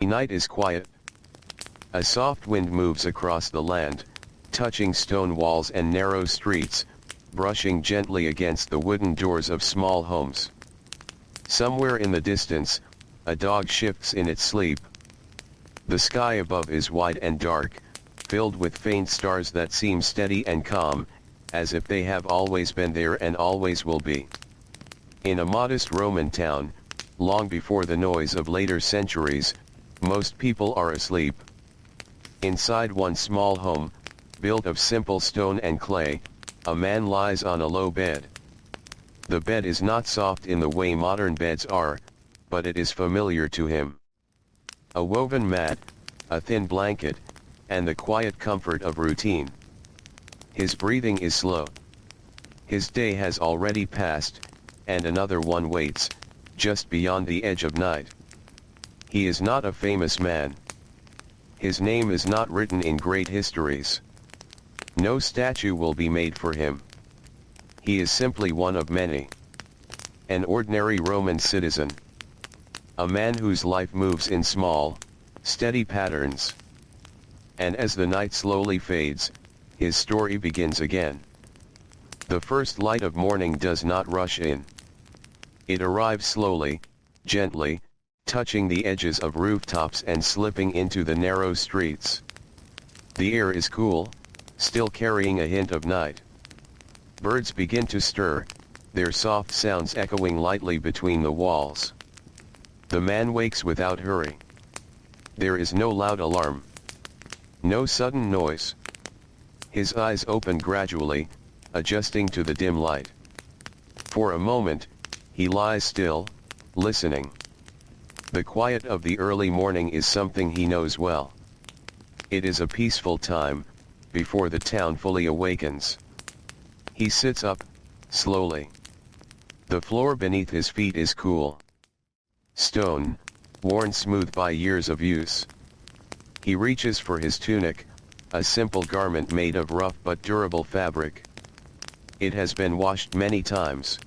The night is quiet. A soft wind moves across the land, touching stone walls and narrow streets, brushing gently against the wooden doors of small homes. Somewhere in the distance, a dog shifts in its sleep. The sky above is wide and dark, filled with faint stars that seem steady and calm, as if they have always been there and always will be. In a modest Roman town, long before the noise of later centuries, most people are asleep. Inside one small home, built of simple stone and clay, a man lies on a low bed. The bed is not soft in the way modern beds are, but it is familiar to him. A woven mat, a thin blanket, and the quiet comfort of routine. His breathing is slow. His day has already passed, and another one waits, just beyond the edge of night. He is not a famous man. His name is not written in great histories. No statue will be made for him. He is simply one of many. An ordinary Roman citizen. A man whose life moves in small, steady patterns. And as the night slowly fades, his story begins again. The first light of morning does not rush in. It arrives slowly, gently, touching the edges of rooftops and slipping into the narrow streets. The air is cool, still carrying a hint of night. Birds begin to stir, their soft sounds echoing lightly between the walls. The man wakes without hurry. There is no loud alarm. No sudden noise. His eyes open gradually, adjusting to the dim light. For a moment, he lies still, listening. The quiet of the early morning is something he knows well. It is a peaceful time, before the town fully awakens. He sits up, slowly. The floor beneath his feet is cool. Stone, worn smooth by years of use. He reaches for his tunic, a simple garment made of rough but durable fabric. It has been washed many times.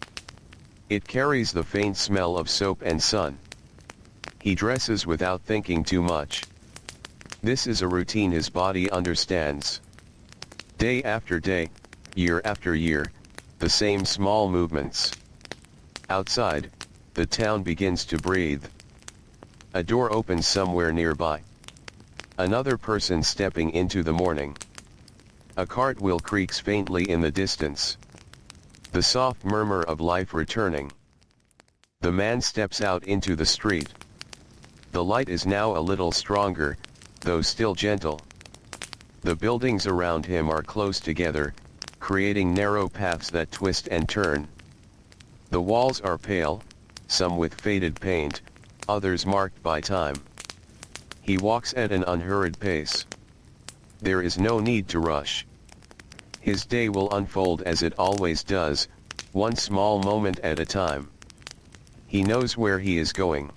It carries the faint smell of soap and sun. He dresses without thinking too much. This is a routine his body understands. Day after day, year after year, the same small movements. Outside, the town begins to breathe. A door opens somewhere nearby. Another person stepping into the morning. A cartwheel creaks faintly in the distance. The soft murmur of life returning. The man steps out into the street. The light is now a little stronger, though still gentle. The buildings around him are close together, creating narrow paths that twist and turn. The walls are pale, some with faded paint, others marked by time. He walks at an unhurried pace. There is no need to rush. His day will unfold as it always does, one small moment at a time. He knows where he is going.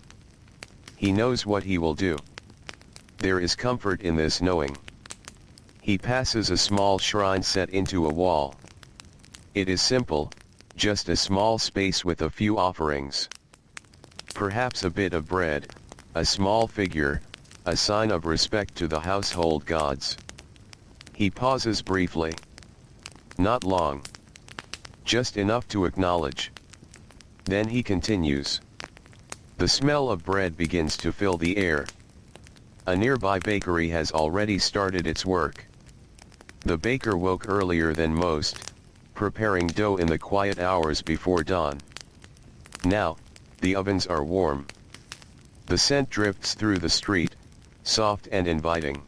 He knows what he will do. There is comfort in this knowing. He passes a small shrine set into a wall. It is simple, just a small space with a few offerings. Perhaps a bit of bread, a small figure, a sign of respect to the household gods. He pauses briefly. Not long. Just enough to acknowledge. Then he continues. The smell of bread begins to fill the air. A nearby bakery has already started its work. The baker woke earlier than most, preparing dough in the quiet hours before dawn. Now, the ovens are warm. The scent drifts through the street, soft and inviting.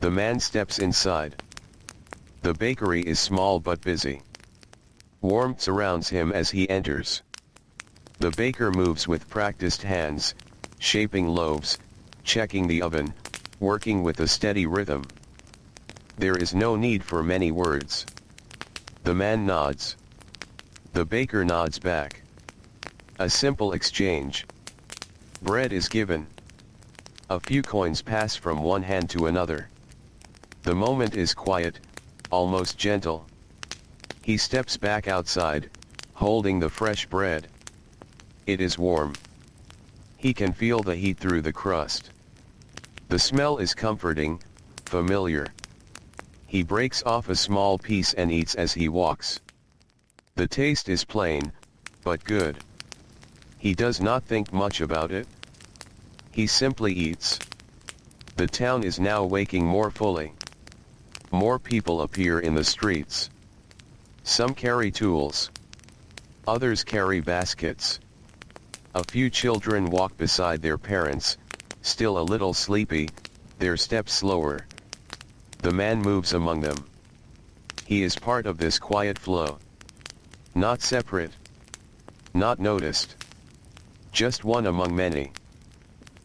The man steps inside. The bakery is small but busy. Warmth surrounds him as he enters. The baker moves with practiced hands, shaping loaves, checking the oven, working with a steady rhythm. There is no need for many words. The man nods. The baker nods back. A simple exchange. Bread is given. A few coins pass from one hand to another. The moment is quiet, almost gentle. He steps back outside, holding the fresh bread. It is warm. He can feel the heat through the crust. The smell is comforting, familiar. He breaks off a small piece and eats as he walks. The taste is plain, but good. He does not think much about it. He simply eats. The town is now waking more fully. More people appear in the streets. Some carry tools. Others carry baskets. A few children walk beside their parents, still a little sleepy, their steps slower. The man moves among them. He is part of this quiet flow. Not separate. Not noticed. Just one among many.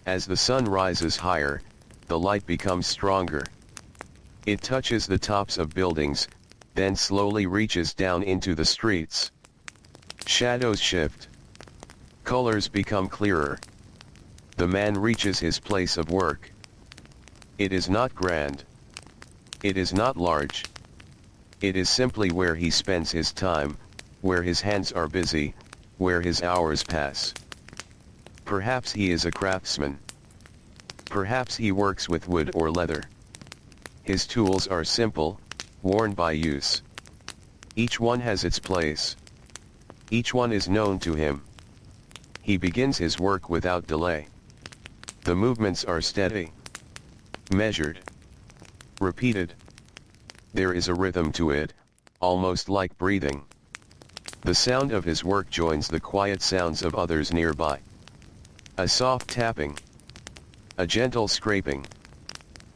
As the sun rises higher, the light becomes stronger. It touches the tops of buildings, then slowly reaches down into the streets. Shadows shift. Colors become clearer. The man reaches his place of work. It is not grand. It is not large. It is simply where he spends his time, where his hands are busy, where his hours pass. Perhaps he is a craftsman. Perhaps he works with wood or leather. His tools are simple, worn by use. Each one has its place. Each one is known to him. He begins his work without delay. The movements are steady, measured, repeated. There is a rhythm to it, almost like breathing. The sound of his work joins the quiet sounds of others nearby. A soft tapping. A gentle scraping.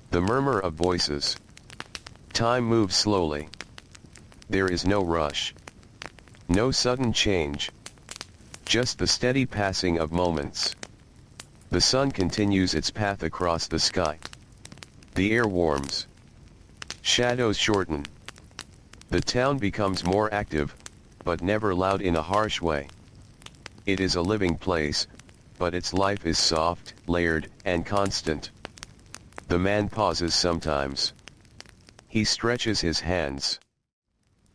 The murmur of voices. Time moves slowly. There is no rush. No sudden change. Just the steady passing of moments. The sun continues its path across the sky. The air warms. Shadows shorten. The town becomes more active, but never loud in a harsh way. It is a living place, but its life is soft, layered, and constant. The man pauses sometimes. He stretches his hands.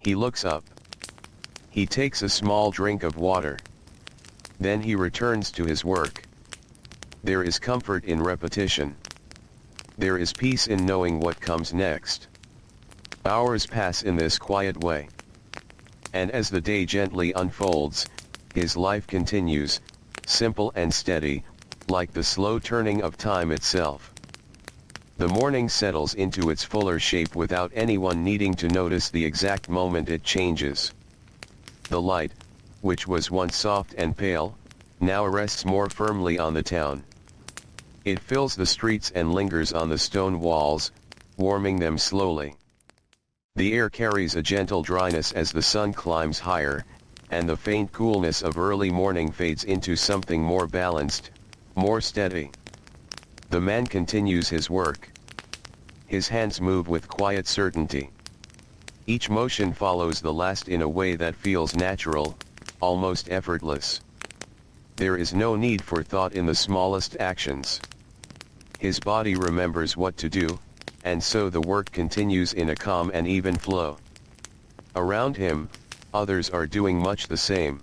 He looks up. He takes a small drink of water. Then he returns to his work. There is comfort in repetition. There is peace in knowing what comes next. Hours pass in this quiet way. And as the day gently unfolds, his life continues, simple and steady, like the slow turning of time itself. The morning settles into its fuller shape without anyone needing to notice the exact moment it changes. The light, which was once soft and pale, now rests more firmly on the town. It fills the streets and lingers on the stone walls, warming them slowly. The air carries a gentle dryness as the sun climbs higher, and the faint coolness of early morning fades into something more balanced, more steady. The man continues his work. His hands move with quiet certainty. Each motion follows the last in a way that feels natural, almost effortless. There is no need for thought in the smallest actions. His body remembers what to do, and so the work continues in a calm and even flow. Around him, others are doing much the same.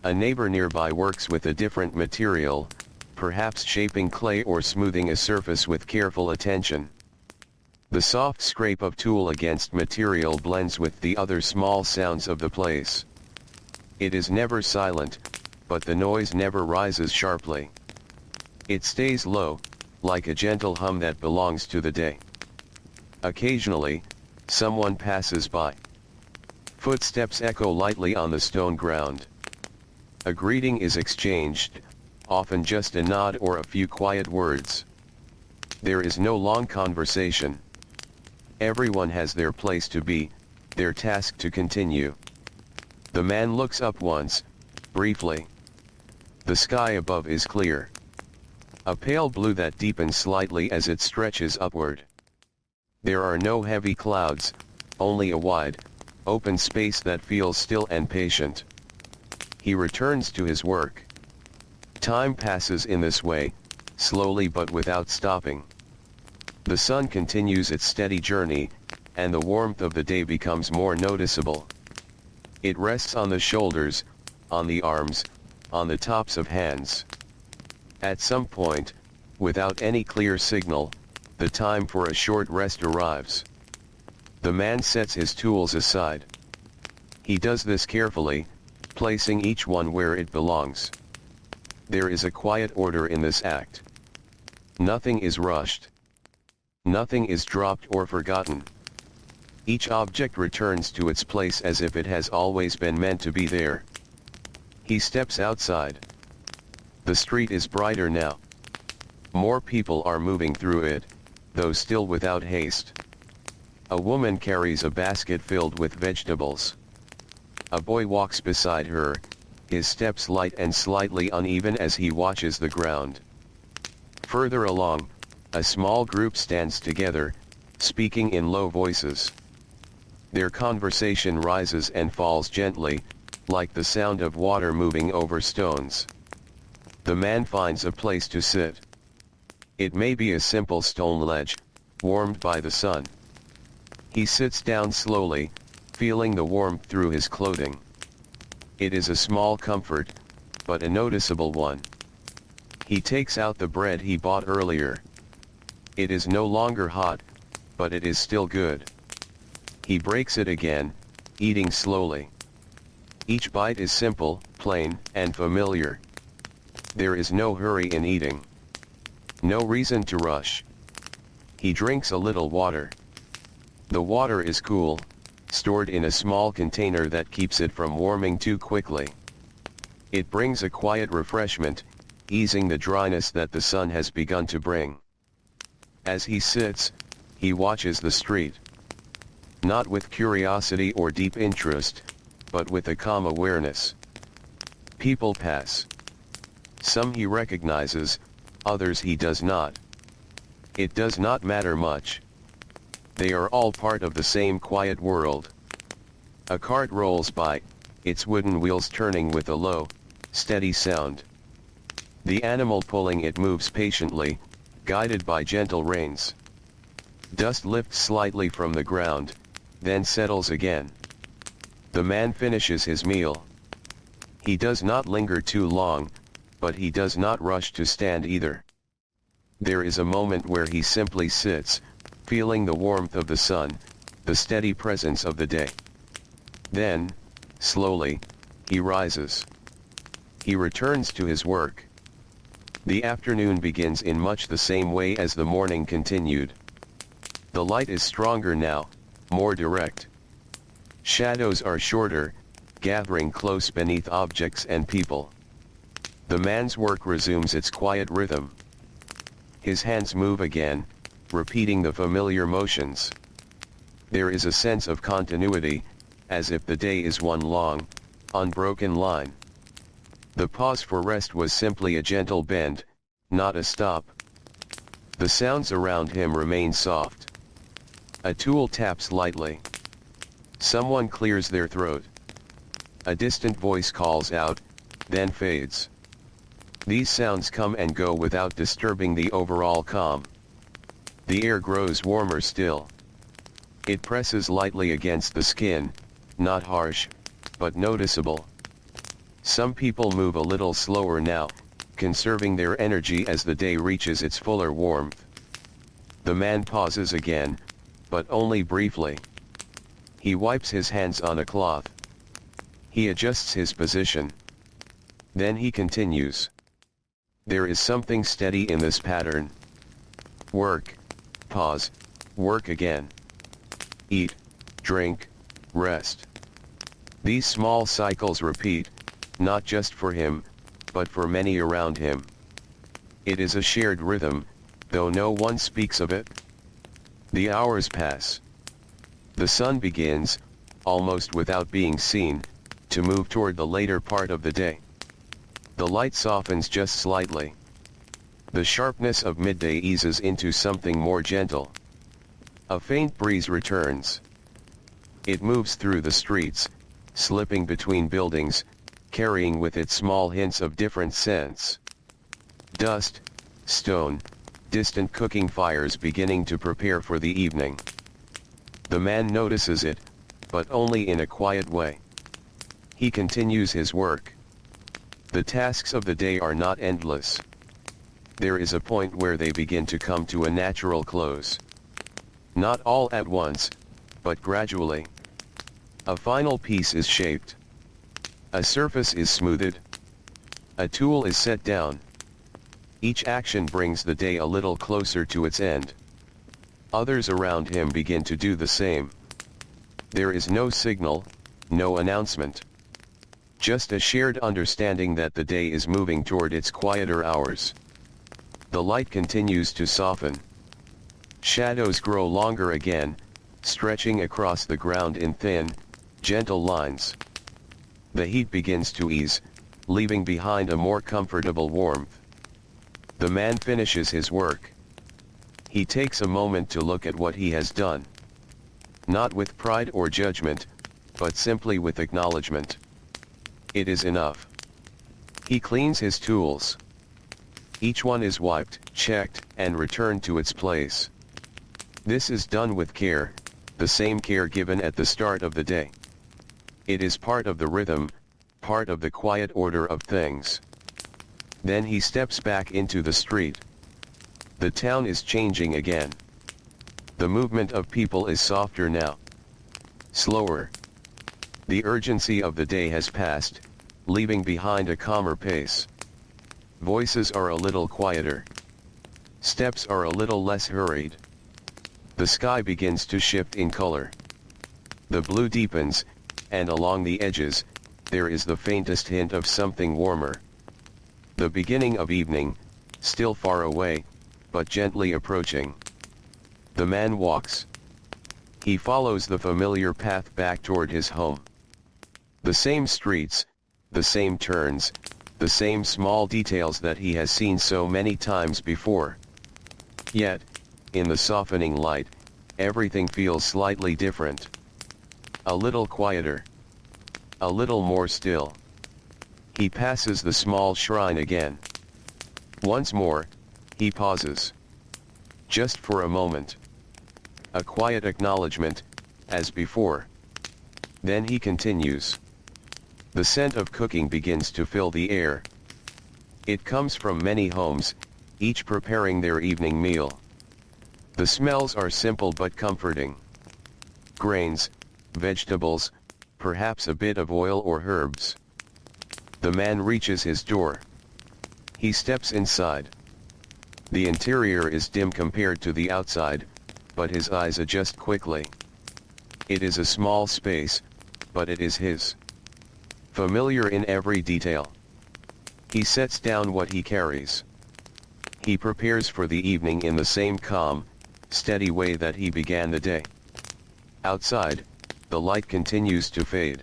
A neighbor nearby works with a different material, perhaps shaping clay or smoothing a surface with careful attention. The soft scrape of tool against material blends with the other small sounds of the place. It is never silent, but the noise never rises sharply. It stays low, like a gentle hum that belongs to the day. Occasionally, someone passes by. Footsteps echo lightly on the stone ground. A greeting is exchanged, often just a nod or a few quiet words. There is no long conversation. Everyone has their place to be, their task to continue. The man looks up once, briefly. The sky above is clear. A pale blue that deepens slightly as it stretches upward. There are no heavy clouds, only a wide, open space that feels still and patient. He returns to his work. Time passes in this way, slowly but without stopping. The sun continues its steady journey, and the warmth of the day becomes more noticeable. It rests on the shoulders, on the arms, on the tops of hands. At some point, Without any clear signal, the time for a short rest arrives. The man sets his tools aside. He does this carefully, placing each one where it belongs. There is a quiet order in this act. Nothing is rushed. Nothing is dropped or forgotten. Each object returns to its place as if it has always been meant to be there. He steps outside. The street is brighter now. More people are moving through it, though still without haste. A woman carries a basket filled with vegetables. A boy walks beside her, his steps light and slightly uneven as he watches the ground. Further along, a small group stands together, speaking in low voices. Their conversation rises and falls gently, like the sound of water moving over stones. The man finds a place to sit. It may be a simple stone ledge, warmed by the sun. He sits down slowly, feeling the warmth through his clothing. It is a small comfort, but a noticeable one. He takes out the bread he bought earlier. It is no longer hot, but it is still good. He breaks it again, eating slowly. Each bite is simple, plain, and familiar. There is no hurry in eating. No reason to rush. He drinks a little water. The water is cool, stored in a small container that keeps it from warming too quickly. It brings a quiet refreshment, easing the dryness that the sun has begun to bring. As he sits, he watches the street. Not with curiosity or deep interest, but with a calm awareness. People pass. Some he recognizes, others he does not. It does not matter much. They are all part of the same quiet world. A cart rolls by, its wooden wheels turning with a low, steady sound. The animal pulling it moves patiently, guided by gentle reins. Dust lifts slightly from the ground, then settles again. The man finishes his meal. He does not linger too long, but he does not rush to stand either. There is a moment where he simply sits, feeling the warmth of the sun, the steady presence of the day. Then, slowly, he rises. He returns to his work. The afternoon begins in much the same way as the morning continued. The light is stronger now, more direct. Shadows are shorter, gathering close beneath objects and people. The man's work resumes its quiet rhythm. His hands move again, repeating the familiar motions. There is a sense of continuity, as if the day is one long, unbroken line. The pause for rest was simply a gentle bend, not a stop. The sounds around him remain soft. A tool taps lightly. Someone clears their throat. A distant voice calls out, then fades. These sounds come and go without disturbing the overall calm. The air grows warmer still. It presses lightly against the skin, not harsh, but noticeable. Some people move a little slower now, conserving their energy as the day reaches its fuller warmth. The man pauses again, but only briefly. He wipes his hands on a cloth. He adjusts his position. Then he continues. There is something steady in this pattern. Work, pause, work again. Eat, drink, rest. These small cycles repeat, not just for him, but for many around him. It is a shared rhythm, though no one speaks of it. The hours pass. The sun begins, almost without being seen, to move toward the later part of the day. The light softens just slightly. The sharpness of midday eases into something more gentle. A faint breeze returns. It moves through the streets, slipping between buildings, carrying with it small hints of different scents. Dust, stone, distant cooking fires beginning to prepare for the evening. The man notices it, but only in a quiet way. He continues his work. The tasks of the day are not endless. there is a point where they begin to come to a natural close. Not all at once, but gradually. A final piece is shaped. A surface is smoothed. A tool is set down. Each action brings the day a little closer to its end. Others around him begin to do the same. There is no signal, no announcement. Just a shared understanding that the day is moving toward its quieter hours. The light continues to soften. Shadows grow longer again, stretching across the ground in thin, gentle lines. The heat begins to ease, leaving behind a more comfortable warmth. The man finishes his work. He takes a moment to look at what he has done. Not with pride or judgment, but simply with acknowledgement. It is enough. He cleans his tools. Each one is wiped, checked, and returned to its place. This is done with care, the same care given at the start of the day. It is part of the rhythm, part of the quiet order of things. Then he steps back into the street. The town is changing again. The movement of people is softer now. Slower. The urgency of the day has passed, leaving behind a calmer pace. Voices are a little quieter. Steps are a little less hurried. The sky begins to shift in color. The blue deepens, and along the edges, there is the faintest hint of something warmer. The beginning of evening, still far away, but gently approaching. The man walks. He follows the familiar path back toward his home. The same streets, the same turns, the same small details that he has seen so many times before. Yet, in the softening light, everything feels slightly different. A little quieter. A little more still. He passes the small shrine again. Once more, he pauses. Just for a moment. A quiet acknowledgement, as before. Then he continues. The scent of cooking begins to fill the air. It comes from many homes, each preparing their evening meal. The smells are simple but comforting. Grains, vegetables, perhaps a bit of oil or herbs. The man reaches his door. He steps inside. The interior is dim compared to the outside, but his eyes adjust quickly. It is a small space, but it is his. Familiar in every detail. He sets down what he carries. He prepares for the evening in the same calm, steady way that he began the day. Outside, the light continues to fade.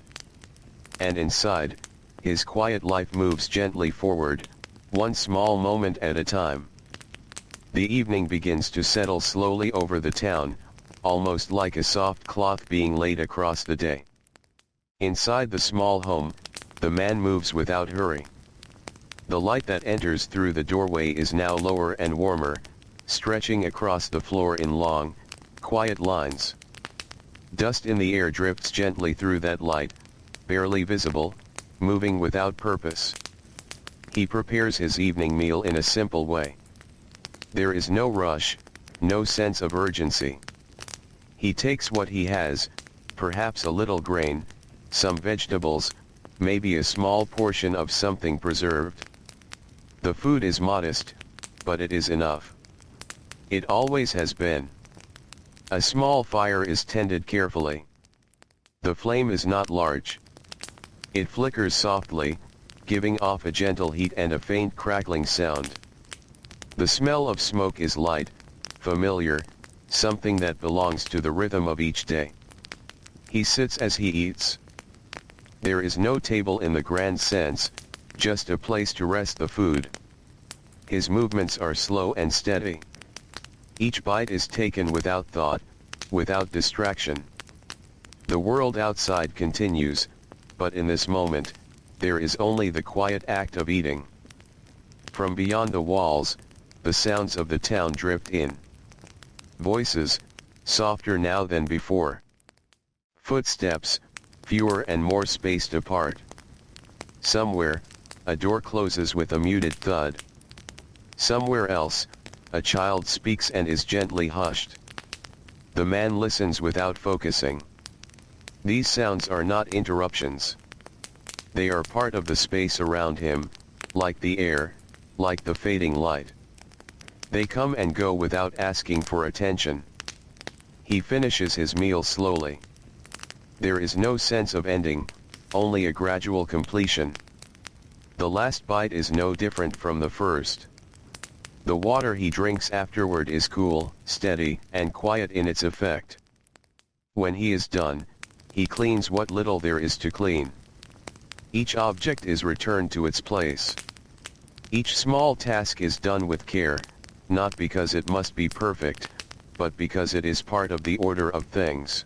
And inside, his quiet life moves gently forward, one small moment at a time. The evening begins to settle slowly over the town, almost like a soft cloth being laid across the day. Inside the small home, the man moves without hurry. The light that enters through the doorway is now lower and warmer, stretching across the floor in long, quiet lines. Dust in the air drifts gently through that light, barely visible, moving without purpose. He prepares his evening meal in a simple way. There is no rush, no sense of urgency. He takes what he has, perhaps a little grain, some vegetables, maybe a small portion of something preserved. The food is modest, but it is enough. It always has been. A small fire is tended carefully. The flame is not large. It flickers softly, giving off a gentle heat and a faint crackling sound. The smell of smoke is light, familiar, something that belongs to the rhythm of each day. He sits as he eats. There is no table in the grand sense, just a place to rest the food. His movements are slow and steady. Each bite is taken without thought, without distraction. The world outside continues, but in this moment, there is only the quiet act of eating. From beyond the walls, the sounds of the town drift in. Voices, softer now than before. Footsteps, fewer and more spaced apart. Somewhere, a door closes with a muted thud. Somewhere else, a child speaks and is gently hushed. The man listens without focusing. These sounds are not interruptions. They are part of the space around him, like the air, like the fading light. They come and go without asking for attention. He finishes his meal slowly. There is no sense of ending, only a gradual completion. The last bite is no different from the first. The water he drinks afterward is cool, steady, and quiet in its effect. When he is done, he cleans what little there is to clean. Each object is returned to its place. Each small task is done with care, not because it must be perfect, but because it is part of the order of things.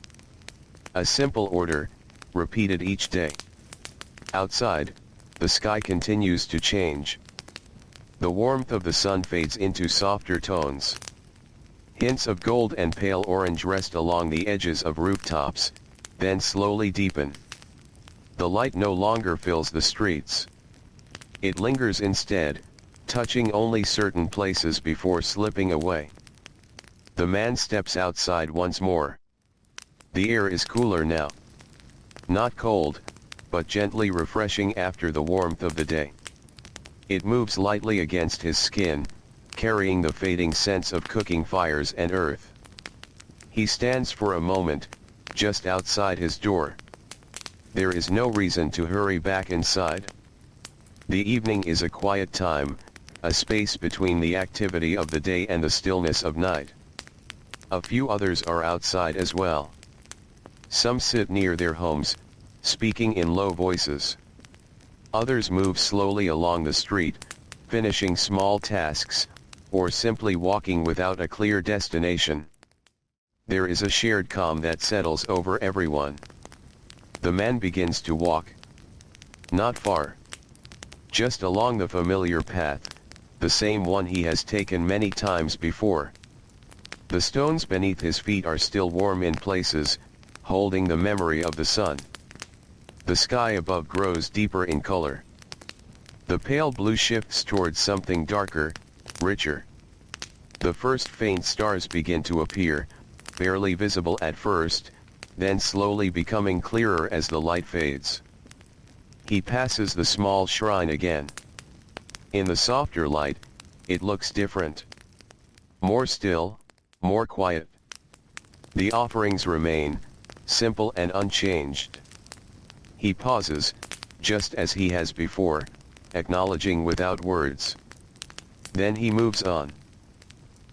A simple order, repeated each day. Outside, the sky continues to change. The warmth of the sun fades into softer tones. Hints of gold and pale orange rest along the edges of rooftops, then slowly deepen. The light no longer fills the streets. It lingers instead, touching only certain places before slipping away. The man steps outside once more. The air is cooler now. Not cold, but gently refreshing after the warmth of the day. It moves lightly against his skin, carrying the fading sense of cooking fires and earth. He stands for a moment, just outside his door. There is no reason to hurry back inside. The evening is a quiet time, a space between the activity of the day and the stillness of night. A few others are outside as well. Some sit near their homes, speaking in low voices. Others move slowly along the street, finishing small tasks, or simply walking without a clear destination. There is a shared calm that settles over everyone. The man begins to walk. Not far. Just along the familiar path, the same one he has taken many times before. The stones beneath his feet are still warm in places, holding the memory of the sun. The sky above grows deeper in color. The pale blue shifts towards something darker, richer. The first faint stars begin to appear, barely visible at first, then slowly becoming clearer as the light fades. He passes the small shrine again. In the softer light, it looks different. More still, more quiet. The offerings remain, simple and unchanged. He pauses, just as he has before, acknowledging without words. Then he moves on.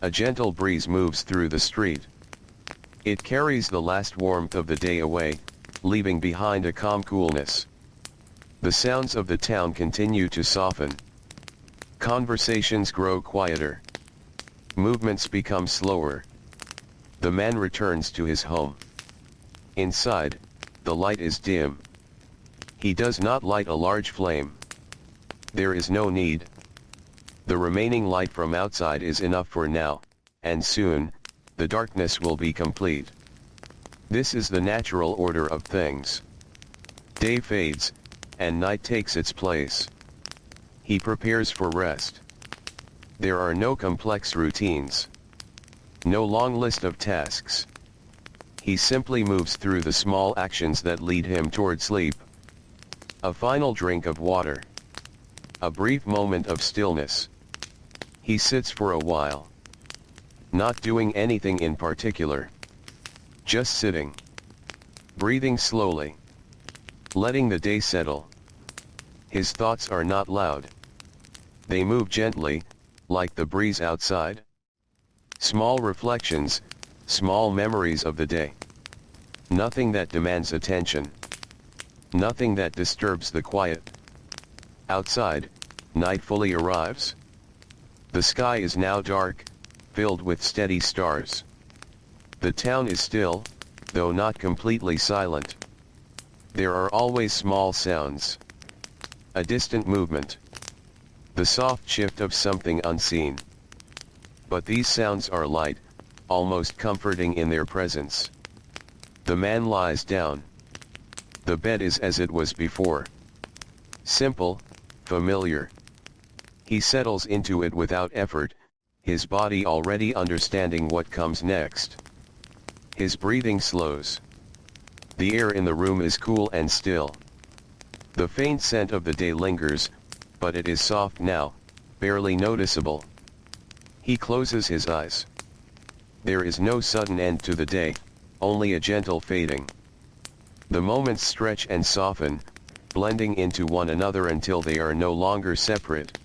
A gentle breeze moves through the street. It carries the last warmth of the day away, leaving behind a calm coolness. The sounds of the town continue to soften. Conversations grow quieter. Movements become slower. The man returns to his home. Inside, the light is dim. He does not light a large flame. There is no need. The remaining light from outside is enough for now, and soon, the darkness will be complete. This is the natural order of things. Day fades, and night takes its place. He prepares for rest. There are no complex routines. No long list of tasks. He simply moves through the small actions that lead him toward sleep. A final drink of water. A brief moment of stillness. He sits for a while. Not doing anything in particular. Just sitting. Breathing slowly. Letting the day settle. His thoughts are not loud. They move gently, like the breeze outside. Small reflections, small memories of the day. Nothing that demands attention. Nothing that disturbs the quiet. Outside, night fully arrives. The sky is now dark, filled with steady stars. The town is still, though not completely silent. There are always small sounds. A distant movement. The soft shift of something unseen. But these sounds are light, almost comforting in their presence. The man lies down. The bed is as it was before. Simple, familiar. He settles into it without effort, his body already understanding what comes next. His breathing slows. The air in the room is cool and still. The faint scent of the day lingers, but it is soft now, barely noticeable. He closes his eyes. There is no sudden end to the day, only a gentle fading. The moments stretch and soften, blending into one another until they are no longer separate.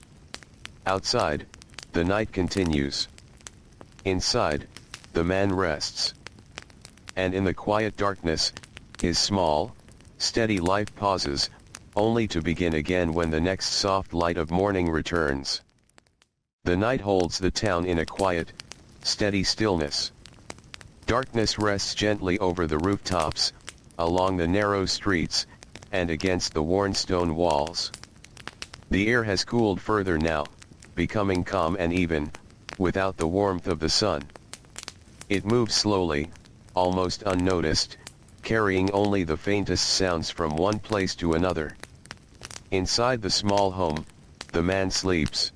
Outside, the night continues. Inside, the man rests. And in the quiet darkness, his small, steady life pauses, only to begin again when the next soft light of morning returns. The night holds the town in a quiet, steady stillness. Darkness rests gently over the rooftops, along the narrow streets, and against the worn stone walls. The air has cooled further now, becoming calm and even, without the warmth of the sun. It moves slowly, almost unnoticed, carrying only the faintest sounds from one place to another. Inside the small home, the man sleeps.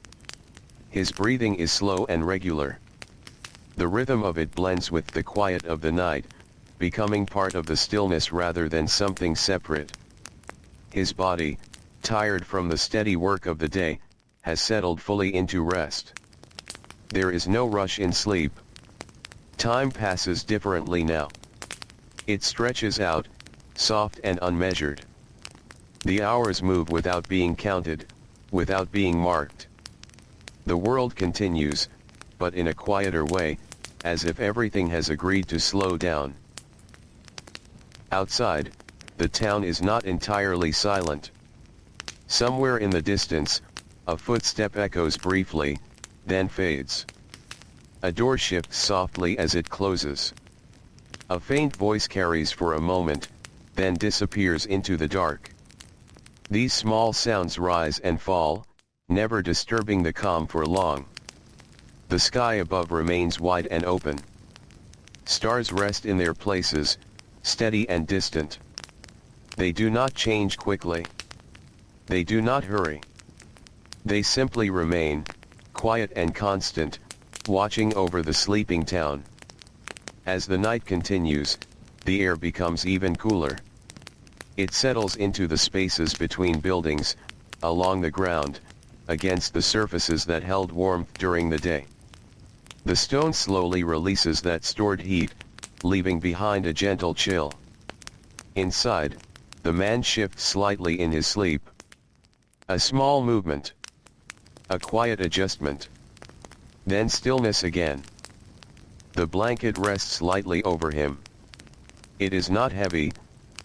His breathing is slow and regular. The rhythm of it blends with the quiet of the night, becoming part of the stillness rather than something separate. His body, tired from the steady work of the day, has settled fully into rest. There is no rush in sleep. Time passes differently now. It stretches out, soft and unmeasured. The hours move without being counted, without being marked. The world continues, but in a quieter way, as if everything has agreed to slow down. Outside, the town is not entirely silent. Somewhere in the distance, a footstep echoes briefly, then fades. A door shifts softly as it closes. A faint voice carries for a moment, then disappears into the dark. These small sounds rise and fall, never disturbing the calm for long. The sky above remains wide and open. Stars rest in their places, steady and distant. They do not change quickly. They do not hurry. They simply remain, quiet and constant, watching over the sleeping town. As the night continues, the air becomes even cooler. It settles into the spaces between buildings, along the ground, against the surfaces that held warmth during the day. The stone slowly releases that stored heat, leaving behind a gentle chill. Inside, the man shifts slightly in his sleep. A small movement. A quiet adjustment. Then stillness again. The blanket rests lightly over him. It is not heavy,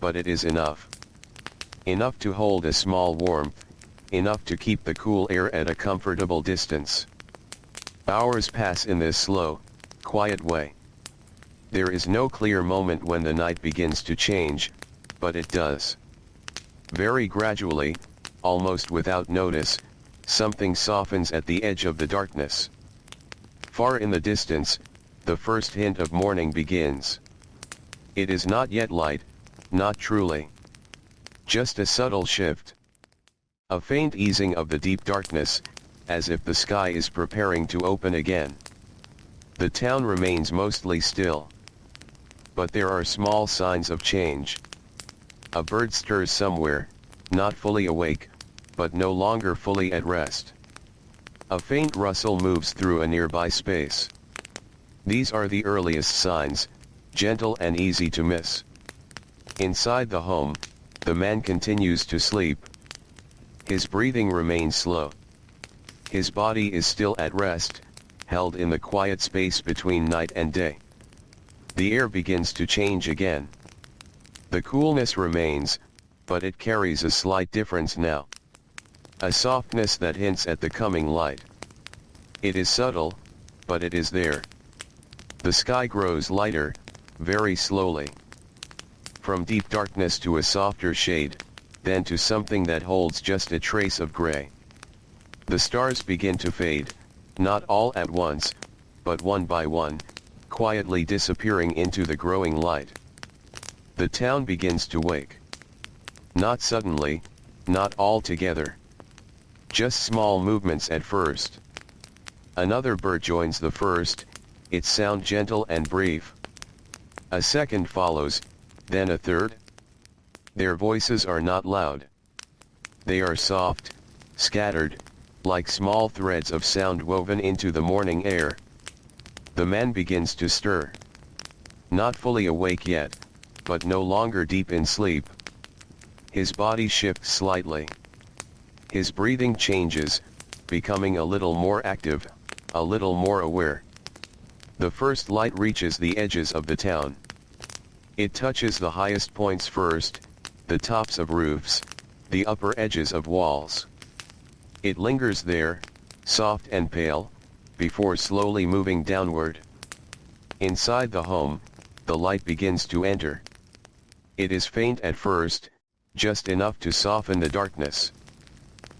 but it is enough. Enough to hold a small warmth, enough to keep the cool air at a comfortable distance. Hours pass in this slow, quiet way. There is no clear moment when the night begins to change, but it does. Very gradually, almost without notice, something softens at the edge of the darkness. Far in the distance, the first hint of morning begins. It is not yet light, not truly. Just a subtle shift. A faint easing of the deep darkness, as if the sky is preparing to open again. The town remains mostly still. But there are small signs of change. A bird stirs somewhere, not fully awake, but no longer fully at rest. A faint rustle moves through a nearby space. These are the earliest signs, gentle and easy to miss. Inside the home, the man continues to sleep. His breathing remains slow. His body is still at rest, held in the quiet space between night and day. The air begins to change again. The coolness remains, but it carries a slight difference now. A softness that hints at the coming light. It is subtle, but it is there. The sky grows lighter, very slowly. From deep darkness to a softer shade, then to something that holds just a trace of gray. The stars begin to fade, not all at once, but one by one, quietly disappearing into the growing light. The town begins to wake. Not suddenly, not all together. just small movements at first. Another bird joins the first, its sound gentle and brief. A second follows, then a third. Their voices are not loud. They are soft, scattered, like small threads of sound woven into the morning air. The man begins to stir. Not fully awake yet, but no longer deep in sleep. His body shifts slightly. His breathing changes, becoming a little more active, a little more aware. The first light reaches the edges of the town. It touches the highest points first, the tops of roofs, the upper edges of walls. It lingers there, soft and pale, before slowly moving downward. Inside the home, the light begins to enter. It is faint at first, just enough to soften the darkness.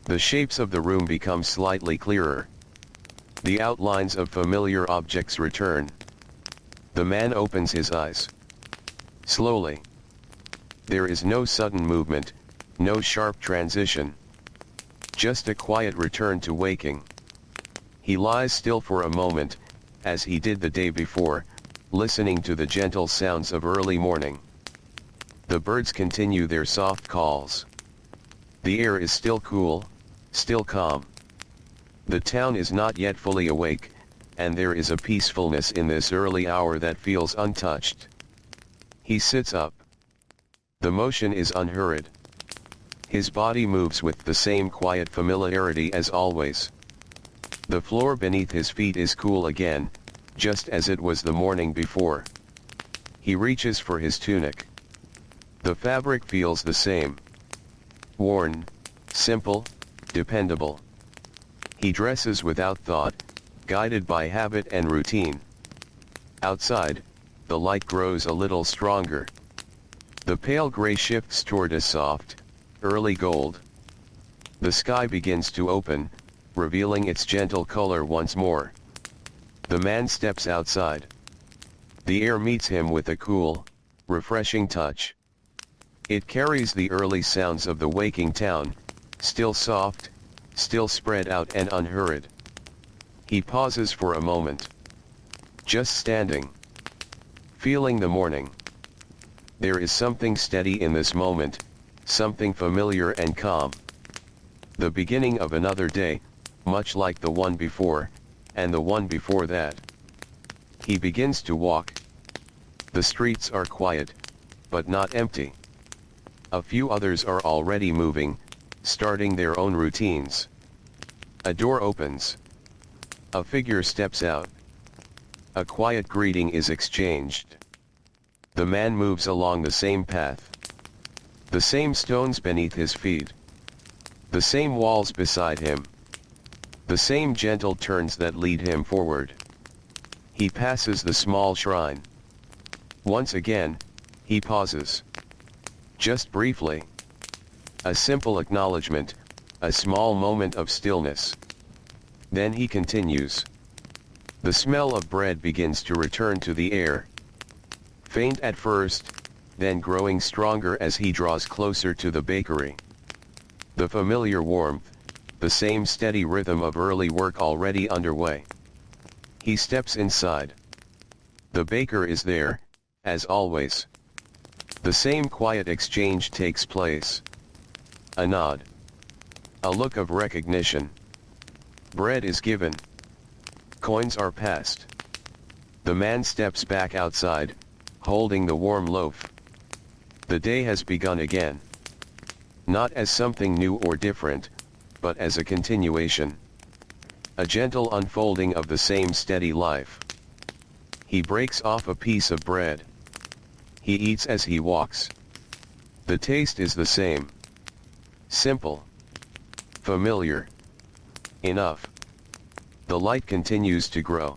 The shapes of the room become slightly clearer. The outlines of familiar objects return. The man opens his eyes. Slowly. There is no sudden movement, no sharp transition. Just a quiet return to waking. He lies still for a moment, as he did the day before, listening to the gentle sounds of early morning. The birds continue their soft calls. The air is still cool, still calm. The town is not yet fully awake, and there is a peacefulness in this early hour that feels untouched. He sits up. The motion is unhurried. His body moves with the same quiet familiarity as always. The floor beneath his feet is cool again, just as it was the morning before. He reaches for his tunic. The fabric feels the same. Worn, simple, dependable. He dresses without thought, guided by habit and routine. Outside, the light grows a little stronger. The pale gray shifts toward a soft, early gold. The sky begins to open, revealing its gentle color once more. The man steps outside. The air meets him with a cool, refreshing touch. It carries the early sounds of the waking town, still soft, still spread out and unhurried. He pauses for a moment. Just standing. Feeling the morning. There is something steady in this moment, something familiar and calm. The beginning of another day, much like the one before, and the one before that. He begins to walk. The streets are quiet, but not empty. A few others are already moving, starting their own routines. A door opens. A figure steps out. A quiet greeting is exchanged. The man moves along the same path. The same stones beneath his feet. The same walls beside him. The same gentle turns that lead him forward. He passes the small shrine. Once again, he pauses. Just briefly. A simple acknowledgement, a small moment of stillness. Then he continues. The smell of bread begins to return to the air. Faint at first, then growing stronger as he draws closer to the bakery. The familiar warmth, the same steady rhythm of early work already underway. He steps inside. The baker is there, as always. The same quiet exchange takes place. A nod. A look of recognition. Bread is given. Coins are passed. The man steps back outside, holding the warm loaf. The day has begun again. Not as something new or different, but as a continuation. A gentle unfolding of the same steady life. He breaks off a piece of bread. He eats as he walks. The taste is the same. Simple. Familiar. Enough. The light continues to grow.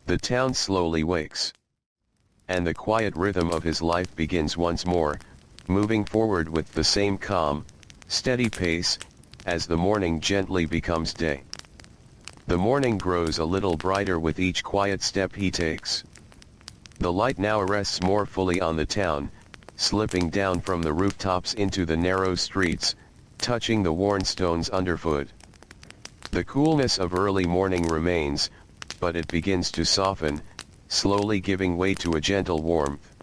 The town slowly wakes. And the quiet rhythm of his life begins once more, moving forward with the same calm, steady pace, as the morning gently becomes day. The morning grows a little brighter with each quiet step he takes. The light now rests more fully on the town, slipping down from the rooftops into the narrow streets, touching the worn stones underfoot. The coolness of early morning remains, but it begins to soften, slowly giving way to a gentle warmth.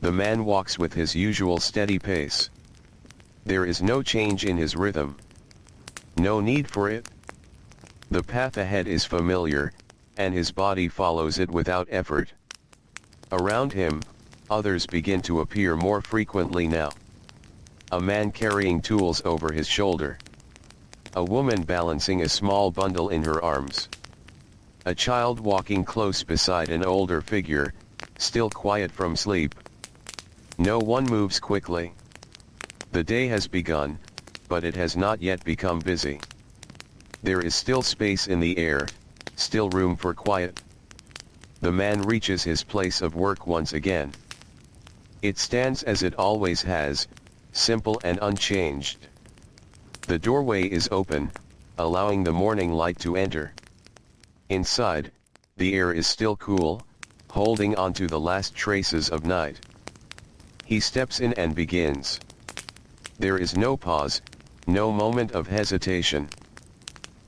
The man walks with his usual steady pace. There is no change in his rhythm. No need for it. The path ahead is familiar, and his body follows it without effort. Around him, others begin to appear more frequently now. A man carrying tools over his shoulder. A woman balancing a small bundle in her arms. A child walking close beside an older figure, still quiet from sleep. No one moves quickly. The day has begun, but it has not yet become busy. There is still space in the air, still room for quiet. The man reaches his place of work once again. It stands as it always has, simple and unchanged. The doorway is open, allowing the morning light to enter. Inside, the air is still cool, holding on to the last traces of night. He steps in and begins. There is no pause, no moment of hesitation.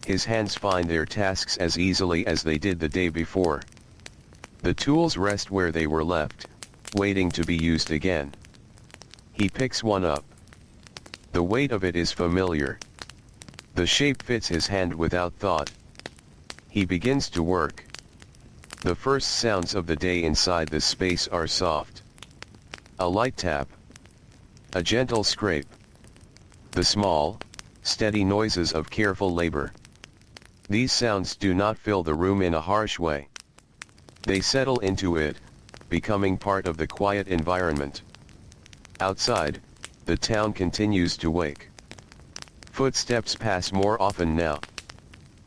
His hands find their tasks as easily as they did the day before. The tools rest where they were left, waiting to be used again. He picks one up. The weight of it is familiar. The shape fits his hand without thought. He begins to work. The first sounds of the day inside this space are soft. A light tap. A gentle scrape. The small, steady noises of careful labor. These sounds do not fill the room in a harsh way. They settle into it, becoming part of the quiet environment. Outside, the town continues to wake. Footsteps pass more often now.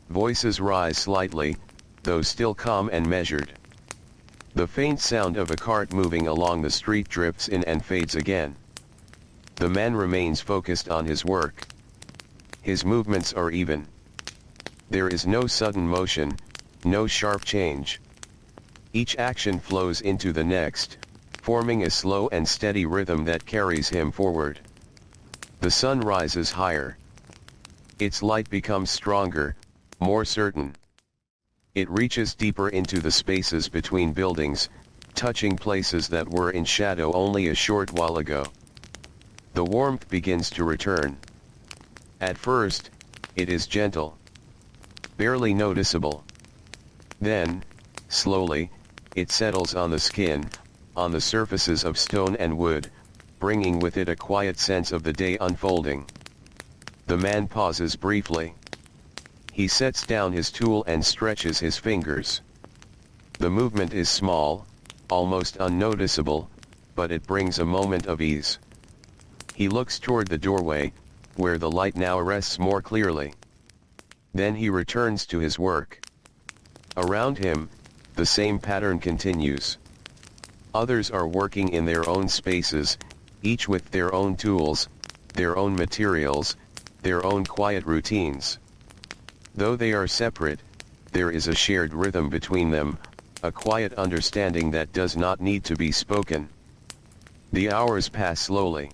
Voices rise slightly, though still calm and measured. The faint sound of a cart moving along the street drifts in and fades again. The man remains focused on his work. His movements are even. There is no sudden motion, no sharp change. Each action flows into the next, forming a slow and steady rhythm that carries him forward. The sun rises higher. Its light becomes stronger, more certain. It reaches deeper into the spaces between buildings, touching places that were in shadow only a short while ago. The warmth begins to return. At first, it is gentle. Barely noticeable. Then, slowly, it settles on the skin, on the surfaces of stone and wood, bringing with it a quiet sense of the day unfolding. The man pauses briefly. He sets down his tool and stretches his fingers. The movement is small, almost unnoticeable, but it brings a moment of ease. He looks toward the doorway, where the light now rests more clearly. Then he returns to his work. Around him, the same pattern continues. Others are working in their own spaces, each with their own tools, their own materials, their own quiet routines. Though they are separate, there is a shared rhythm between them, a quiet understanding that does not need to be spoken. The hours pass slowly.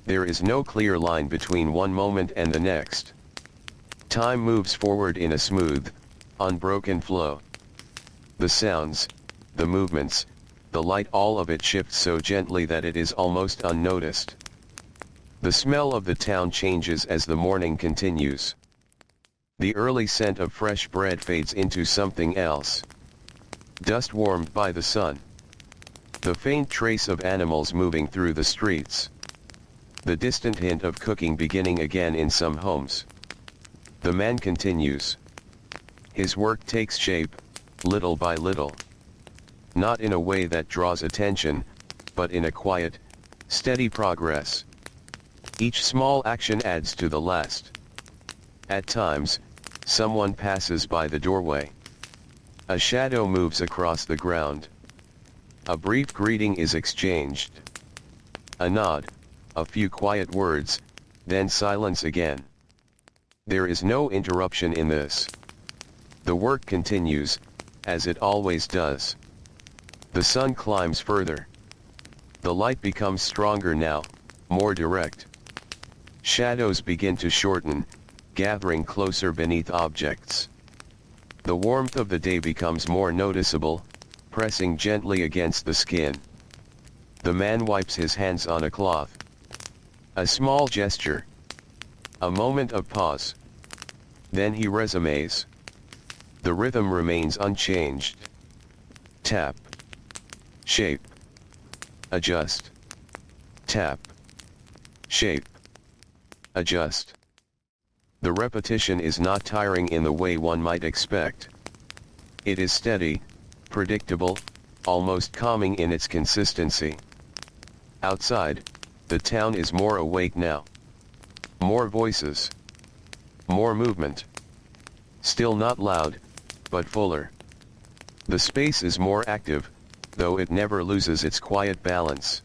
There is no clear line between one moment and the next. Time moves forward in a smooth, unbroken flow. The sounds, the movements, the light, all of it shifts so gently that it is almost unnoticed. The smell of the town changes as the morning continues. The early scent of fresh bread fades into something else. Dust warmed by the sun. The faint trace of animals moving through the streets. The distant hint of cooking beginning again in some homes. The man continues. His work takes shape, little by little. Not in a way that draws attention, but in a quiet, steady progress. Each small action adds to the last. At times, someone passes by the doorway. A shadow moves across the ground. A brief greeting is exchanged. A nod, a few quiet words, then silence again. There is no interruption in this. The work continues, as it always does. The sun climbs further. The light becomes stronger now, more direct. Shadows begin to shorten, gathering closer beneath objects. The warmth of the day becomes more noticeable, pressing gently against the skin. The man wipes his hands on a cloth. A small gesture. A moment of pause. Then he resumes. The rhythm remains unchanged. Tap. Shape. Adjust. Tap. Shape. Adjust. The repetition is not tiring in the way one might expect. It is steady, predictable, almost calming in its consistency. Outside, the town is more awake now. More voices. More movement. Still not loud, but fuller. The space is more active, though it never loses its quiet balance.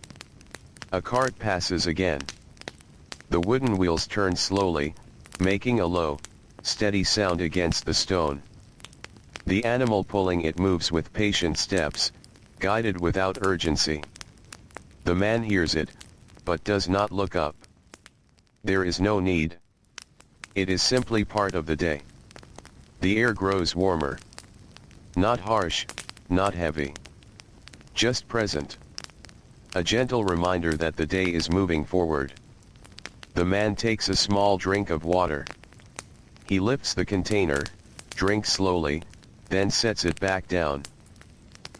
A cart passes again. The wooden wheels turn slowly, making a low, steady sound against the stone. The animal pulling it moves with patient steps, guided without urgency. The man hears it, but does not look up. There is no need. It is simply part of the day. The air grows warmer. Not harsh, not heavy. Just present. A gentle reminder that the day is moving forward. The man takes a small drink of water. He lifts the container, drinks slowly, then sets it back down.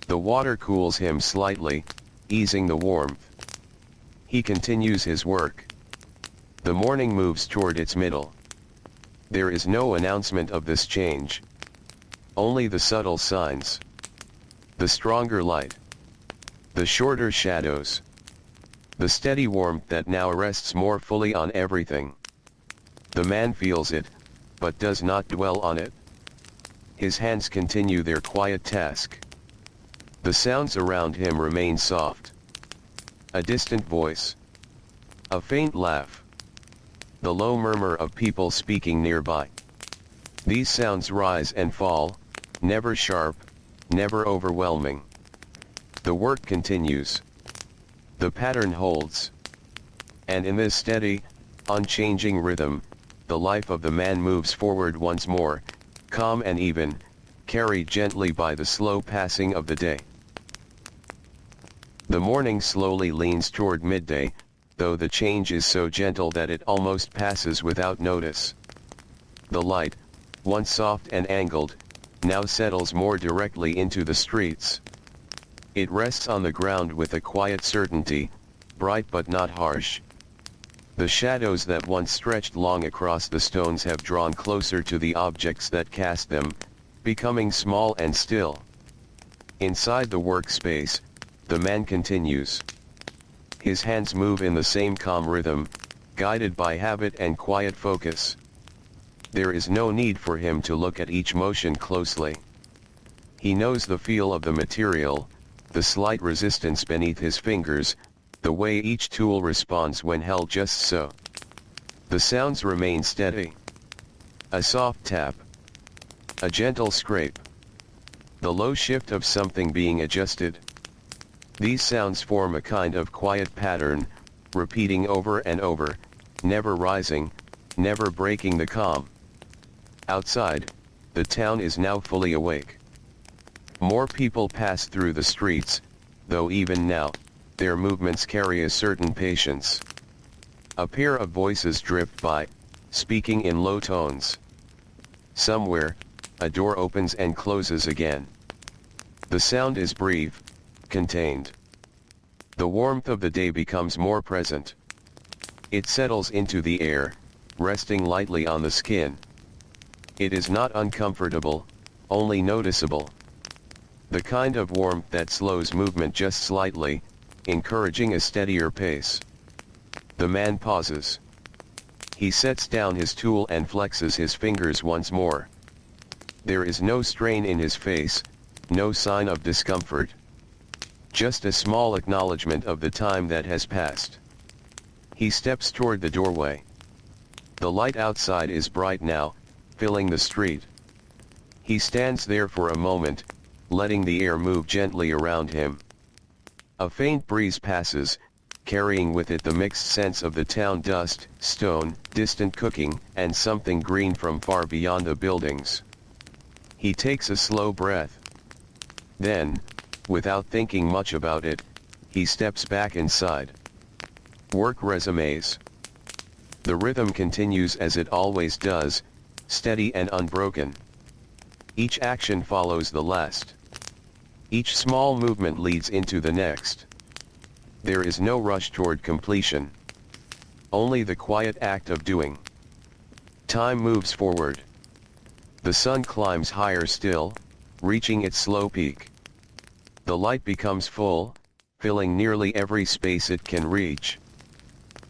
The water cools him slightly, easing the warmth. He continues his work. The morning moves toward its middle. There is no announcement of this change. Only the subtle signs. The stronger light. The shorter shadows. The steady warmth that now rests more fully on everything. The man feels it, but does not dwell on it. His hands continue their quiet task. The sounds around him remain soft. A distant voice. A faint laugh. The low murmur of people speaking nearby. These sounds rise and fall, never sharp, never overwhelming. The work continues. The pattern holds. And in this steady, unchanging rhythm, the life of the man moves forward once more, calm and even, carried gently by the slow passing of the day. The morning slowly leans toward midday, though the change is so gentle that it almost passes without notice. The light, once soft and angled, now settles more directly into the streets. It rests on the ground with a quiet certainty, bright but not harsh. The shadows that once stretched long across the stones have drawn closer to the objects that cast them, becoming small and still. Inside the workspace, the man continues. His hands move in the same calm rhythm, guided by habit and quiet focus. There is no need for him to look at each motion closely. He knows the feel of the material, the slight resistance beneath his fingers, the way each tool responds when held just so. The sounds remain steady. A soft tap. A gentle scrape. The low shift of something being adjusted. These sounds form a kind of quiet pattern, repeating over and over, never rising, never breaking the calm. Outside, the town is now fully awake. More people pass through the streets, though even now, their movements carry a certain patience. A pair of voices drift by, speaking in low tones. Somewhere, a door opens and closes again. The sound is brief, contained. The warmth of the day becomes more present. It settles into the air, resting lightly on the skin. It is not uncomfortable, only noticeable. The kind of warmth that slows movement just slightly, encouraging a steadier pace. The man pauses. He sets down his tool and flexes his fingers once more. There is no strain in his face, no sign of discomfort. Just a small acknowledgement of the time that has passed. He steps toward the doorway. The light outside is bright now, filling the street. He stands there for a moment, letting the air move gently around him. A faint breeze passes, carrying with it the mixed sense of the town dust, stone, distant cooking, and something green from far beyond the buildings. He takes a slow breath. Then, without thinking much about it, he steps back inside. Work resumes. The rhythm continues as it always does, steady and unbroken. Each action follows the last. Each small movement leads into the next. There is no rush toward completion. Only the quiet act of doing. Time moves forward. The sun climbs higher still, reaching its slow peak. The light becomes full, filling nearly every space it can reach.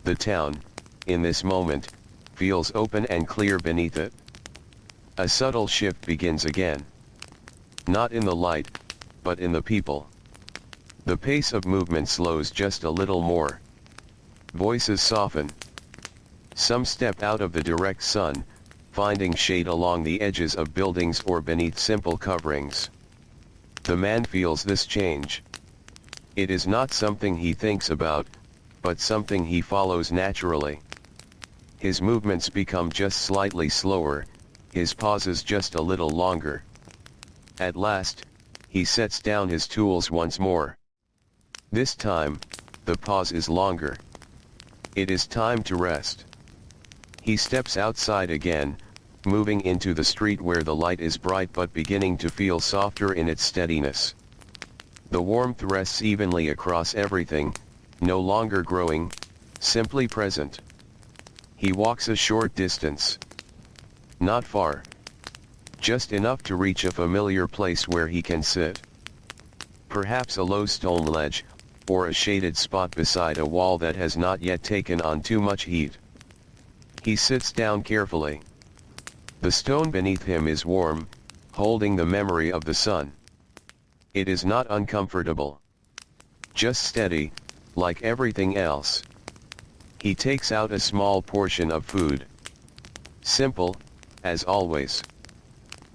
The town, in this moment, feels open and clear beneath it. A subtle shift begins again. Not in the light, but in the people. The pace of movement slows just a little more. Voices soften. Some step out of the direct sun, finding shade along the edges of buildings or beneath simple coverings. The man feels this change. It is not something he thinks about, but something he follows naturally. His movements become just slightly slower, his pauses just a little longer. At last, he sets down his tools once more. This time, the pause is longer. It is time to rest. He steps outside again, moving into the street where the light is bright but beginning to feel softer in its steadiness. The warmth rests evenly across everything, no longer growing, simply present. He walks a short distance. Not far. Just enough to reach a familiar place where he can sit. Perhaps a low stone ledge, or a shaded spot beside a wall that has not yet taken on too much heat. He sits down carefully. The stone beneath him is warm, holding the memory of the sun. It is not uncomfortable. Just steady, like everything else. He takes out a small portion of food. Simple, as always.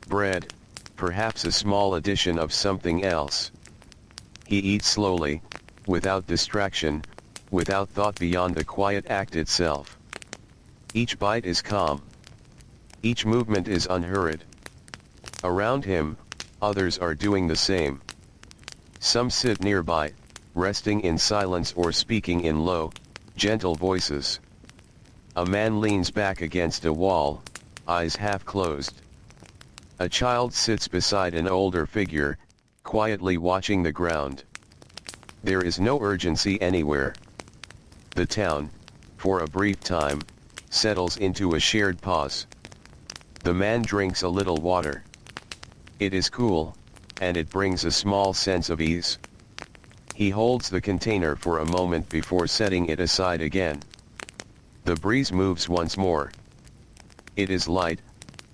Bread, perhaps a small addition of something else. He eats slowly, without distraction, without thought beyond the quiet act itself. Each bite is calm. Each movement is unhurried. Around him, others are doing the same. Some sit nearby, resting in silence or speaking in low, gentle voices. A man leans back against a wall, eyes half closed. A child sits beside an older figure, quietly watching the ground. There is no urgency anywhere. The town, for a brief time, settles into a shared pause. The man drinks a little water. It is cool, and it brings a small sense of ease. He holds the container for a moment before setting it aside again. The breeze moves once more. It is light,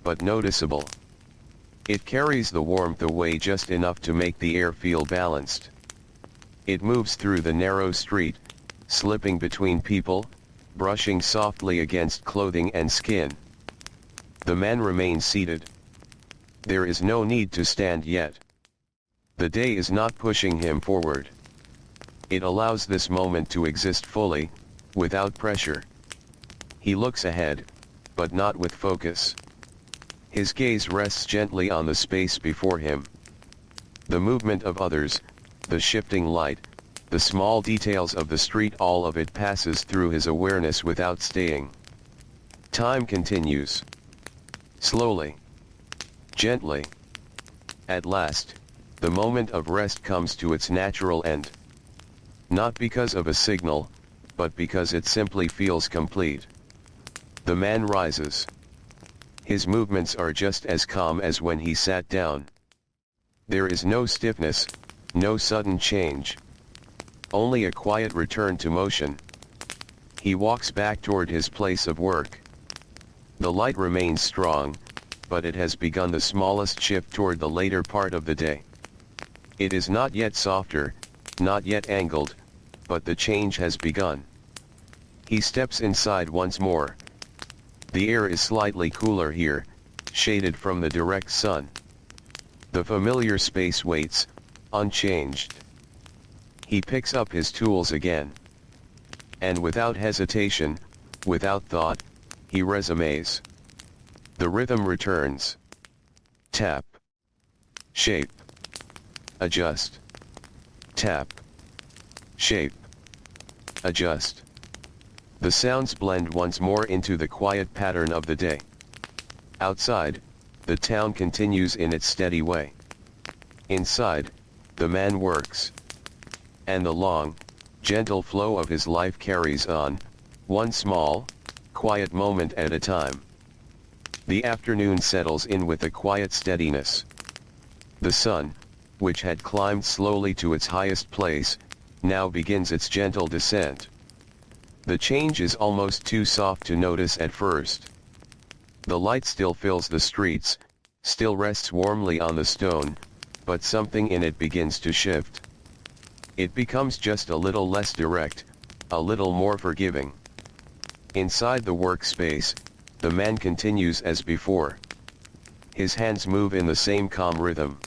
but noticeable. It carries the warmth away just enough to make the air feel balanced. It moves through the narrow street, slipping between people, brushing softly against clothing and skin. The man remains seated. There is no need to stand yet. The day is not pushing him forward. It allows this moment to exist fully, without pressure. He looks ahead, but not with focus. His gaze rests gently on the space before him. The movement of others, the shifting light, the small details of the street, all of it passes through his awareness without staying. Time continues. Slowly. Gently. At last, the moment of rest comes to its natural end. Not because of a signal, but because it simply feels complete. The man rises. His movements are just as calm as when he sat down. There is no stiffness, no sudden change. Only a quiet return to motion. He walks back toward his place of work. The light remains strong, but it has begun the smallest shift toward the later part of the day. It is not yet softer, not yet angled, but the change has begun. He steps inside once more. The air is slightly cooler here, shaded from the direct sun. The familiar space waits, unchanged. He picks up his tools again. and without hesitation, without thought, he resumes. The rhythm returns. Tap. Shape. Adjust. Tap. Shape. Adjust. The sounds blend once more into the quiet pattern of the day. Outside, the town continues in its steady way. Inside, the man works. And the long, gentle flow of his life carries on, one small, quiet moment at a time. The afternoon settles in with a quiet steadiness. The sun, which had climbed slowly to its highest place, now begins its gentle descent. The change is almost too soft to notice at first. The light still fills the streets, still rests warmly on the stone, but something in it begins to shift. It becomes just a little less direct, a little more forgiving. Inside the workspace, the man continues as before. His hands move in the same calm rhythm.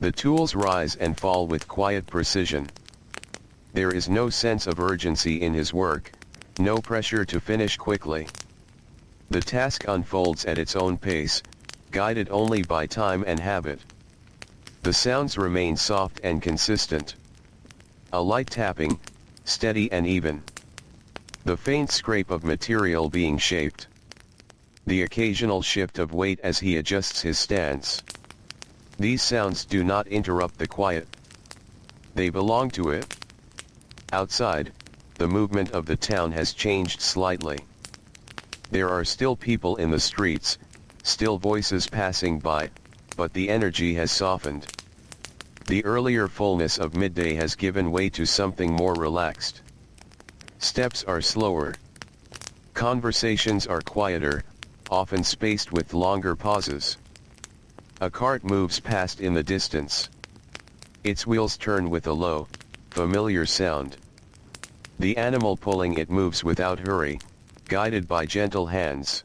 The tools rise and fall with quiet precision. There is no sense of urgency in his work, no pressure to finish quickly. The task unfolds at its own pace, guided only by time and habit. The sounds remain soft and consistent. A light tapping, steady and even. The faint scrape of material being shaped. The occasional shift of weight as he adjusts his stance. These sounds do not interrupt the quiet. They belong to it. Outside, the movement of the town has changed slightly. There are still people in the streets, still voices passing by, but the energy has softened. The earlier fullness of midday has given way to something more relaxed. Steps are slower. Conversations are quieter, often spaced with longer pauses. A cart moves past in the distance. Its wheels turn with a low, familiar sound. The animal pulling it moves without hurry, guided by gentle hands.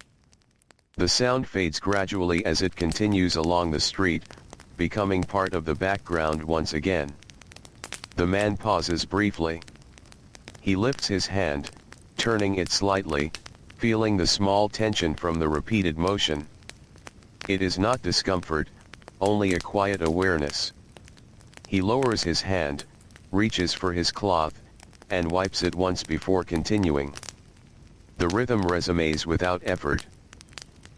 The sound fades gradually as it continues along the street, becoming part of the background once again. The man pauses briefly. He lifts his hand, turning it slightly, feeling the small tension from the repeated motion. It is not discomfort, only a quiet awareness. He lowers his hand, reaches for his cloth, and wipes it once before continuing. The rhythm resumes without effort.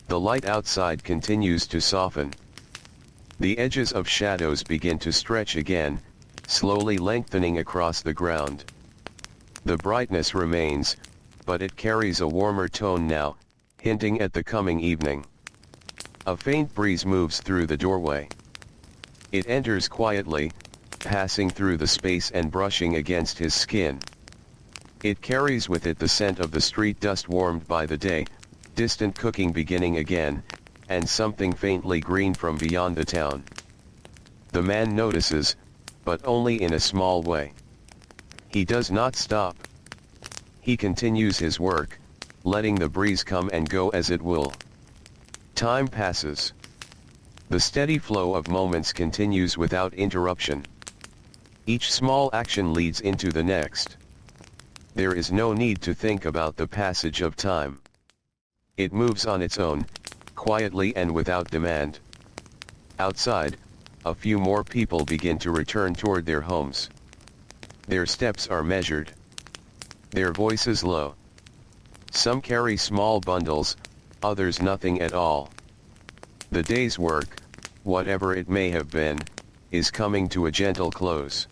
The light outside continues to soften. The edges of shadows begin to stretch again, slowly lengthening across the ground. The brightness remains, but it carries a warmer tone now, hinting at the coming evening. A faint breeze moves through the doorway. It enters quietly, passing through the space and brushing against his skin. It carries with it the scent of the street dust warmed by the day, distant cooking beginning again, and something faintly green from beyond the town. The man notices, but only in a small way. He does not stop. He continues his work, letting the breeze come and go as it will. Time passes. The steady flow of moments continues without interruption. Each small action leads into the next. There is no need to think about the passage of time. It moves on its own, quietly and without demand. Outside, a few more people begin to return toward their homes. Their steps are measured. Their voices low. Some carry small bundles, others nothing at all. The day's work, whatever it may have been, is coming to a gentle close.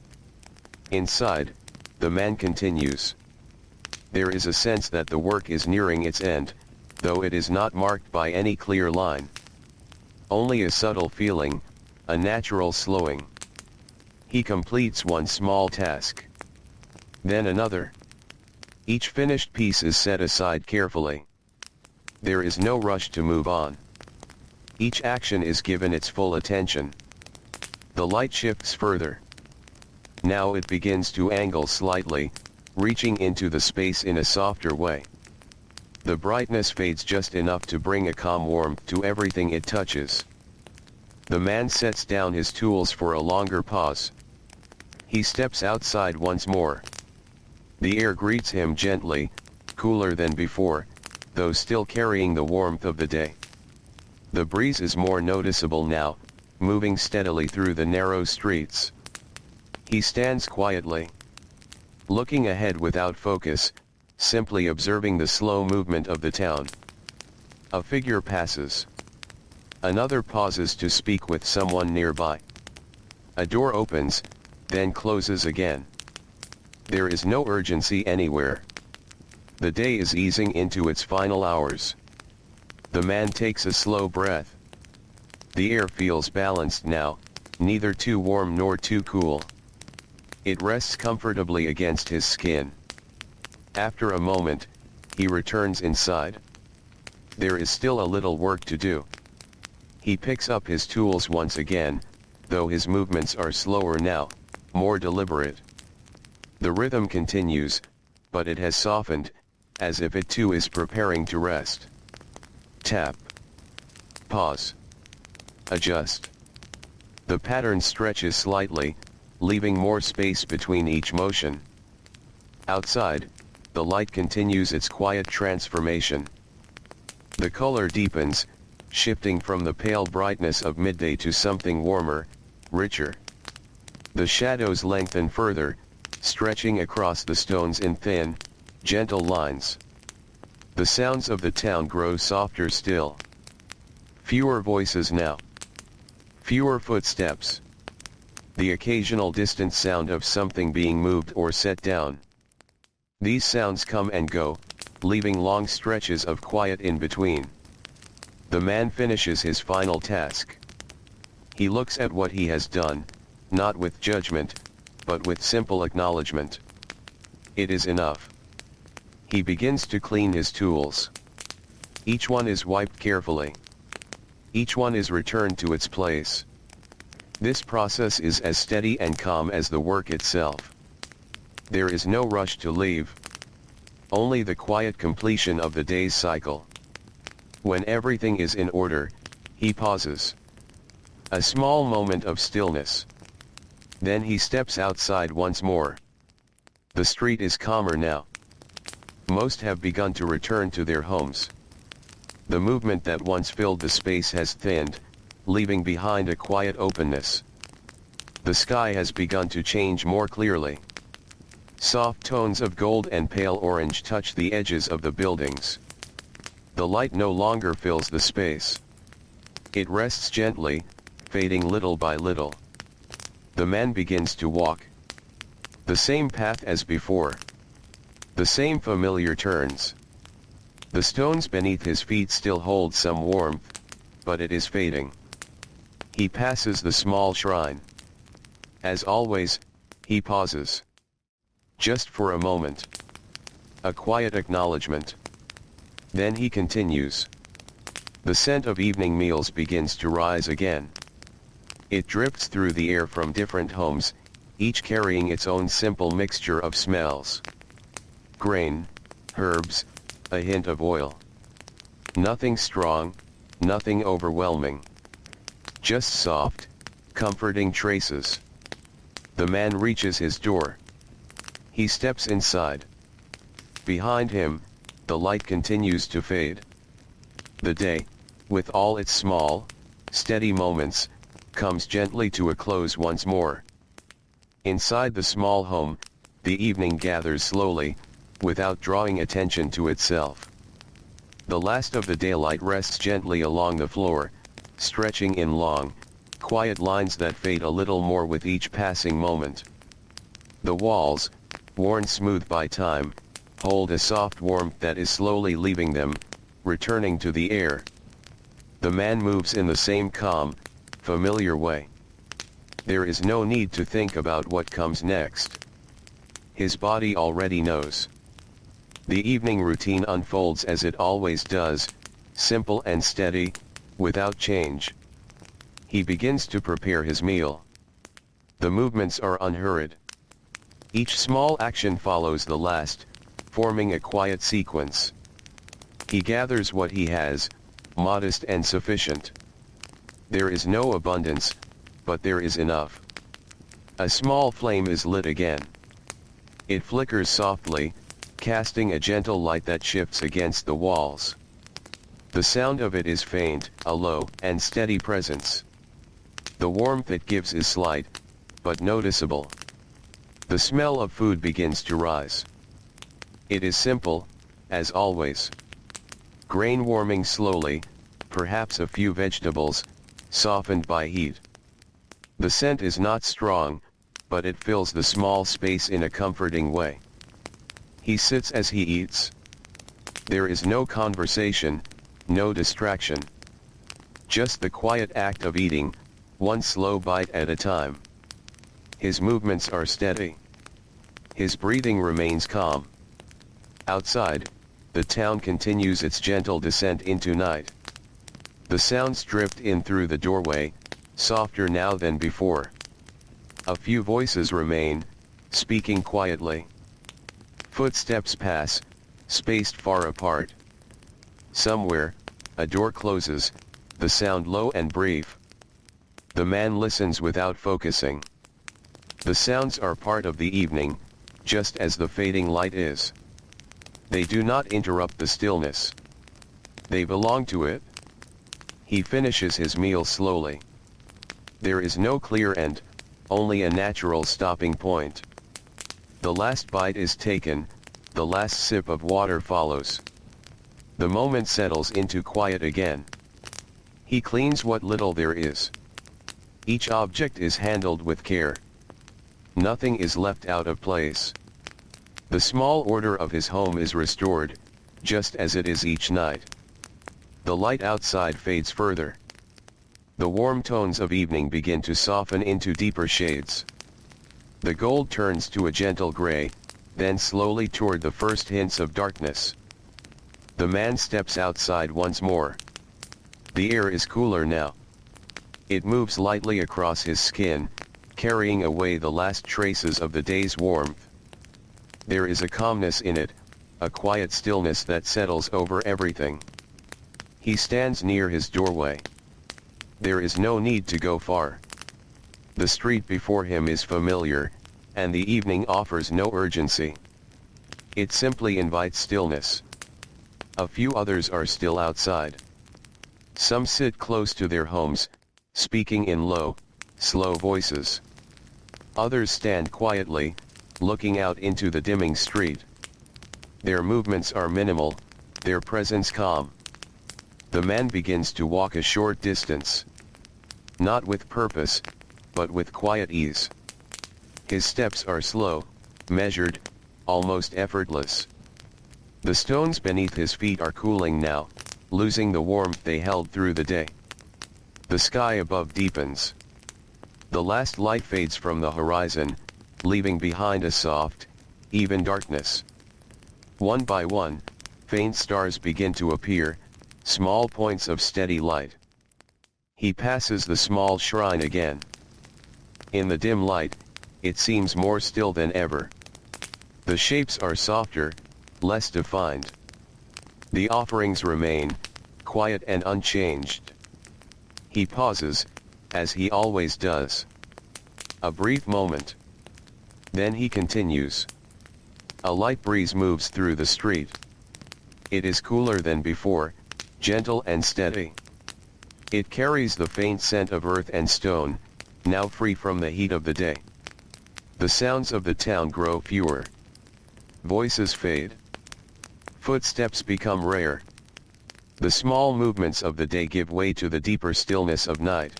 Inside, the man continues. There is a sense that the work is nearing its end, though it is not marked by any clear line. Only a subtle feeling, a natural slowing. He completes one small task. Then another. Each finished piece is set aside carefully. There is no rush to move on. Each action is given its full attention. The light shifts further. Now it begins to angle slightly, reaching into the space in a softer way. The brightness fades just enough to bring a calm warmth to everything it touches. The man sets down his tools for a longer pause. He steps outside once more. The air greets him gently, cooler than before, though still carrying the warmth of the day. The breeze is more noticeable now, moving steadily through the narrow streets. He stands quietly, looking ahead without focus, simply observing the slow movement of the town. A figure passes. Another pauses to speak with someone nearby. A door opens, then closes again. There is no urgency anywhere. The day is easing into its final hours. The man takes a slow breath. The air feels balanced now, neither too warm nor too cool. It rests comfortably against his skin. After a moment, he returns inside. There is still a little work to do. He picks up his tools once again, though his movements are slower now, more deliberate. The rhythm continues, but it has softened, as if it too is preparing to rest. Tap. Pause. Adjust. The pattern stretches slightly, leaving more space between each motion. Outside, the light continues its quiet transformation. The color deepens, shifting from the pale brightness of midday to something warmer, richer. The shadows lengthen further, stretching across the stones in thin, gentle lines. The sounds of the town grow softer still. Fewer voices now. Fewer footsteps. The occasional distant sound of something being moved or set down. These sounds come and go, leaving long stretches of quiet in between. The man finishes his final task. He looks at what he has done, not with judgment, but with simple acknowledgement. It is enough. He begins to clean his tools. Each one is wiped carefully. Each one is returned to its place. This process is as steady and calm as the work itself. There is no rush to leave. Only the quiet completion of the day's cycle. When everything is in order, he pauses. A small moment of stillness. Then he steps outside once more. The street is calmer now. Most have begun to return to their homes. The movement that once filled the space has thinned, leaving behind a quiet openness. The sky has begun to change more clearly. Soft tones of gold and pale orange touch the edges of the buildings. The light no longer fills the space. It rests gently, fading little by little. The man begins to walk. The same path as before. The same familiar turns. The stones beneath his feet still hold some warmth, but it is fading. He passes the small shrine. As always, he pauses. Just for a moment. A quiet acknowledgement. Then he continues. The scent of evening meals begins to rise again. It drifts through the air from different homes, each carrying its own simple mixture of smells. Grain, herbs, a hint of oil. Nothing strong, nothing overwhelming. Just soft, comforting traces. The man reaches his door. He steps inside. Behind him, the light continues to fade. The day, with all its small, steady moments, comes gently to a close once more. Inside the small home, the evening gathers slowly, without drawing attention to itself. The last of the daylight rests gently along the floor, stretching in long, quiet lines that fade a little more with each passing moment. The walls, worn smooth by time, hold a soft warmth that is slowly leaving them, returning to the air. The man moves in the same calm, familiar way. There is no need to think about what comes next. His body already knows. The evening routine unfolds as it always does, simple and steady, without change. He begins to prepare his meal. The movements are unhurried. Each small action follows the last, forming a quiet sequence. He gathers what he has, modest and sufficient. There is no abundance, but there is enough. A small flame is lit again. It flickers softly, casting a gentle light that shifts against the walls. The sound of it is faint, a low and steady presence. The warmth it gives is slight, but noticeable. The smell of food begins to rise. It is simple, as always. Grain warming slowly, perhaps a few vegetables, softened by heat. The scent is not strong, but it fills the small space in a comforting way. He sits as he eats. There is no conversation, no distraction. Just the quiet act of eating, one slow bite at a time. His movements are steady. His breathing remains calm. Outside, the town continues its gentle descent into night. The sounds drift in through the doorway, softer now than before. A few voices remain, speaking quietly. Footsteps pass, spaced far apart. Somewhere, a door closes, the sound low and brief. The man listens without focusing. The sounds are part of the evening, just as the fading light is. They do not interrupt the stillness. They belong to it. He finishes his meal slowly. There is no clear end, only a natural stopping point. The last bite is taken, the last sip of water follows. The moment settles into quiet again. He cleans what little there is. Each object is handled with care. Nothing is left out of place. The small order of his home is restored, just as it is each night. The light outside fades further. The warm tones of evening begin to soften into deeper shades. The gold turns to a gentle gray, then slowly toward the first hints of darkness. The man steps outside once more. The air is cooler now. It moves lightly across his skin, carrying away the last traces of the day's warmth. There is a calmness in it, a quiet stillness that settles over everything. He stands near his doorway. There is no need to go far. The street before him is familiar, and the evening offers no urgency. It simply invites stillness. A few others are still outside. Some sit close to their homes, speaking in low, slow voices. Others stand quietly, looking out into the dimming street. Their movements are minimal, their presence calm. The man begins to walk a short distance. Not with purpose, but with quiet ease. His steps are slow, measured, almost effortless. The stones beneath his feet are cooling now, losing the warmth they held through the day. The sky above deepens. The last light fades from the horizon, leaving behind a soft, even darkness. One by one, faint stars begin to appear, small points of steady light. He passes the small shrine again. In the dim light, it seems more still than ever. The shapes are softer, less defined. The offerings remain, quiet and unchanged. He pauses, as he always does. A brief moment. Then he continues. A light breeze moves through the street. It is cooler than before, gentle and steady. It carries the faint scent of earth and stone, now free from the heat of the day. The sounds of the town grow fewer. Voices fade. Footsteps become rare. The small movements of the day give way to the deeper stillness of night.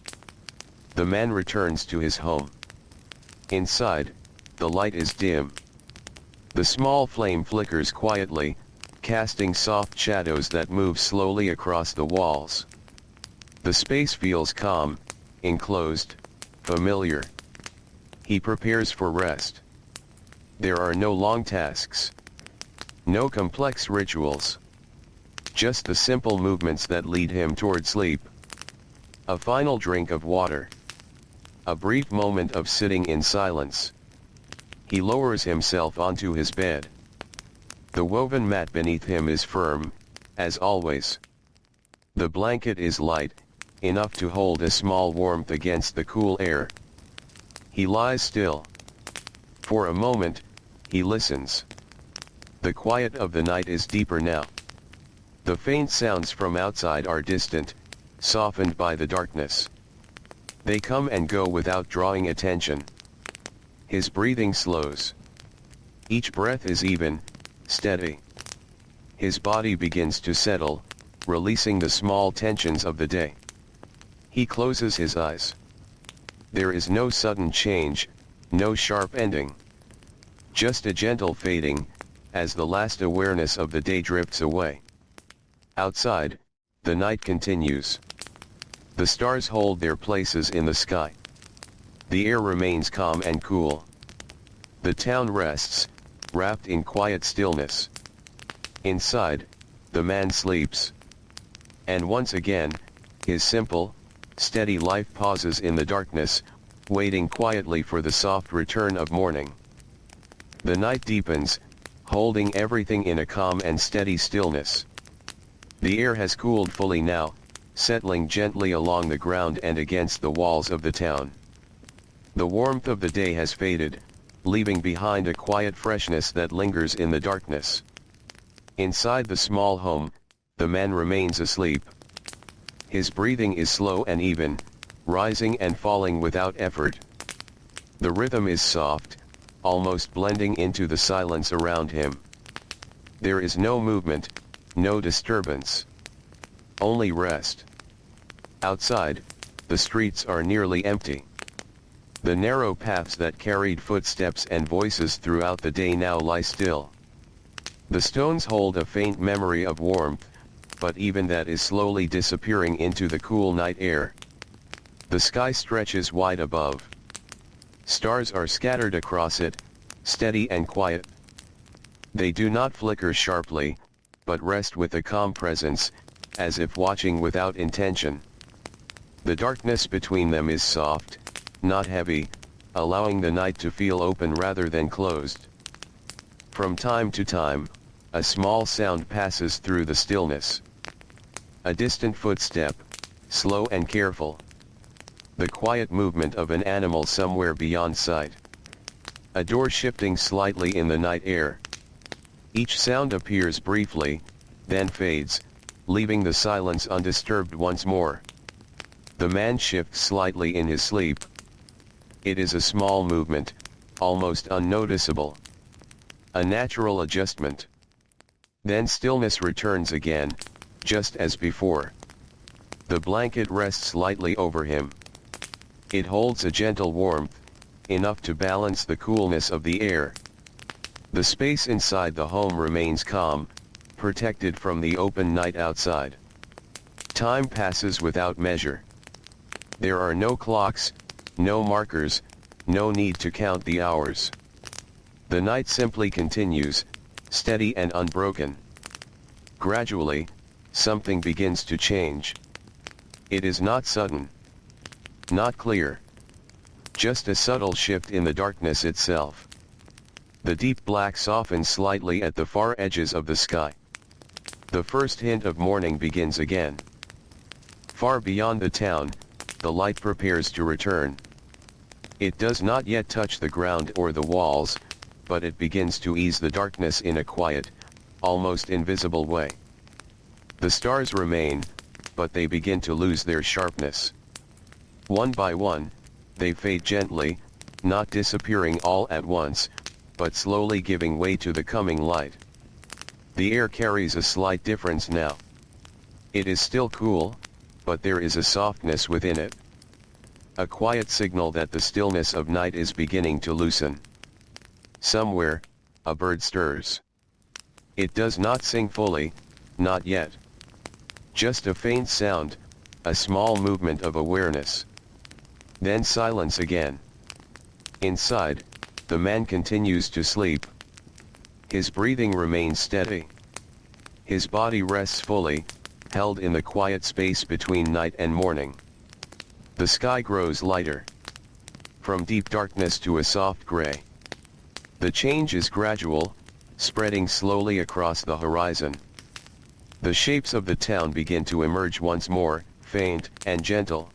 The man returns to his home. Inside, the light is dim. The small flame flickers quietly, casting soft shadows that move slowly across the walls. The space feels calm, enclosed, familiar. He prepares for rest. There are no long tasks. No complex rituals. Just the simple movements that lead him toward sleep. A final drink of water. A brief moment of sitting in silence. He lowers himself onto his bed. The woven mat beneath him is firm, as always. The blanket is light, enough to hold a small warmth against the cool air. He lies still. For a moment, He listens. The quiet of the night is deeper now. The faint sounds from outside are distant, softened by the darkness. They come and go without drawing attention. His breathing slows. Each breath is even, steady. His body begins to settle, releasing the small tensions of the day. He closes his eyes. There is no sudden change, no sharp ending. Just a gentle fading, as the last awareness of the day drifts away. Outside, the night continues. The stars hold their places in the sky. The air remains calm and cool. The town rests, wrapped in quiet stillness. Inside, the man sleeps. And once again, his simple, steady life pauses in the darkness, waiting quietly for the soft return of morning. The night deepens, holding everything in a calm and steady stillness. The air has cooled fully now, settling gently along the ground and against the walls of the town. The warmth of the day has faded, leaving behind a quiet freshness that lingers in the darkness. Inside the small home, the man remains asleep. His breathing is slow and even, rising and falling without effort. The rhythm is soft, almost blending into the silence around him. There is no movement, no disturbance. Only rest. Outside, the streets are nearly empty. The narrow paths that carried footsteps and voices throughout the day now lie still. The stones hold a faint memory of warmth, but even that is slowly disappearing into the cool night air. The sky stretches wide above. Stars are scattered across it, steady and quiet. They do not flicker sharply, but rest with a calm presence, as if watching without intention. The darkness between them is soft, not heavy, allowing the night to feel open rather than closed. From time to time, a small sound passes through the stillness. A distant footstep, slow and careful. The quiet movement of an animal somewhere beyond sight. A door shifting slightly in the night air. Each sound appears briefly, then fades, leaving the silence undisturbed once more. The man shifts slightly in his sleep. It is a small movement, almost unnoticeable. A natural adjustment. Then stillness returns again, just as before. The blanket rests lightly over him. It holds a gentle warmth, enough to balance the coolness of the air. The space inside the home remains calm, protected from the open night outside. Time passes without measure. There are no clocks, no markers, no need to count the hours. The night simply continues, steady and unbroken. Gradually, something begins to change. It is not sudden. Not clear. Just a subtle shift in the darkness itself. The deep black softens slightly at the far edges of the sky. The first hint of morning begins again. Far beyond the town, the light prepares to return. It does not yet touch the ground or the walls, but it begins to ease the darkness in a quiet, almost invisible way. The stars remain, but they begin to lose their sharpness. One by one, they fade gently, not disappearing all at once, but slowly giving way to the coming light. The air carries a slight difference now. It is still cool, but there is a softness within it. A quiet signal that the stillness of night is beginning to loosen. Somewhere, a bird stirs. It does not sing fully, not yet. Just a faint sound, a small movement of awareness. Then silence again. Inside, the man continues to sleep. His breathing remains steady. His body rests fully, held in the quiet space between night and morning. The sky grows lighter. From deep darkness to a soft gray. The change is gradual, spreading slowly across the horizon. The shapes of the town begin to emerge once more, faint and gentle.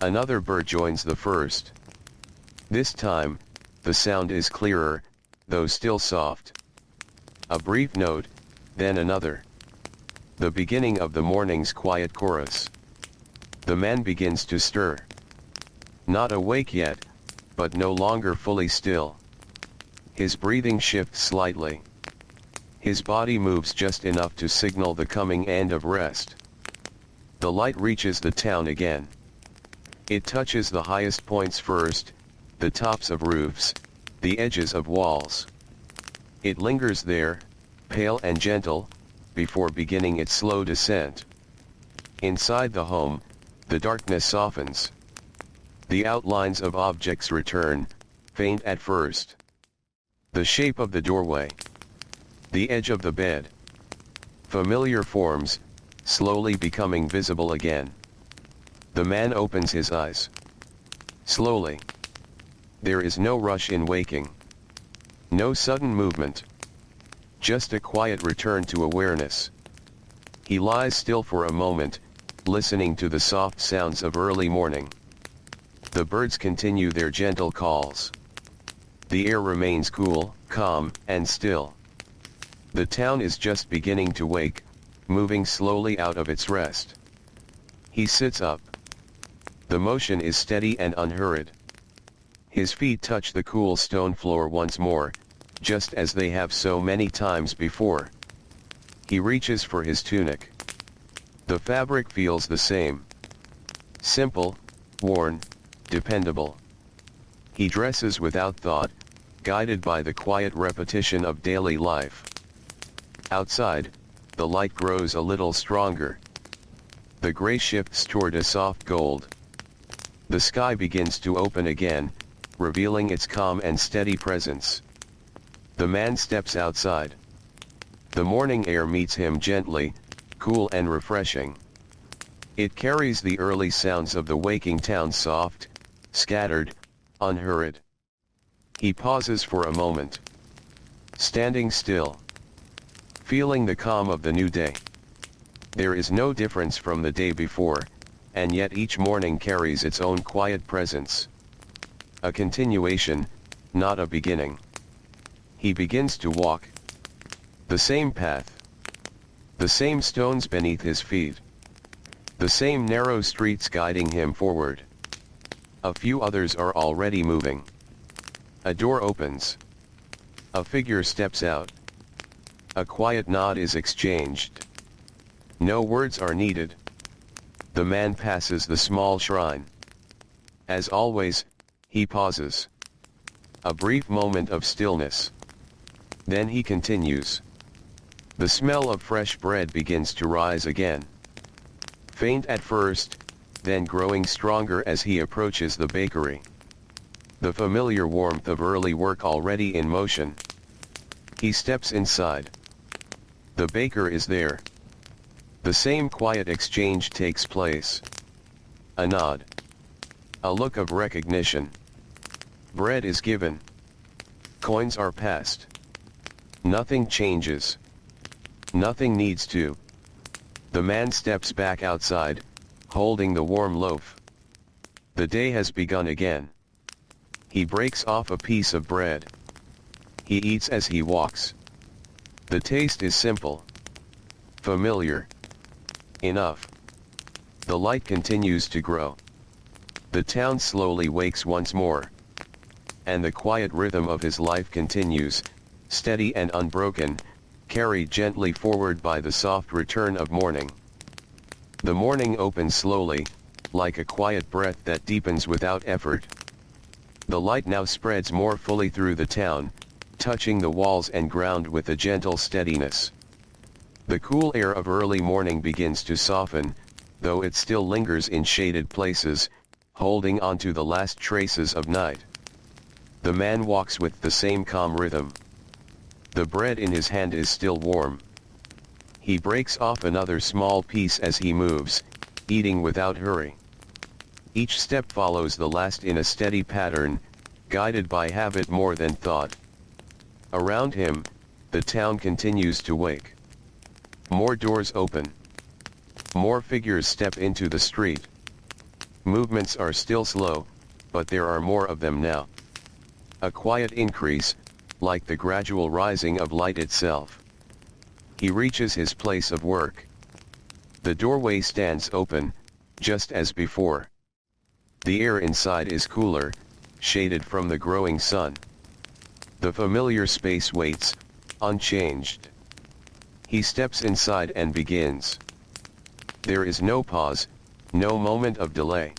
Another bird joins the first. This time, the sound is clearer, though still soft. A brief note, then another. The beginning of the morning's quiet chorus. The man begins to stir. Not awake yet, but no longer fully still. His breathing shifts slightly. His body moves just enough to signal the coming end of rest. The light reaches the town again. It touches the highest points first, the tops of roofs, the edges of walls. It lingers there, pale and gentle, before beginning its slow descent. Inside the home, the darkness softens. The outlines of objects return, faint at first. The shape of the doorway. The edge of the bed. Familiar forms, slowly becoming visible again. The man opens his eyes. Slowly. There is no rush in waking. No sudden movement. Just a quiet return to awareness. He lies still for a moment, listening to the soft sounds of early morning. The birds continue their gentle calls. The air remains cool, calm, and still. The town is just beginning to wake, moving slowly out of its rest. He sits up. The motion is steady and unhurried. His feet touch the cool stone floor once more, just as they have so many times before. He reaches for his tunic. The fabric feels the same. Simple, worn, dependable. He dresses without thought, guided by the quiet repetition of daily life. Outside, the light grows a little stronger. The gray shifts toward a soft gold. The sky begins to open again, revealing its calm and steady presence. The man steps outside. The morning air meets him gently, cool and refreshing. It carries the early sounds of the waking town soft, scattered, unhurried. He pauses for a moment. Standing still. Feeling the calm of the new day. There is no difference from the day before, and yet each morning carries its own quiet presence. A continuation, not a beginning. He begins to walk. The same path. The same stones beneath his feet. The same narrow streets guiding him forward. A few others are already moving. A door opens. A figure steps out. A quiet nod is exchanged. No words are needed. The man passes the small shrine. As always, he pauses. A brief moment of stillness. Then he continues. The smell of fresh bread begins to rise again. Faint at first, then growing stronger as he approaches the bakery. The familiar warmth of early work already in motion. He steps inside. The baker is there. The same quiet exchange takes place. A nod. A look of recognition. Bread is given. Coins are passed. Nothing changes. Nothing needs to. The man steps back outside, holding the warm loaf. The day has begun again. He breaks off a piece of bread. He eats as he walks. The taste is simple. Familiar. Enough. The light continues to grow. The town slowly wakes once more. And the quiet rhythm of his life continues, steady and unbroken, carried gently forward by the soft return of morning. The morning opens slowly, like a quiet breath that deepens without effort. The light now spreads more fully through the town, touching the walls and ground with a gentle steadiness. The cool air of early morning begins to soften, though it still lingers in shaded places, holding on to the last traces of night. The man walks with the same calm rhythm. The bread in his hand is still warm. He breaks off another small piece as he moves, eating without hurry. Each step follows the last in a steady pattern, guided by habit more than thought. Around him, the town continues to wake. More doors open. More figures step into the street. Movements are still slow, but there are more of them now. A quiet increase, like the gradual rising of light itself. He reaches his place of work. The doorway stands open, just as before. The air inside is cooler, shaded from the growing sun. The familiar space waits, unchanged. He steps inside and begins. There is no pause, no moment of delay.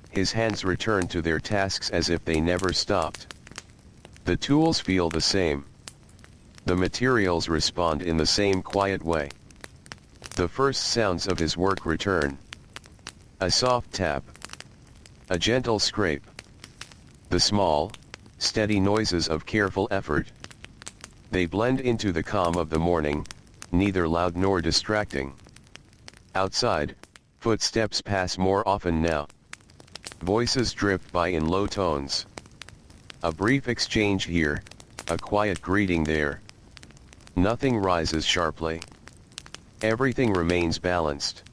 His hands return to their tasks as if they never stopped. The tools feel the same. The materials respond in the same quiet way. The first sounds of his work return. A soft tap. A gentle scrape. The small, steady noises of careful effort. They blend into the calm of the morning, neither loud nor distracting. Outside, footsteps pass more often now. Voices drift by in low tones. A brief exchange here, a quiet greeting there. Nothing rises sharply. Everything remains balanced.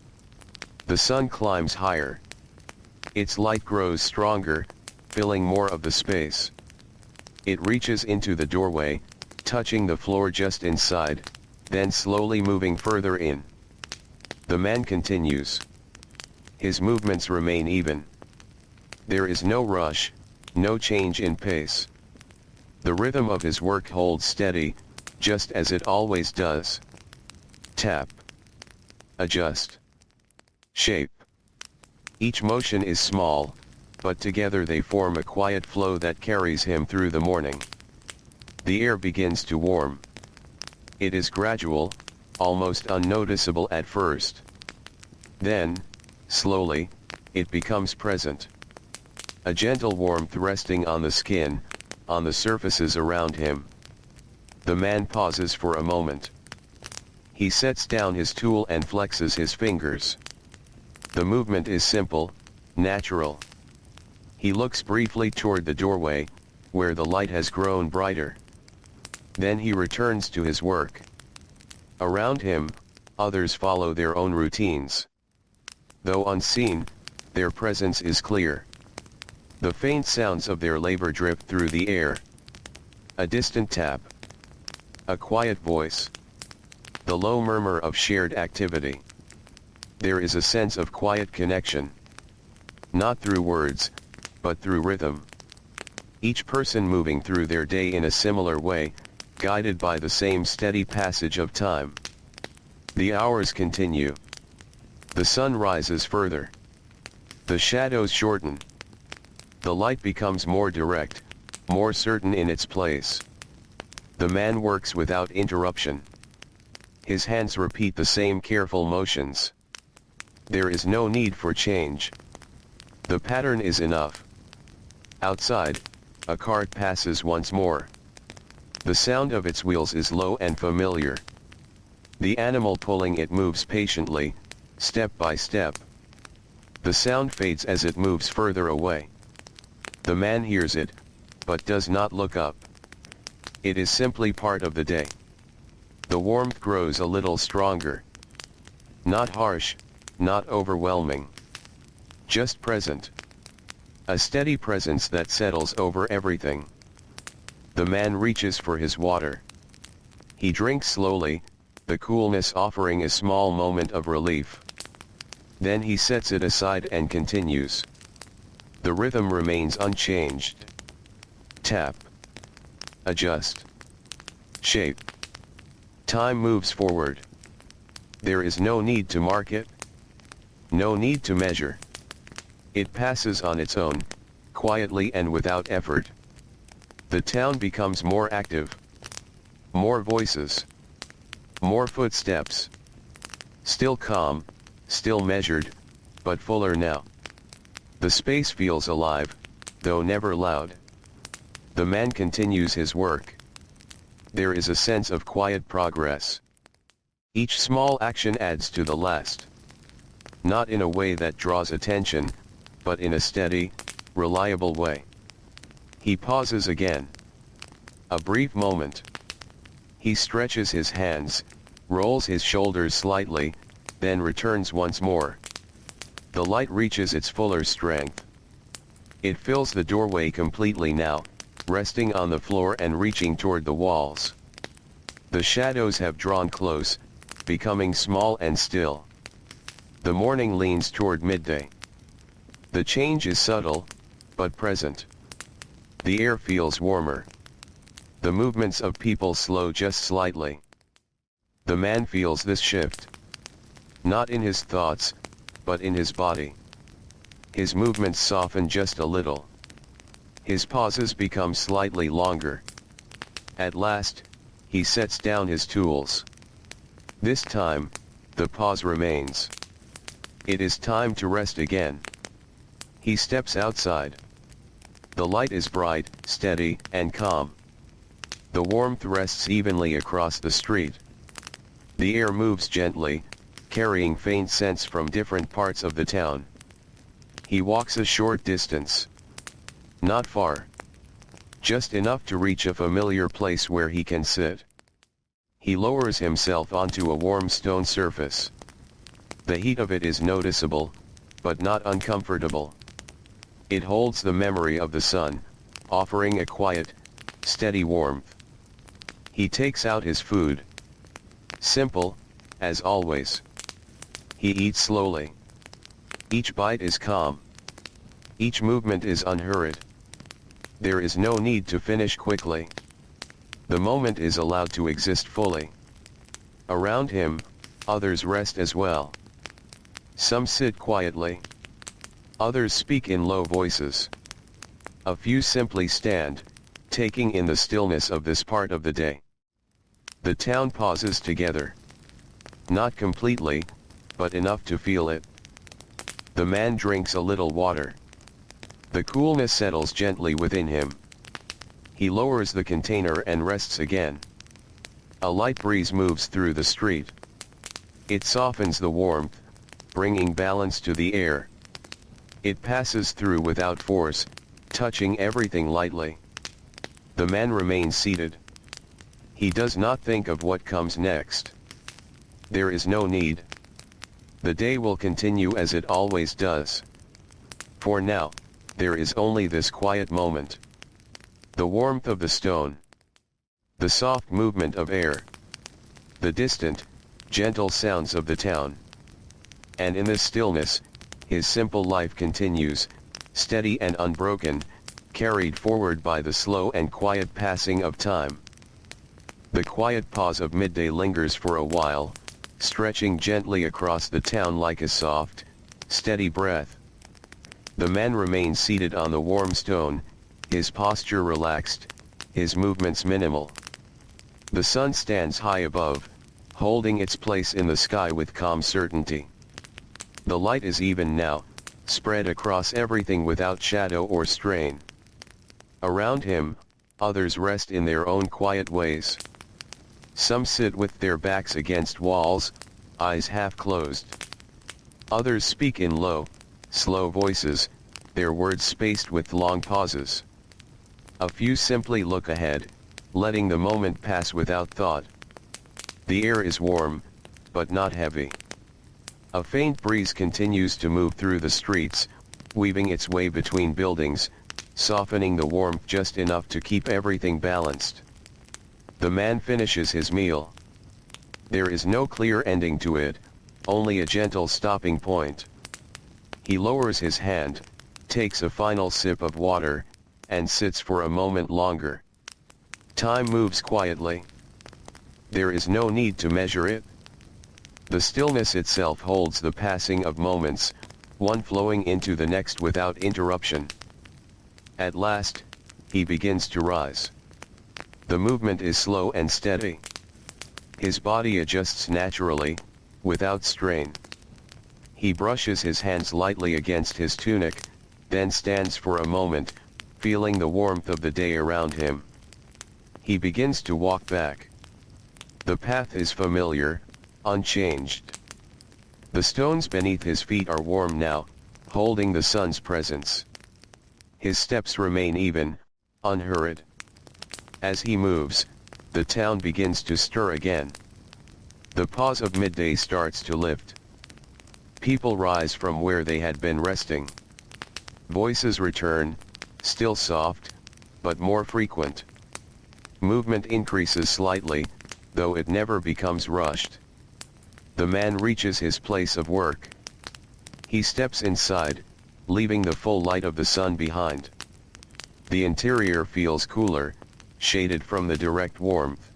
The sun climbs higher. Its light grows stronger, filling more of the space. It reaches into the doorway, touching the floor just inside, then slowly moving further in. The man continues. His movements remain even. There is no rush, no change in pace. The rhythm of his work holds steady, just as it always does. Tap. Adjust. Shape. Each motion is small, but together they form a quiet flow that carries him through the morning. The air begins to warm. It is gradual, almost unnoticeable at first. Then, slowly, it becomes present. A gentle warmth resting on the skin, on the surfaces around him. The man pauses for a moment. He sets down his tool and flexes his fingers. The movement is simple, natural. He looks briefly toward the doorway, where the light has grown brighter. Then he returns to his work. Around him, others follow their own routines. Though unseen, their presence is clear. The faint sounds of their labor drift through the air. A distant tap. A quiet voice. The low murmur of shared activity. There is a sense of quiet connection. Not through words, but through rhythm. Each person moving through their day in a similar way, guided by the same steady passage of time. The hours continue. The sun rises further. The shadows shorten. The light becomes more direct, more certain in its place. The man works without interruption. His hands repeat the same careful motions. There is no need for change. The pattern is enough. Outside, a cart passes once more. The sound of its wheels is low and familiar. The animal pulling it moves patiently, step by step. The sound fades as it moves further away. The man hears it, but does not look up. It is simply part of the day. The warmth grows a little stronger. Not harsh, not overwhelming. Just present. A steady presence that settles over everything. The man reaches for his water. He drinks slowly, the coolness offering a small moment of relief. Then he sets it aside and continues. The rhythm remains unchanged. Tap. Adjust. Shape. Time moves forward. There is no need to mark it. No need to measure. It passes on its own, quietly and without effort. The town becomes more active. More voices. More footsteps. Still calm, still measured, but fuller now. The space feels alive, though never loud. The man continues his work. There is a sense of quiet progress. Each small action adds to the last. Not in a way that draws attention, but in a steady, reliable way. He pauses again. A brief moment. He stretches his hands, rolls his shoulders slightly, then returns once more. The light reaches its fuller strength. It fills the doorway completely now, resting on the floor and reaching toward the walls. The shadows have drawn close, becoming small and still. The morning leans toward midday. The change is subtle, but present. The air feels warmer. The movements of people slow just slightly. The man feels this shift. Not in his thoughts, but in his body. His movements soften just a little. His pauses become slightly longer. At last, he sets down his tools. This time, the pause remains. It is time to rest again. He steps outside. The light is bright, steady, and calm. The warmth rests evenly across the street. The air moves gently, carrying faint scents from different parts of the town. He walks a short distance. Not far. Just enough to reach a familiar place where he can sit. He lowers himself onto a warm stone surface. The heat of it is noticeable, but not uncomfortable. It holds the memory of the sun, offering a quiet, steady warmth. He takes out his food. Simple, as always. He eats slowly. Each bite is calm. Each movement is unhurried. There is no need to finish quickly. The moment is allowed to exist fully. Around him, others rest as well. Some sit quietly. Others speak in low voices. A few simply stand, taking in the stillness of this part of the day. The town pauses together. Not completely, but enough to feel it. The man drinks a little water. The coolness settles gently within him. He lowers the container and rests again. A light breeze moves through the street. It softens the warmth, bringing balance to the air. It passes through without force, touching everything lightly. The man remains seated. He does not think of what comes next. There is no need. The day will continue as it always does. For now, there is only this quiet moment. The warmth of the stone. The soft movement of air. The distant, gentle sounds of the town. And in this stillness, his simple life continues, steady and unbroken, carried forward by the slow and quiet passing of time. The quiet pause of midday lingers for a while, stretching gently across the town like a soft, steady breath. The man remains seated on the warm stone, his posture relaxed, his movements minimal. The sun stands high above, holding its place in the sky with calm certainty. The light is even now, spread across everything without shadow or strain. Around him, others rest in their own quiet ways. Some sit with their backs against walls, eyes half closed. Others speak in low, slow voices, their words spaced with long pauses. A few simply look ahead, letting the moment pass without thought. The air is warm, but not heavy. A faint breeze continues to move through the streets, weaving its way between buildings, softening the warmth just enough to keep everything balanced. The man finishes his meal. There is no clear ending to it, only a gentle stopping point. He lowers his hand, takes a final sip of water, and sits for a moment longer. Time moves quietly. There is no need to measure it. The stillness itself holds the passing of moments, one flowing into the next without interruption. At last, he begins to rise. The movement is slow and steady. His body adjusts naturally, without strain. He brushes his hands lightly against his tunic, then stands for a moment, feeling the warmth of the day around him. He begins to walk back. The path is familiar, unchanged. The stones beneath his feet are warm now, holding the sun's presence. His steps remain even, unhurried. As he moves, the town begins to stir again. The pause of midday starts to lift. People rise from where they had been resting. Voices return, still soft, but more frequent. Movement increases slightly, though it never becomes rushed. The man reaches his place of work. He steps inside, leaving the full light of the sun behind. The interior feels cooler, shaded from the direct warmth.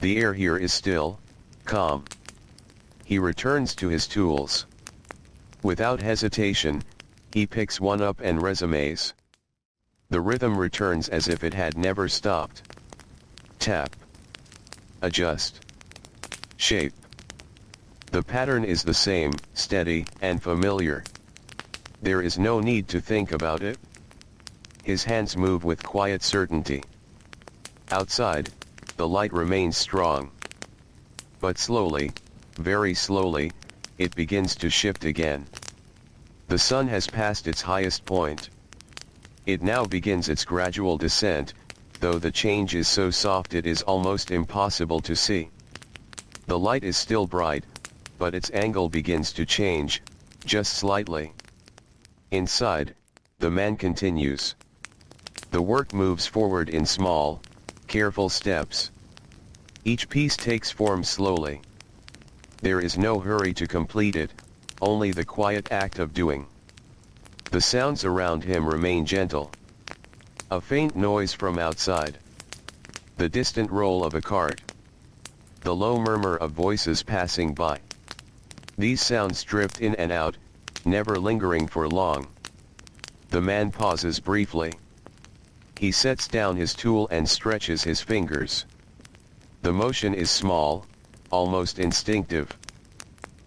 The air here is still, calm. He returns to his tools. Without hesitation, he picks one up and resumes. The rhythm returns as if it had never stopped. Tap. Adjust. Shape. The pattern is the same, steady, and familiar. There is no need to think about it. His hands move with quiet certainty. Outside, the light remains strong. But slowly, very slowly, it begins to shift again. The sun has passed its highest point. It now begins its gradual descent, though the change is so soft it is almost impossible to see. The light is still bright, but its angle begins to change, just slightly. Inside, the man continues. The work moves forward in small, careful steps. Each piece takes form slowly. There is no hurry to complete it, only the quiet act of doing. The sounds around him remain gentle. A faint noise from outside. The distant roll of a cart. The low murmur of voices passing by. These sounds drift in and out, never lingering for long. The man pauses briefly. He sets down his tool and stretches his fingers. The motion is small, almost instinctive.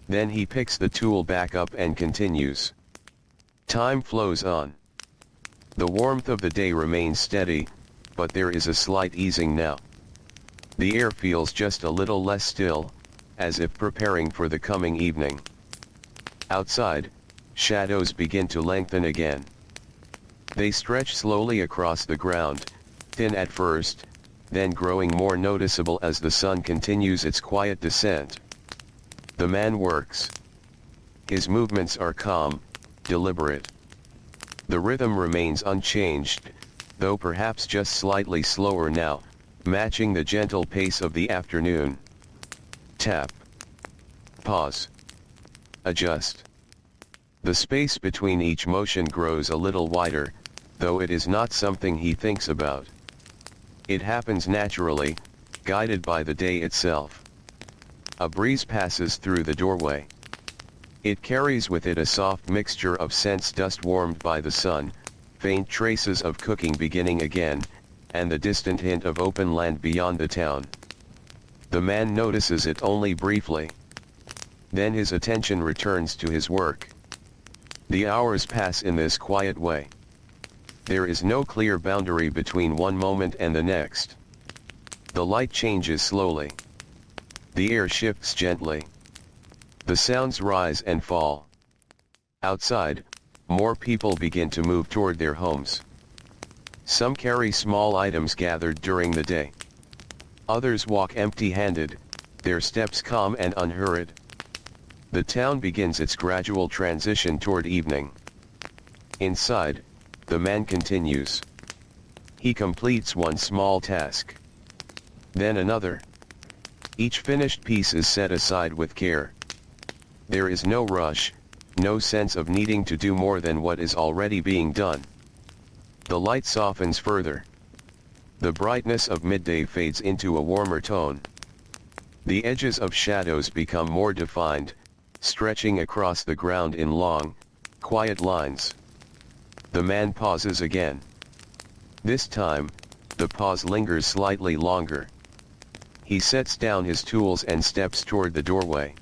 Then he picks the tool back up and continues. Time flows on. The warmth of the day remains steady, but there is a slight easing now. The air feels just a little less still, as if preparing for the coming evening. Outside, shadows begin to lengthen again. They stretch slowly across the ground, thin at first, then growing more noticeable as the sun continues its quiet descent. The man works. His movements are calm, deliberate. The rhythm remains unchanged, though perhaps just slightly slower now, matching the gentle pace of the afternoon. Tap. Pause. Adjust. The space between each motion grows a little wider, though it is not something he thinks about. It happens naturally, guided by the day itself. A breeze passes through the doorway. It carries with it a soft mixture of scents, dust warmed by the sun, faint traces of cooking beginning again, and the distant hint of open land beyond the town. The man notices it only briefly. Then his attention returns to his work. The hours pass in this quiet way. There is no clear boundary between one moment and the next. The light changes slowly. The air shifts gently. The sounds rise and fall. Outside, more people begin to move toward their homes. Some carry small items gathered during the day. Others walk empty-handed, their steps calm and unhurried. The town begins its gradual transition toward evening. Inside, the man continues. He completes one small task. Then another. Each finished piece is set aside with care. There is no rush, no sense of needing to do more than what is already being done. The light softens further. The brightness of midday fades into a warmer tone. The edges of shadows become more defined, stretching across the ground in long, quiet lines. The man pauses again. This time, the pause lingers slightly longer. He sets down his tools and steps toward the doorway.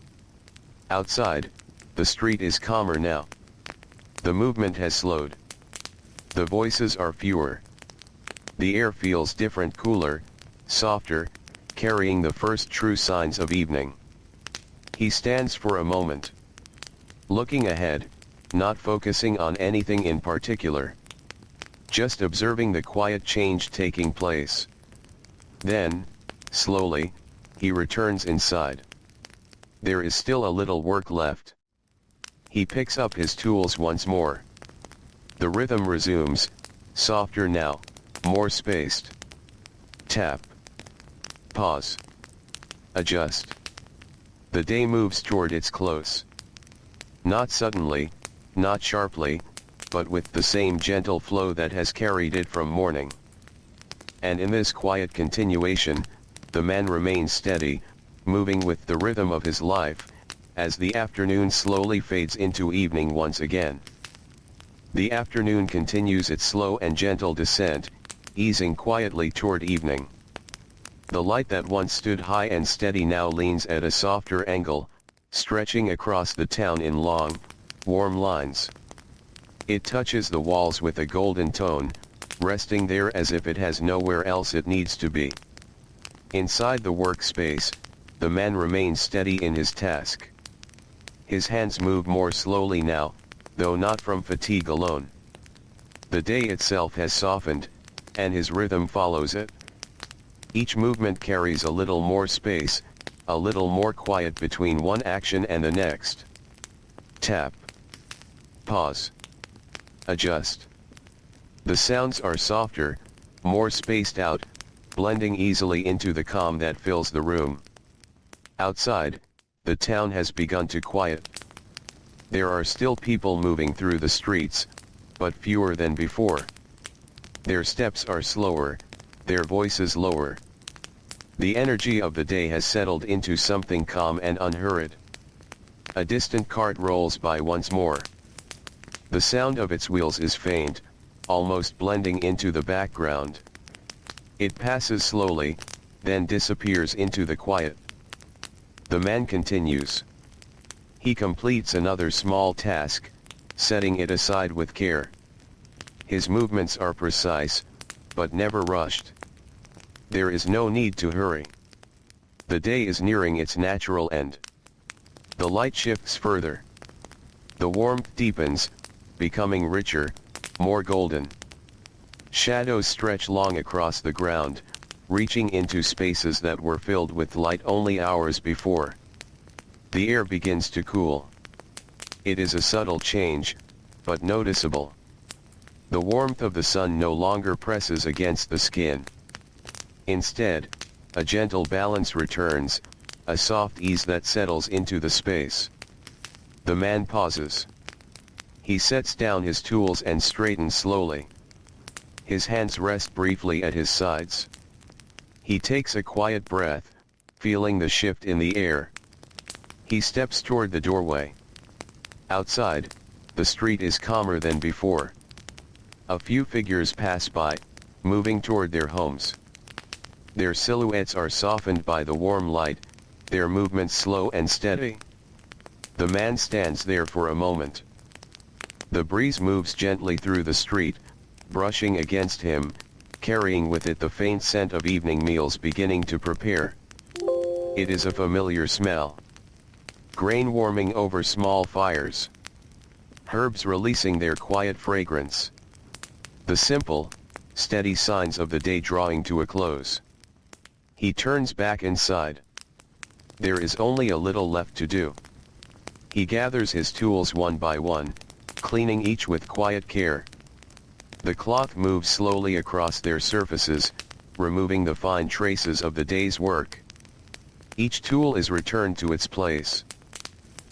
Outside, the street is calmer now. The movement has slowed. The voices are fewer. The air feels different, cooler, softer, carrying the first true signs of evening. He stands for a moment, looking ahead, not focusing on anything in particular. Just observing the quiet change taking place. Then, slowly, he returns inside. There is still a little work left. He picks up his tools once more. The rhythm resumes, softer now, more spaced. Tap. Pause. Adjust. The day moves toward its close. Not suddenly, not sharply, but with the same gentle flow that has carried it from morning. And in this quiet continuation, the man remains steady, moving with the rhythm of his life, as the afternoon slowly fades into evening once again. The afternoon continues its slow and gentle descent, easing quietly toward evening. The light that once stood high and steady now leans at a softer angle, stretching across the town in long, warm lines. It touches the walls with a golden tone, resting there as if it has nowhere else it needs to be. Inside the workspace, the man remains steady in his task. His hands move more slowly now, though not from fatigue alone. The day itself has softened, and his rhythm follows it. Each movement carries a little more space, a little more quiet between one action and the next. Tap. Pause. Adjust. The sounds are softer, more spaced out, blending easily into the calm that fills the room. Outside, the town has begun to quiet. There are still people moving through the streets, but fewer than before. Their steps are slower, their voices lower. The energy of the day has settled into something calm and unhurried. A distant cart rolls by once more. The sound of its wheels is faint, almost blending into the background. It passes slowly, then disappears into the quiet. The man continues. He completes another small task, setting it aside with care. His movements are precise, but never rushed. There is no need to hurry. The day is nearing its natural end. The light shifts further. The warmth deepens, becoming richer, more golden. Shadows stretch long across the ground, reaching into spaces that were filled with light only hours before. The air begins to cool. It is a subtle change, but noticeable. The warmth of the sun no longer presses against the skin. Instead, a gentle balance returns, a soft ease that settles into the space. The man pauses. He sets down his tools and straightens slowly. His hands rest briefly at his sides. He takes a quiet breath, feeling the shift in the air. He steps toward the doorway. Outside, the street is calmer than before. A few figures pass by, moving toward their homes. Their silhouettes are softened by the warm light, their movements slow and steady. The man stands there for a moment. The breeze moves gently through the street, brushing against him, carrying with it the faint scent of evening meals beginning to prepare. It is a familiar smell. Grain warming over small fires. Herbs releasing their quiet fragrance. The simple, steady signs of the day drawing to a close. He turns back inside. There is only a little left to do. He gathers his tools one by one, cleaning each with quiet care. The cloth moves slowly across their surfaces, removing the fine traces of the day's work. Each tool is returned to its place.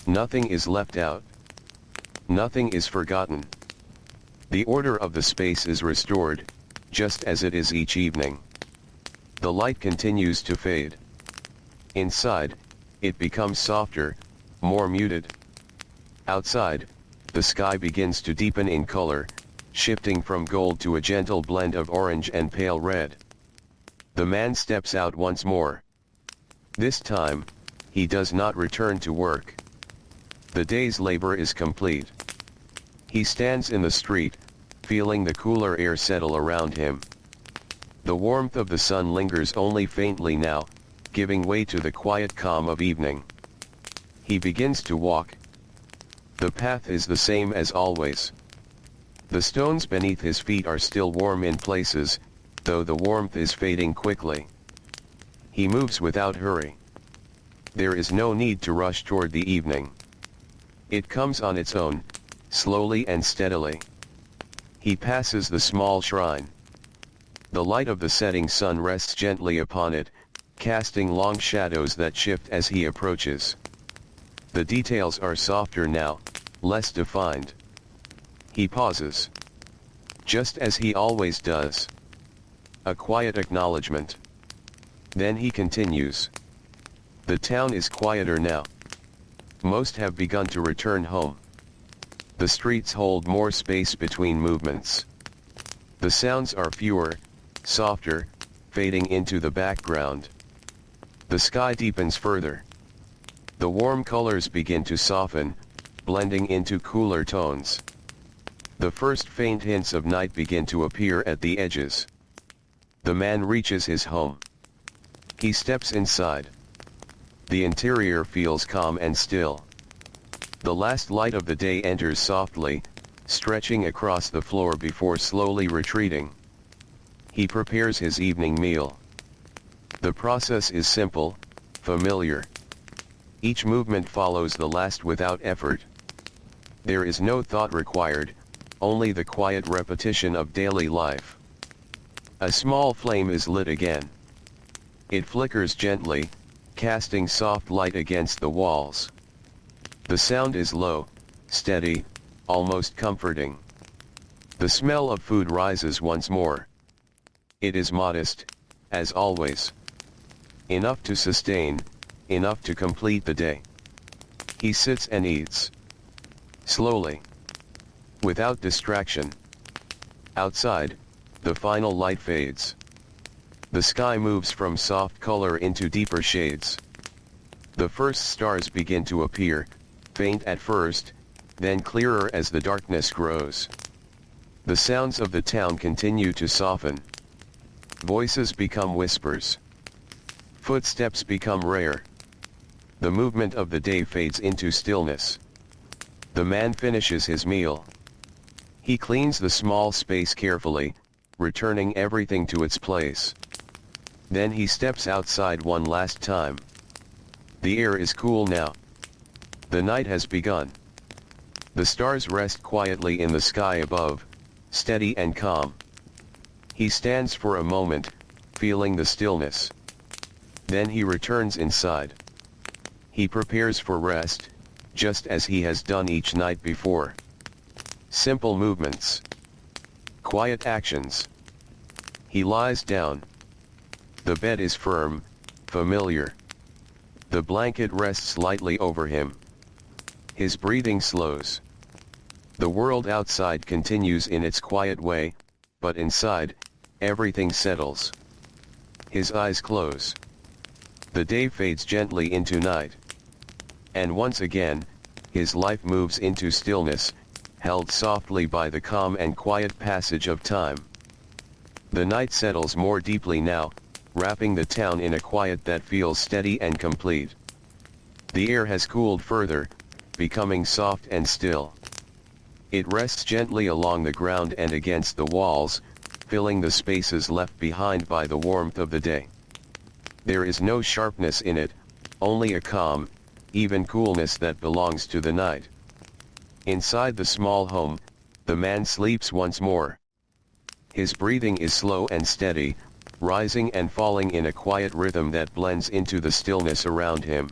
Nothing is left out. Nothing is forgotten. The order of the space is restored, just as it is each evening. The light continues to fade. Inside, it becomes softer, more muted. Outside, the sky begins to deepen in color, shifting from gold to a gentle blend of orange and pale red. The man steps out once more. This time, he does not return to work. The day's labor is complete. He stands in the street, feeling the cooler air settle around him. The warmth of the sun lingers only faintly now, giving way to the quiet calm of evening. He begins to walk. The path is the same as always. The stones beneath his feet are still warm in places, though the warmth is fading quickly. He moves without hurry. There is no need to rush toward the evening. It comes on its own, slowly and steadily. He passes the small shrine. The light of the setting sun rests gently upon it, casting long shadows that shift as he approaches. The details are softer now, less defined. He pauses. Just as he always does. A quiet acknowledgement. Then he continues. The town is quieter now. Most have begun to return home. The streets hold more space between movements. The sounds are fewer, softer, fading into the background. The sky deepens further. The warm colors begin to soften, blending into cooler tones. The first faint hints of night begin to appear at the edges. The man reaches his home. He steps inside. The interior feels calm and still. The last light of the day enters softly, stretching across the floor before slowly retreating. He prepares his evening meal. The process is simple, familiar. Each movement follows the last without effort. There is no thought required, only the quiet repetition of daily life. A small flame is lit again. It flickers gently, casting soft light against the walls. The sound is low, steady, almost comforting. The smell of food rises once more. It is modest, as always. Enough to sustain, enough to complete the day. He sits and eats. Slowly. Without distraction. Outside, the final light fades. The sky moves from soft color into deeper shades. The first stars begin to appear, faint at first, then clearer as the darkness grows. The sounds of the town continue to soften. Voices become whispers. Footsteps become rare. The movement of the day fades into stillness. The man finishes his meal. He cleans the small space carefully, returning everything to its place. Then he steps outside one last time. The air is cool now. The night has begun. The stars rest quietly in the sky above, steady and calm. He stands for a moment, feeling the stillness. Then he returns inside. He prepares for rest, just as he has done each night before. Simple movements. Quiet actions. He lies down. The bed is firm, familiar. The blanket rests lightly over him. His breathing slows. The world outside continues in its quiet way, but inside, everything settles. His eyes close. The day fades gently into night. And once again, his life moves into stillness, held softly by the calm and quiet passage of time. The night settles more deeply now, wrapping the town in a quiet that feels steady and complete. The air has cooled further, becoming soft and still. It rests gently along the ground and against the walls, filling the spaces left behind by the warmth of the day. There is no sharpness in it, only a calm, even coolness that belongs to the night. Inside the small home, the man sleeps once more. His breathing is slow and steady, rising and falling in a quiet rhythm that blends into the stillness around him.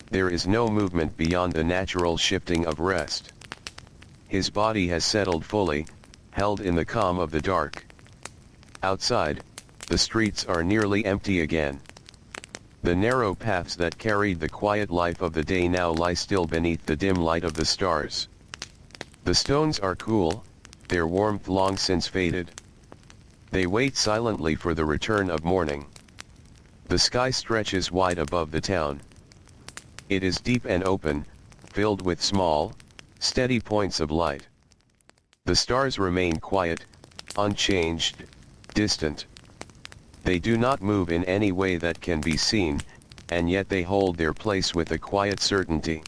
There is no movement beyond the natural shifting of rest. His body has settled fully, held in the calm of the dark. Outside, the streets are nearly empty again. The narrow paths that carried the quiet life of the day now lie still beneath the dim light of the stars. The stones are cool, their warmth long since faded. They wait silently for the return of morning. The sky stretches wide above the town. It is deep and open, filled with small, steady points of light. The stars remain quiet, unchanged, distant. They do not move in any way that can be seen, and yet they hold their place with a quiet certainty.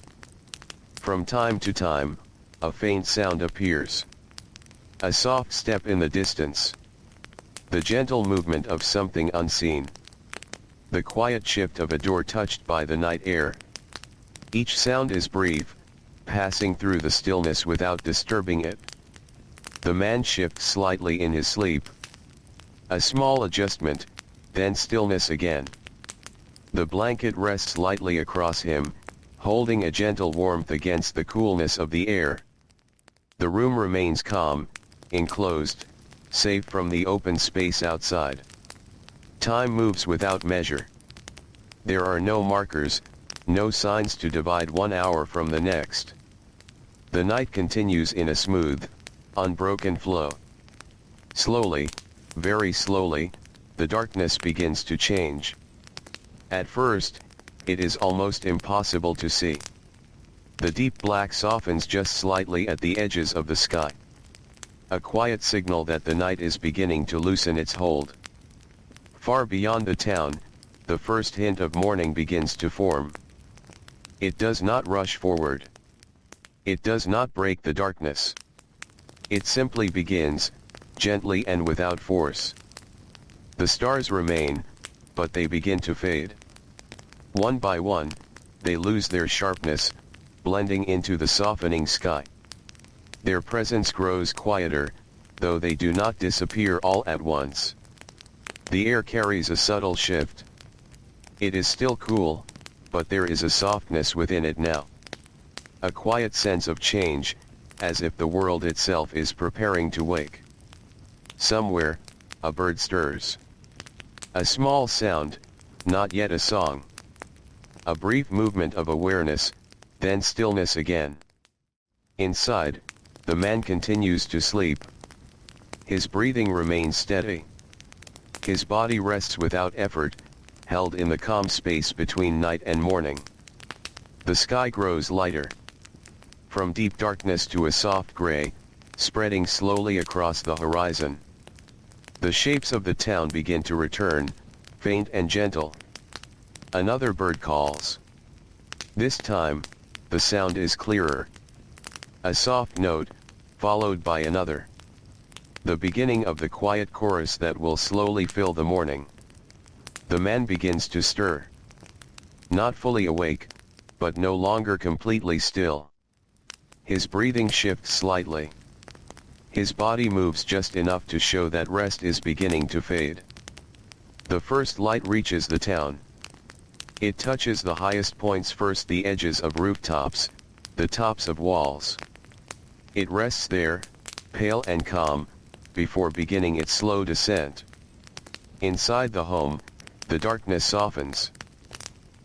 From time to time, a faint sound appears. A soft step in the distance. The gentle movement of something unseen. The quiet shift of a door touched by the night air. Each sound is brief, passing through the stillness without disturbing it. The man shifts slightly in his sleep. A small adjustment, then stillness again. The blanket rests lightly across him, holding a gentle warmth against the coolness of the air. The room remains calm, enclosed, safe from the open space outside. Time moves without measure. There are no markers, no signs to divide 1 hour from the next. The night continues in a smooth, unbroken flow. Slowly, very slowly, the darkness begins to change. At first, it is almost impossible to see. The deep black softens just slightly at the edges of the sky. A quiet signal that the night is beginning to loosen its hold. Far beyond the town, the first hint of morning begins to form. It does not rush forward. It does not break the darkness. It simply begins, gently and without force. The stars remain, but they begin to fade. One by one, they lose their sharpness, blending into the softening sky. Their presence grows quieter, though they do not disappear all at once. The air carries a subtle shift. It is still cool, but there is a softness within it now. A quiet sense of change, as if the world itself is preparing to wake. Somewhere, a bird stirs. A small sound, not yet a song. A brief movement of awareness, then stillness again. Inside, the man continues to sleep. His breathing remains steady. His body rests without effort, held in the calm space between night and morning. The sky grows lighter. From deep darkness to a soft gray, spreading slowly across the horizon. The shapes of the town begin to return, faint and gentle. Another bird calls. This time, the sound is clearer. A soft note, followed by another. The beginning of the quiet chorus that will slowly fill the morning. The man begins to stir. Not fully awake, but no longer completely still. His breathing shifts slightly. His body moves just enough to show that rest is beginning to fade. The first light reaches the town. It touches the highest points first, the edges of rooftops, the tops of walls. It rests there, pale and calm, before beginning its slow descent. Inside the home, the darkness softens.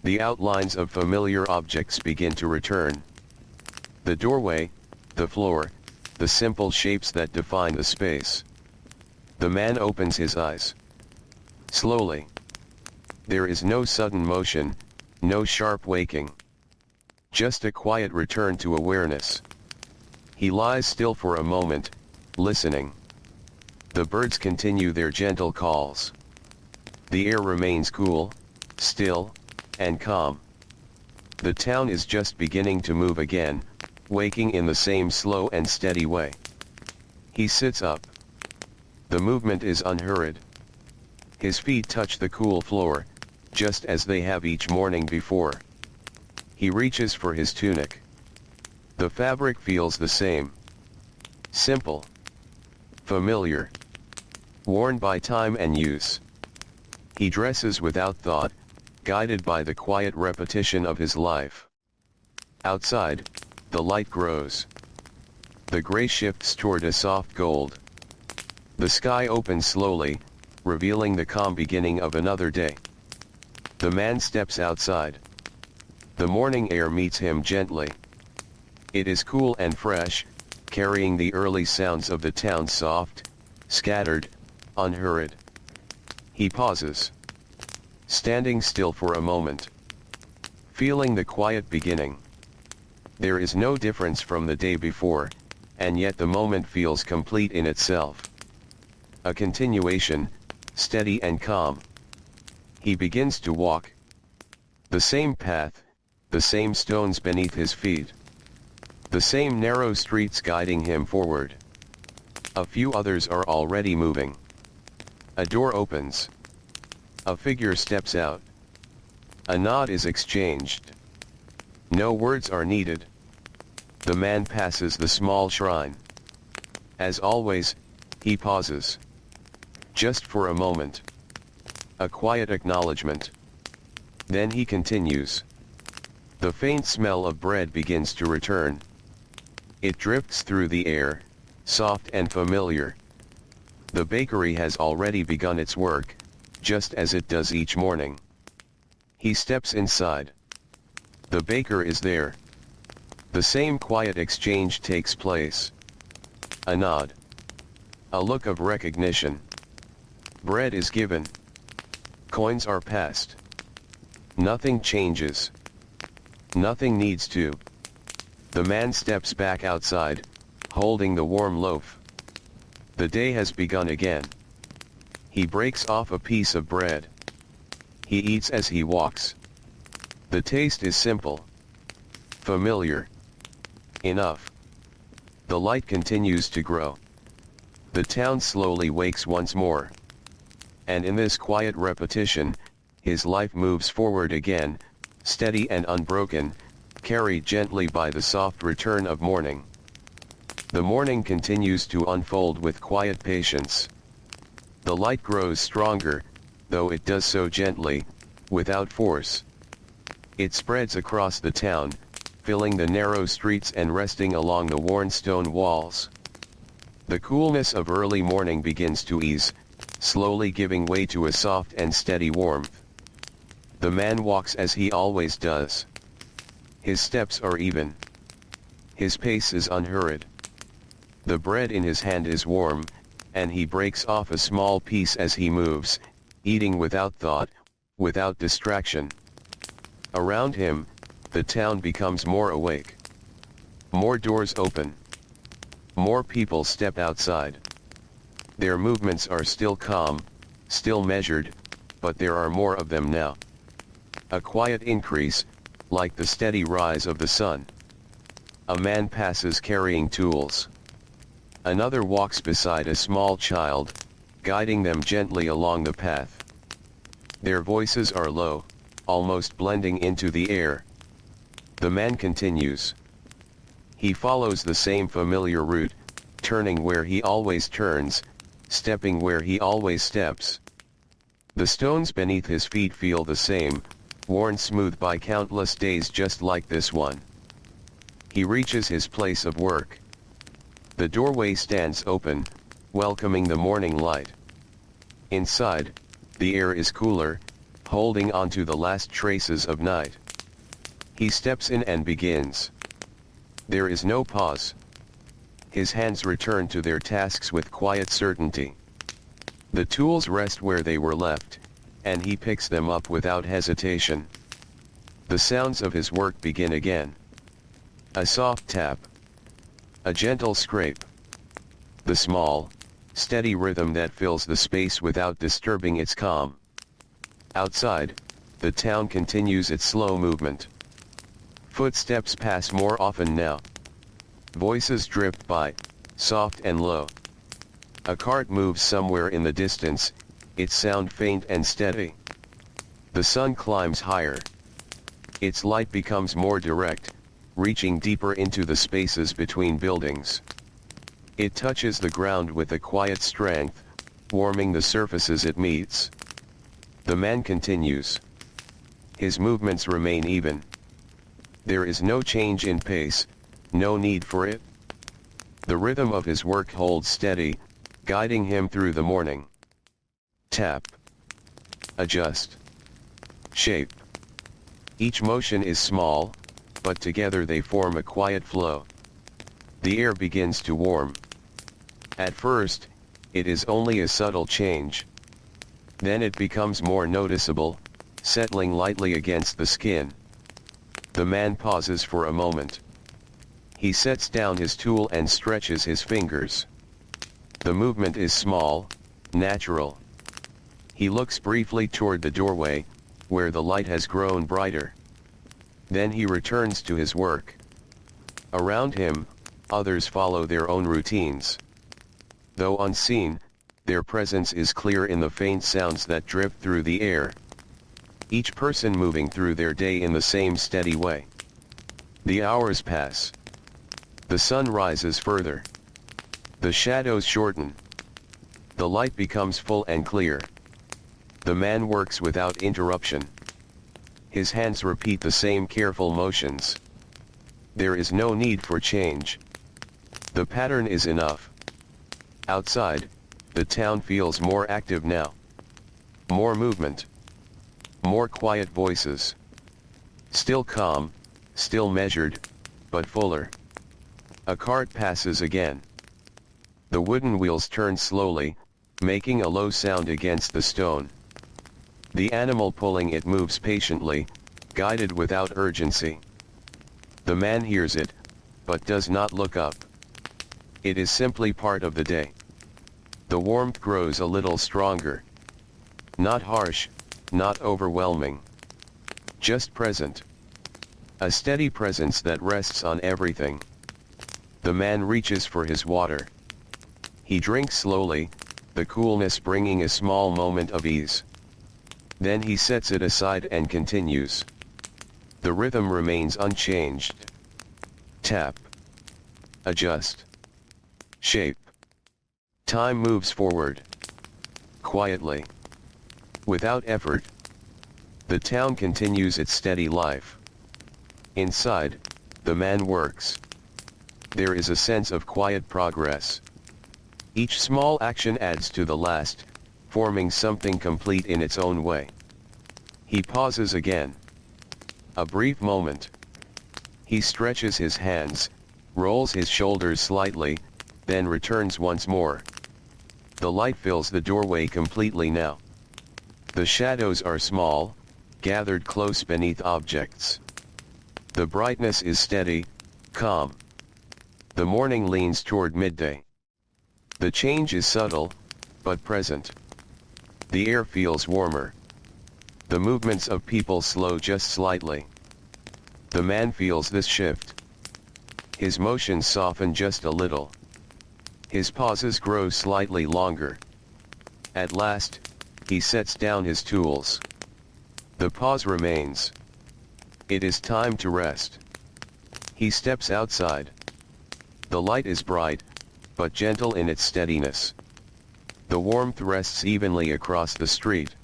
The outlines of familiar objects begin to return. The doorway, the floor, the simple shapes that define the space. The man opens his eyes. Slowly. There is no sudden motion, no sharp waking. Just a quiet return to awareness. He lies still for a moment, listening. The birds continue their gentle calls. The air remains cool, still, and calm. The town is just beginning to move again, waking in the same slow and steady way. He sits up. The movement is unhurried. His feet touch the cool floor, just as they have each morning before. He reaches for his tunic. The fabric feels the same. Simple. Familiar. Worn by time and use. He dresses without thought, guided by the quiet repetition of his life. Outside, the light grows. The gray shifts toward a soft gold. The sky opens slowly, revealing the calm beginning of another day. The man steps outside. The morning air meets him gently. It is cool and fresh, carrying the early sounds of the town, soft, scattered, unhurried. He pauses. Standing still for a moment. Feeling the quiet beginning. There is no difference from the day before, and yet the moment feels complete in itself. A continuation, steady and calm. He begins to walk. The same path, the same stones beneath his feet. The same narrow streets guiding him forward. A few others are already moving. A door opens. A figure steps out. A nod is exchanged. No words are needed. The man passes the small shrine. As always, he pauses. just for a moment. A quiet acknowledgement. Then he continues. The faint smell of bread begins to return. It drifts through the air, soft and familiar. The bakery has already begun its work, just as it does each morning. He steps inside. The baker is there. The same quiet exchange takes place. A nod. A look of recognition. Bread is given. Coins are passed. Nothing changes. Nothing needs to. The man steps back outside, holding the warm loaf. The day has begun again. He breaks off a piece of bread. He eats as he walks. The taste is simple. Familiar. Enough. The light continues to grow. The town slowly wakes once more. And in this quiet repetition, his life moves forward again, steady and unbroken, carried gently by the soft return of morning. The morning continues to unfold with quiet patience. The light grows stronger, though it does so gently, without force. It spreads across the town, filling the narrow streets and resting along the worn stone walls. The coolness of early morning begins to ease, slowly giving way to a soft and steady warmth. The man walks as he always does. His steps are even. His pace is unhurried. The bread in his hand is warm, and he breaks off a small piece as he moves, eating without thought, without distraction. Around him, the town becomes more awake. More doors open. More people step outside. Their movements are still calm, still measured, but there are more of them now. A quiet increase, like the steady rise of the sun. A man passes carrying tools. Another walks beside a small child, guiding them gently along the path. Their voices are low, almost blending into the air. The man continues. He follows the same familiar route, turning where he always turns, stepping where he always steps. The stones beneath his feet feel the same, worn smooth by countless days just like this one. He reaches his place of work. The doorway stands open, welcoming the morning light. Inside, the air is cooler, holding on to the last traces of night. He steps in and begins. There is no pause. His hands return to their tasks with quiet certainty. The tools rest where they were left, and he picks them up without hesitation. The sounds of his work begin again. A soft tap. A gentle scrape. The small, steady rhythm that fills the space without disturbing its calm. Outside, the town continues its slow movement. Footsteps pass more often now. Voices drift by, soft and low. A cart moves somewhere in the distance, its sound faint and steady. The sun climbs higher. Its light becomes more direct, reaching deeper into the spaces between buildings. It touches the ground with a quiet strength, warming the surfaces it meets. The man continues. His movements remain even. There is no change in pace, no need for it. The rhythm of his work holds steady, guiding him through the morning. Tap. Adjust. Shape. Each motion is small, but together they form a quiet flow. The air begins to warm. At first, it is only a subtle change. Then it becomes more noticeable, settling lightly against the skin. The man pauses for a moment. He sets down his tool and stretches his fingers. The movement is small, natural. He looks briefly toward the doorway, where the light has grown brighter. Then he returns to his work. Around him, others follow their own routines. Though unseen, their presence is clear in the faint sounds that drift through the air. Each person moving through their day in the same steady way. The hours pass. The sun rises further. The shadows shorten. The light becomes full and clear. The man works without interruption. His hands repeat the same careful motions. There is no need for change. The pattern is enough. Outside, the town feels more active now. More movement. More quiet voices. Still calm, still measured, but fuller. A cart passes again. The wooden wheels turn slowly, making a low sound against the stone. The animal pulling it moves patiently, guided without urgency. The man hears it, but does not look up. It is simply part of the day. The warmth grows a little stronger. Not harsh, not overwhelming. Just present. A steady presence that rests on everything. The man reaches for his water. He drinks slowly, the coolness bringing a small moment of ease. Then he sets it aside and continues. The rhythm remains unchanged. Tap. Adjust. Shape. Time moves forward. Quietly. Without effort. The town continues its steady life. Inside, the man works. There is a sense of quiet progress. Each small action adds to the last, forming something complete in its own way. He pauses again. A brief moment. He stretches his hands, rolls his shoulders slightly, then returns once more. The light fills the doorway completely now. The shadows are small, gathered close beneath objects. The brightness is steady, calm. The morning leans toward midday. The change is subtle, but present. The air feels warmer. The movements of people slow just slightly. The man feels this shift. His motions soften just a little. His pauses grow slightly longer. At last, he sets down his tools. The pause remains. It is time to rest. He steps outside. The light is bright, but gentle in its steadiness. The warmth rests evenly across the street.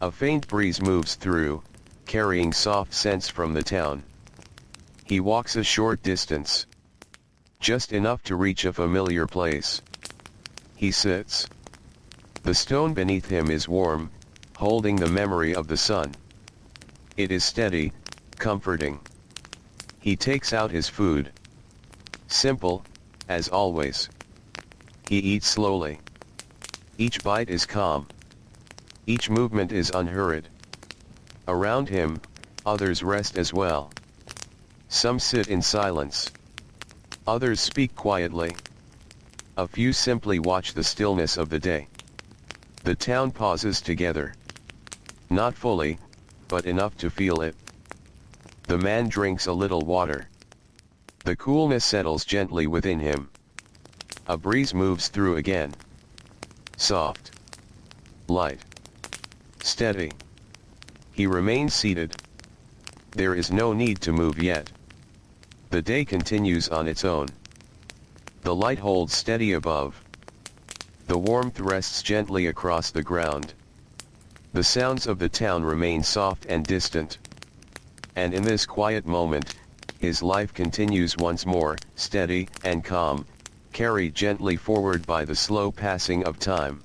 A faint breeze moves through, carrying soft scents from the town. He walks a short distance. Just enough to reach a familiar place. He sits. The stone beneath him is warm, holding the memory of the sun. It is steady, comforting. He takes out his food. Simple, as always. He eats slowly. Each bite is calm. Each movement is unhurried. Around him, others rest as well. Some sit in silence. Others speak quietly. A few simply watch the stillness of the day. The town pauses together. Not fully, but enough to feel it. The man drinks a little water. The coolness settles gently within him. A breeze moves through again. Soft. Light. Steady. He remains seated. There is no need to move yet. The day continues on its own. The light holds steady above. The warmth rests gently across the ground. The sounds of the town remain soft and distant. And in this quiet moment, his life continues once more, steady and calm, carried gently forward by the slow passing of time.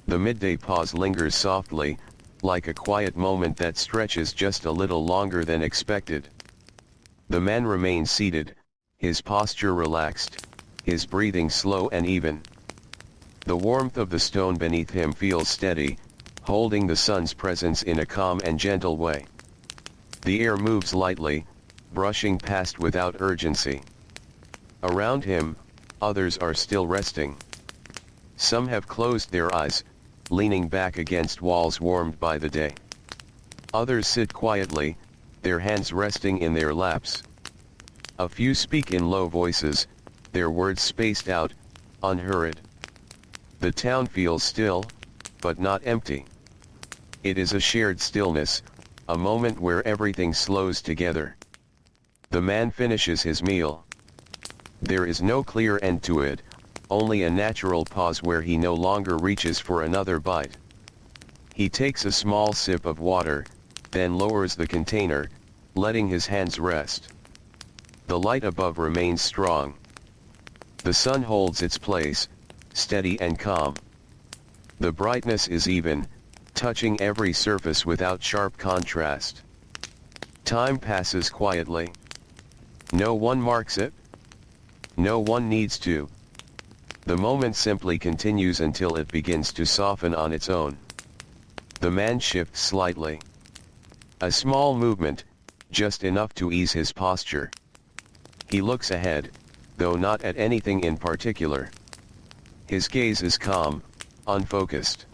The midday pause lingers softly, like a quiet moment that stretches just a little longer than expected. The man remains seated, his posture relaxed, his breathing slow and even. The warmth of the stone beneath him feels steady, holding the sun's presence in a calm and gentle way. The air moves lightly, brushing past without urgency. Around him, others are still resting. Some have closed their eyes, leaning back against walls warmed by the day. Others sit quietly, their hands resting in their laps. A few speak in low voices, their words spaced out, unhurried. The town feels still, but not empty. It is a shared stillness, a moment where everything slows together. The man finishes his meal. There is no clear end to it, only a natural pause where he no longer reaches for another bite. He takes a small sip of water, then lowers the container, letting his hands rest. The light above remains strong. The sun holds its place, steady and calm. The brightness is even, touching every surface without sharp contrast. Time passes quietly. No one marks it. No one needs to. The moment simply continues until it begins to soften on its own. The man shifts slightly. A small movement, just enough to ease his posture. He looks ahead, though not at anything in particular. His gaze is calm, unfocused.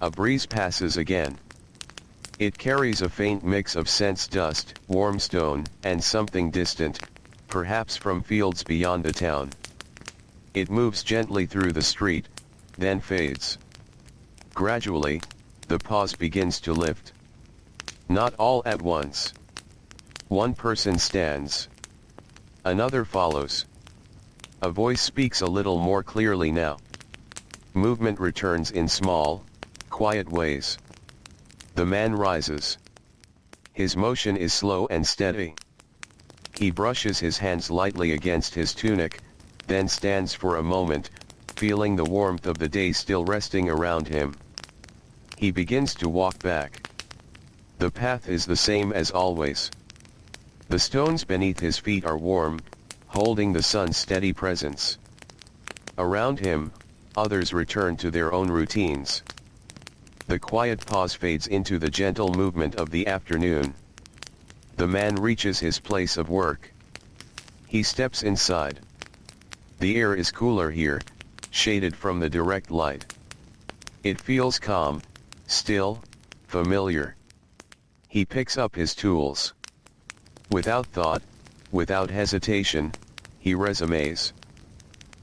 A breeze passes again. It carries a faint mix of scents, dust, warm stone, and something distant, perhaps from fields beyond the town. It moves gently through the street, then fades. Gradually, the pause begins to lift. Not all at once. One person stands. Another follows. A voice speaks a little more clearly now. Movement returns in small, quiet ways. The man rises. His motion is slow and steady. He brushes his hands lightly against his tunic, then stands for a moment, feeling the warmth of the day still resting around him. He begins to walk back. The path is the same as always. The stones beneath his feet are warm, holding the sun's steady presence. Around him, others return to their own routines. The quiet pause fades into the gentle movement of the afternoon. The man reaches his place of work. He steps inside. The air is cooler here, shaded from the direct light. It feels calm, still, familiar. He picks up his tools. Without thought, without hesitation, he resumes.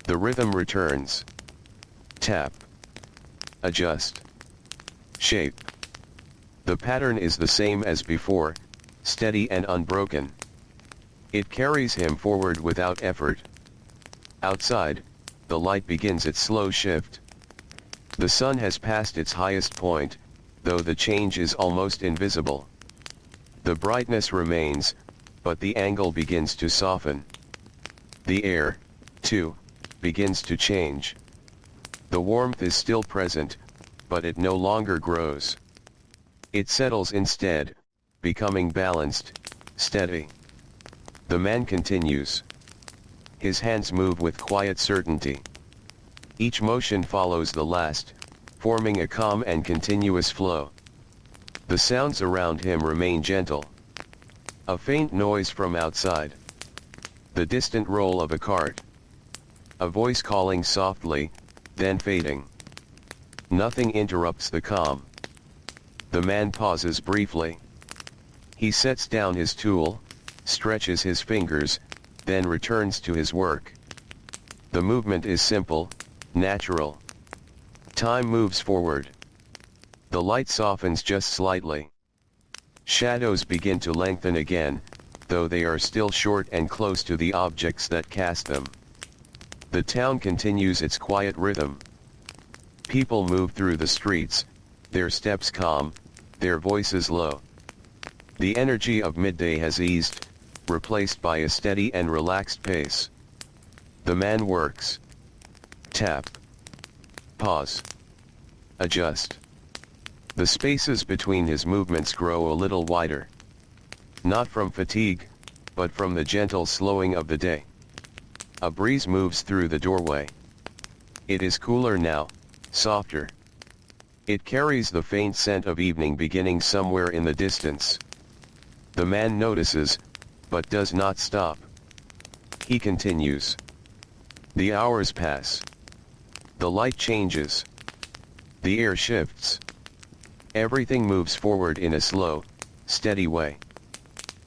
The rhythm returns. Tap. Adjust. Shape. The pattern is the same as before, steady and unbroken. It carries him forward without effort. Outside, the light begins its slow shift. The sun has passed its highest point, though the change is almost invisible. The brightness remains, but the angle begins to soften. The air, too, begins to change. The warmth is still present, but it no longer grows. It settles instead, becoming balanced, steady. The man continues. His hands move with quiet certainty. Each motion follows the last, forming a calm and continuous flow. The sounds around him remain gentle. A faint noise from outside. The distant roll of a cart. A voice calling softly, then fading. Nothing interrupts the calm. The man pauses briefly. He sets down his tool, stretches his fingers, then returns to his work. The movement is simple, natural. Time moves forward. The light softens just slightly. Shadows begin to lengthen again, though they are still short and close to the objects that cast them. The town continues its quiet rhythm. People move through the streets, their steps calm, their voices low. The energy of midday has eased, replaced by a steady and relaxed pace. The man works. Tap. Pause. Adjust. The spaces between his movements grow a little wider. Not from fatigue, but from the gentle slowing of the day. A breeze moves through the doorway. It is cooler now, softer. It carries the faint scent of evening beginning somewhere in the distance. The man notices, but does not stop. He continues. The hours pass. The light changes. The air shifts. Everything moves forward in a slow, steady way.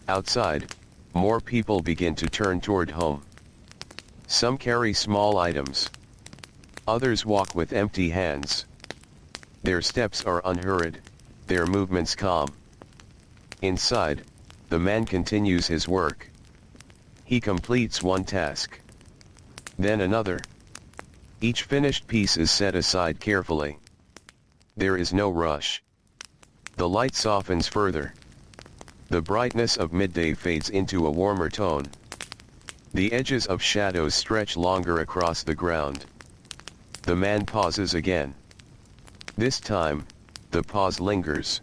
Outside, more people begin to turn toward home. Some carry small items. Others walk with empty hands. Their steps are unhurried, their movements calm. Inside, the man continues his work. He completes one task. Then another. Each finished piece is set aside carefully. There is no rush. The light softens further. The brightness of midday fades into a warmer tone. The edges of shadows stretch longer across the ground. The man pauses again. This time, the pause lingers.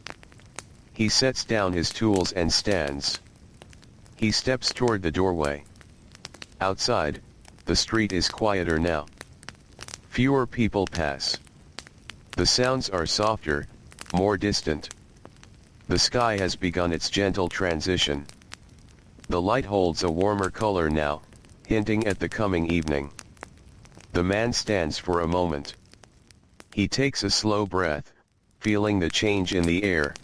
He sets down his tools and stands. He steps toward the doorway. Outside, the street is quieter now. Fewer people pass. The sounds are softer, more distant. The sky has begun its gentle transition. The light holds a warmer color now, hinting at the coming evening. The man stands for a moment. He takes a slow breath, feeling the change in the air.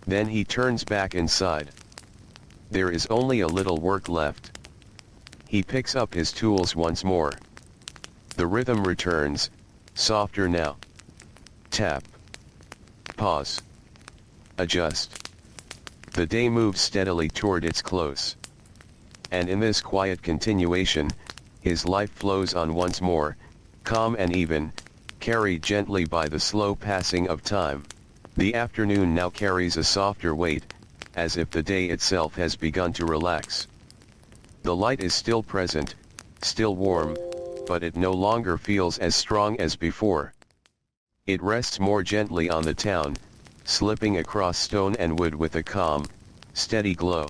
Then he turns back inside. There is only a little work left. He picks up his tools once more. The rhythm returns, softer now. Tap. Pause. Adjust. The day moves steadily toward its close. And in this quiet continuation, his life flows on once more, calm and even, carried gently by the slow passing of time. The afternoon now carries a softer weight, as if the day itself has begun to relax. The light is still present, still warm, but it no longer feels as strong as before. It rests more gently on the town, slipping across stone and wood with a calm, steady glow.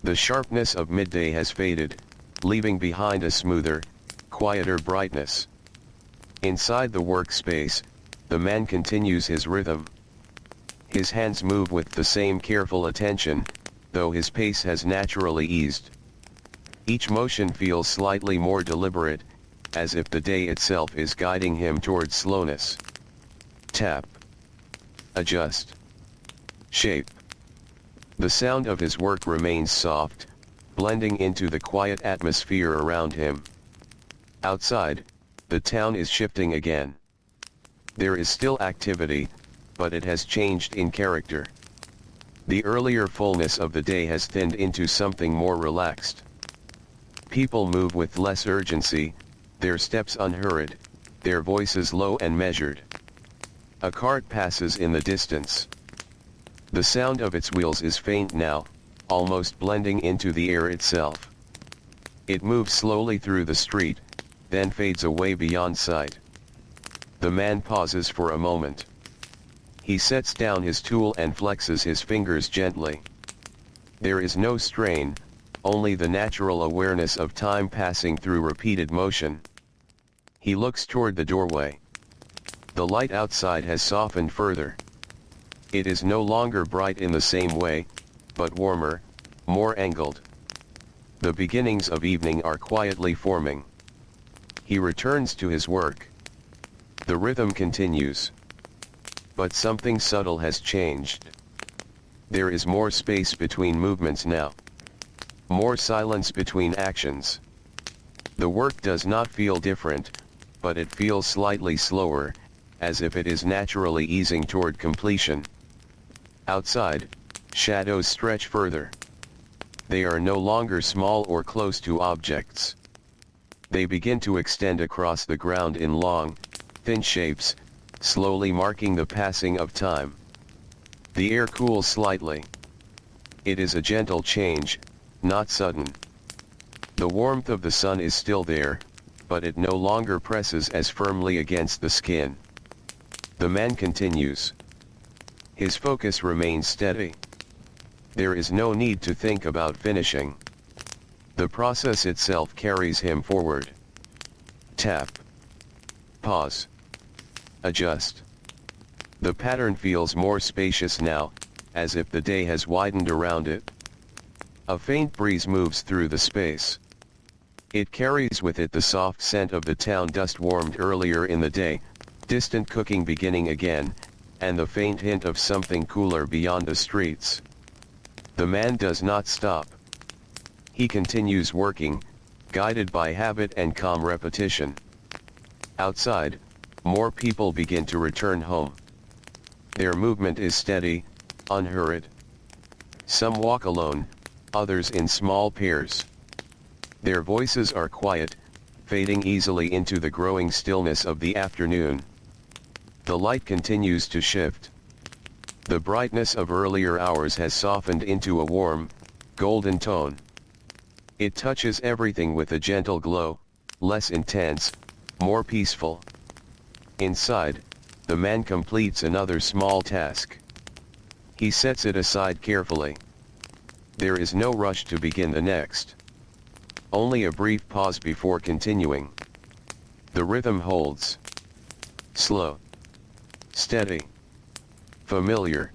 The sharpness of midday has faded, leaving behind a smoother, quieter brightness. Inside the workspace, the man continues his rhythm. His hands move with the same careful attention, though his pace has naturally eased. Each motion feels slightly more deliberate, as if the day itself is guiding him toward slowness. Tap. Adjust. Shape. The sound of his work remains soft, blending into the quiet atmosphere around him. Outside, the town is shifting again. There is still activity, but it has changed in character. The earlier fullness of the day has thinned into something more relaxed. People move with less urgency, their steps unhurried, their voices low and measured. A cart passes in the distance. The sound of its wheels is faint now, almost blending into the air itself. It moves slowly through the street, then fades away beyond sight. The man pauses for a moment. He sets down his tool and flexes his fingers gently. There is no strain, only the natural awareness of time passing through repeated motion. He looks toward the doorway. The light outside has softened further. It is no longer bright in the same way, but warmer, more angled. The beginnings of evening are quietly forming. He returns to his work. The rhythm continues. But something subtle has changed. There is more space between movements now. More silence between actions. The work does not feel different, but it feels slightly slower, as if it is naturally easing toward completion. Outside, shadows stretch further. They are no longer small or close to objects. They begin to extend across the ground in long, thin shapes, slowly marking the passing of time. The air cools slightly. It is a gentle change, not sudden. The warmth of the sun is still there, but it no longer presses as firmly against the skin. The man continues. His focus remains steady. There is no need to think about finishing. The process itself carries him forward. Tap. Pause. Adjust. The pattern feels more spacious now, as if the day has widened around it. A faint breeze moves through the space. It carries with it the soft scent of the town dust warmed earlier in the day, distant cooking beginning again, and the faint hint of something cooler beyond the streets. The man does not stop. He continues working, guided by habit and calm repetition. Outside, more people begin to return home. Their movement is steady, unhurried. Some walk alone, others in small pairs. Their voices are quiet, fading easily into the growing stillness of the afternoon. The light continues to shift. The brightness of earlier hours has softened into a warm, golden tone. It touches everything with a gentle glow, less intense, more peaceful. Inside, the man completes another small task. He sets it aside carefully. There is no rush to begin the next. Only a brief pause before continuing. The rhythm holds. Slow. Steady. Familiar.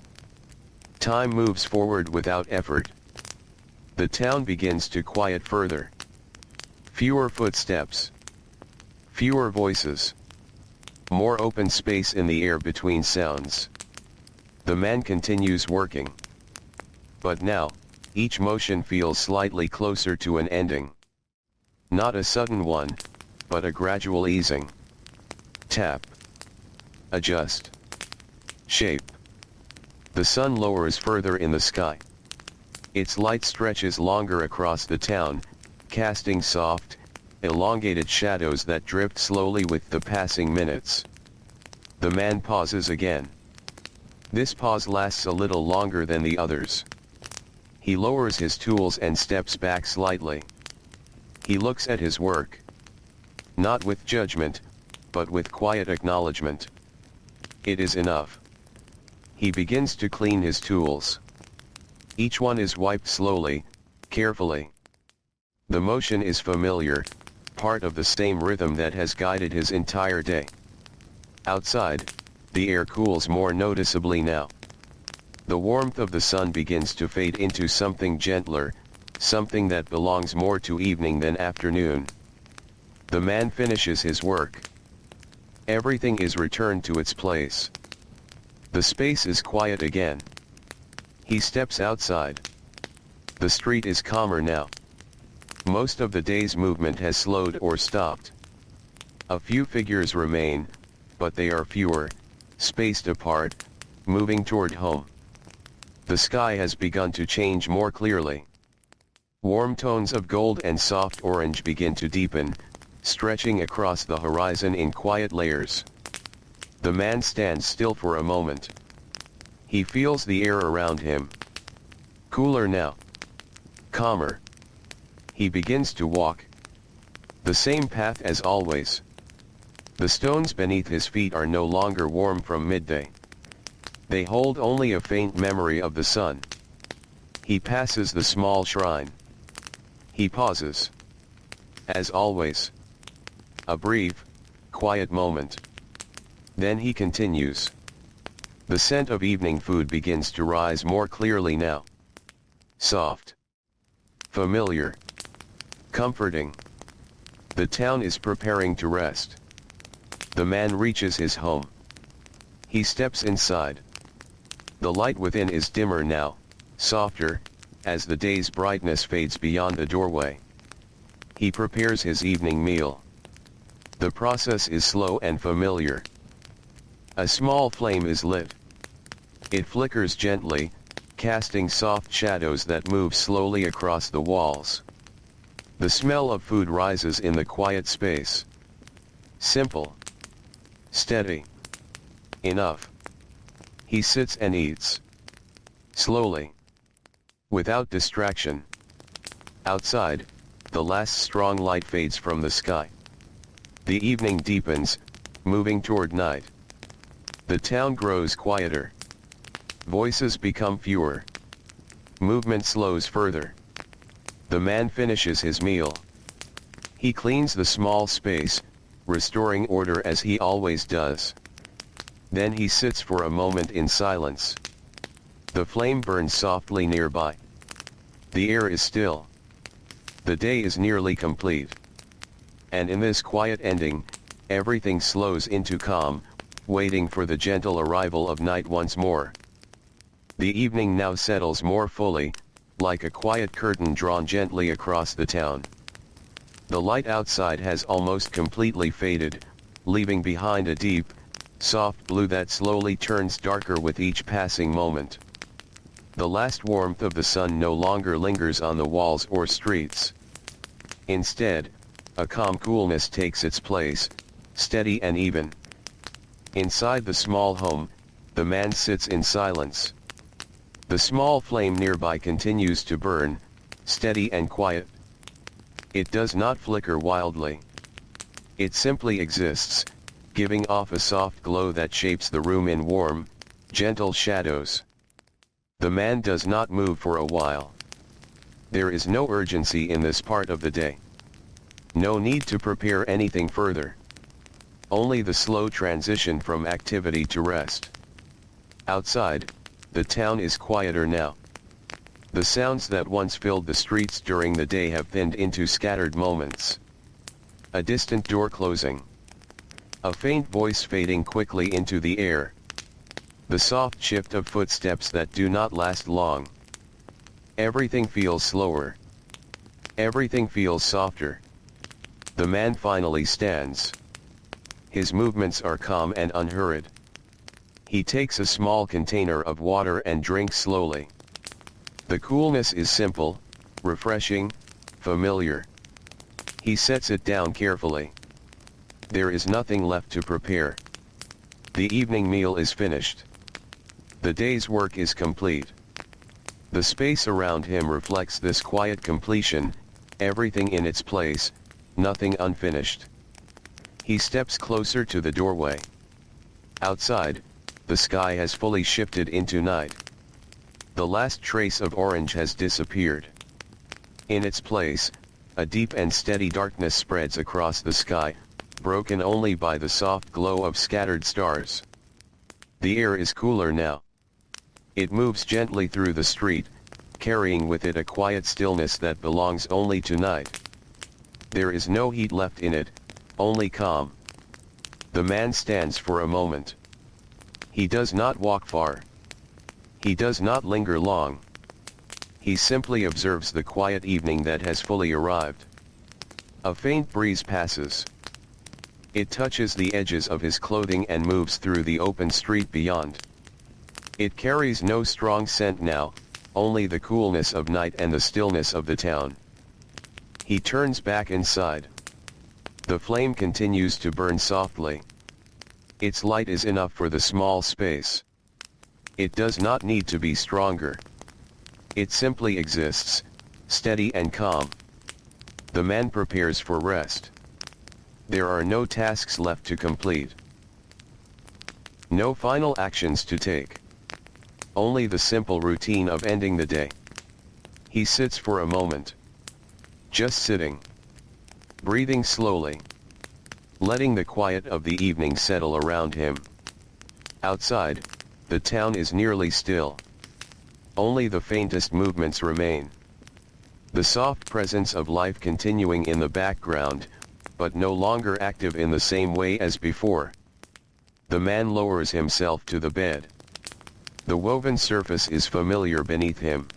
Time moves forward without effort. The town begins to quiet further. Fewer footsteps. Fewer voices. More open space in the air between sounds. The man continues working. But now, each motion feels slightly closer to an ending. Not a sudden one, but a gradual easing. Tap. Adjust. Shape. The sun lowers further in the sky. Its light stretches longer across the town, casting soft, elongated shadows that drift slowly with the passing minutes. The man pauses again. This pause lasts a little longer than the others. He lowers his tools and steps back slightly. He looks at his work. Not with judgment, but with quiet acknowledgement. It is enough. He begins to clean his tools. Each one is wiped slowly, carefully. The motion is familiar, part of the same rhythm that has guided his entire day. Outside, the air cools more noticeably now. The warmth of the sun begins to fade into something gentler, something that belongs more to evening than afternoon. The man finishes his work. Everything is returned to its place. The space is quiet again. He steps outside. The street is calmer now. Most of the day's movement has slowed or stopped. A few figures remain, but they are fewer, spaced apart, moving toward home. The sky has begun to change more clearly. Warm tones of gold and soft orange begin to deepen, stretching across the horizon in quiet layers. The man stands still for a moment. He feels the air around him. Cooler now. Calmer. He begins to walk. The same path as always. The stones beneath his feet are no longer warm from midday. They hold only a faint memory of the sun. He passes the small shrine. He pauses. As always. A brief, quiet moment. Then he continues. The scent of evening food begins to rise more clearly now. Soft. Familiar. Comforting. The town is preparing to rest. The man reaches his home. He steps inside. The light within is dimmer now, softer, as the day's brightness fades beyond the doorway. He prepares his evening meal. The process is slow and familiar. A small flame is lit. It flickers gently, casting soft shadows that move slowly across the walls. The smell of food rises in the quiet space. Simple. Steady. Enough. He sits and eats. Slowly. Without distraction. Outside, the last strong light fades from the sky. The evening deepens, moving toward night. The town grows quieter. Voices become fewer. Movement slows further. The man finishes his meal. He cleans the small space, restoring order as he always does. Then he sits for a moment in silence. The flame burns softly nearby. The air is still. The day is nearly complete. And in this quiet ending, everything slows into calm, waiting for the gentle arrival of night once more. The evening now settles more fully, like a quiet curtain drawn gently across the town. The light outside has almost completely faded, leaving behind a deep, soft blue that slowly turns darker with each passing moment. The last warmth of the sun no longer lingers on the walls or streets. Instead, A calm coolness takes its place, steady and even. Inside the small home, the man sits in silence. The small flame nearby continues to burn, steady and quiet. It does not flicker wildly. It simply exists, giving off a soft glow that shapes the room in warm, gentle shadows. The man does not move for a while. There is no urgency in this part of the day. No need to prepare anything further. Only the slow transition from activity to rest. Outside, the town is quieter now. The sounds that once filled the streets during the day have thinned into scattered moments. A distant door closing. A faint voice fading quickly into the air. The soft shift of footsteps that do not last long. Everything feels slower. Everything feels softer. The man finally stands. His movements are calm and unhurried. He takes a small container of water and drinks slowly. The coolness is simple, refreshing, familiar. He sets it down carefully. There is nothing left to prepare. The evening meal is finished. The day's work is complete. The space around him reflects this quiet completion, everything in its place, nothing unfinished. He steps closer to the doorway. Outside, the sky has fully shifted into night. The last trace of orange has disappeared. In its place, a deep and steady darkness spreads across the sky, broken only by the soft glow of scattered stars. The air is cooler now. It moves gently through the street, carrying with it a quiet stillness that belongs only to night. There is no heat left in it, only calm. The man stands for a moment. He does not walk far. He does not linger long. He simply observes the quiet evening that has fully arrived. A faint breeze passes. It touches the edges of his clothing and moves through the open street beyond. It carries no strong scent now, only the coolness of night and the stillness of the town. He turns back inside. The flame continues to burn softly. Its light is enough for the small space. It does not need to be stronger. It simply exists, steady and calm. The man prepares for rest. There are no tasks left to complete. No final actions to take. Only the simple routine of ending the day. He sits for a moment. Just sitting. Breathing slowly. Letting the quiet of the evening settle around him. Outside, the town is nearly still. Only the faintest movements remain. The soft presence of life continuing in the background, but no longer active in the same way as before. The man lowers himself to the bed. The woven surface is familiar beneath him.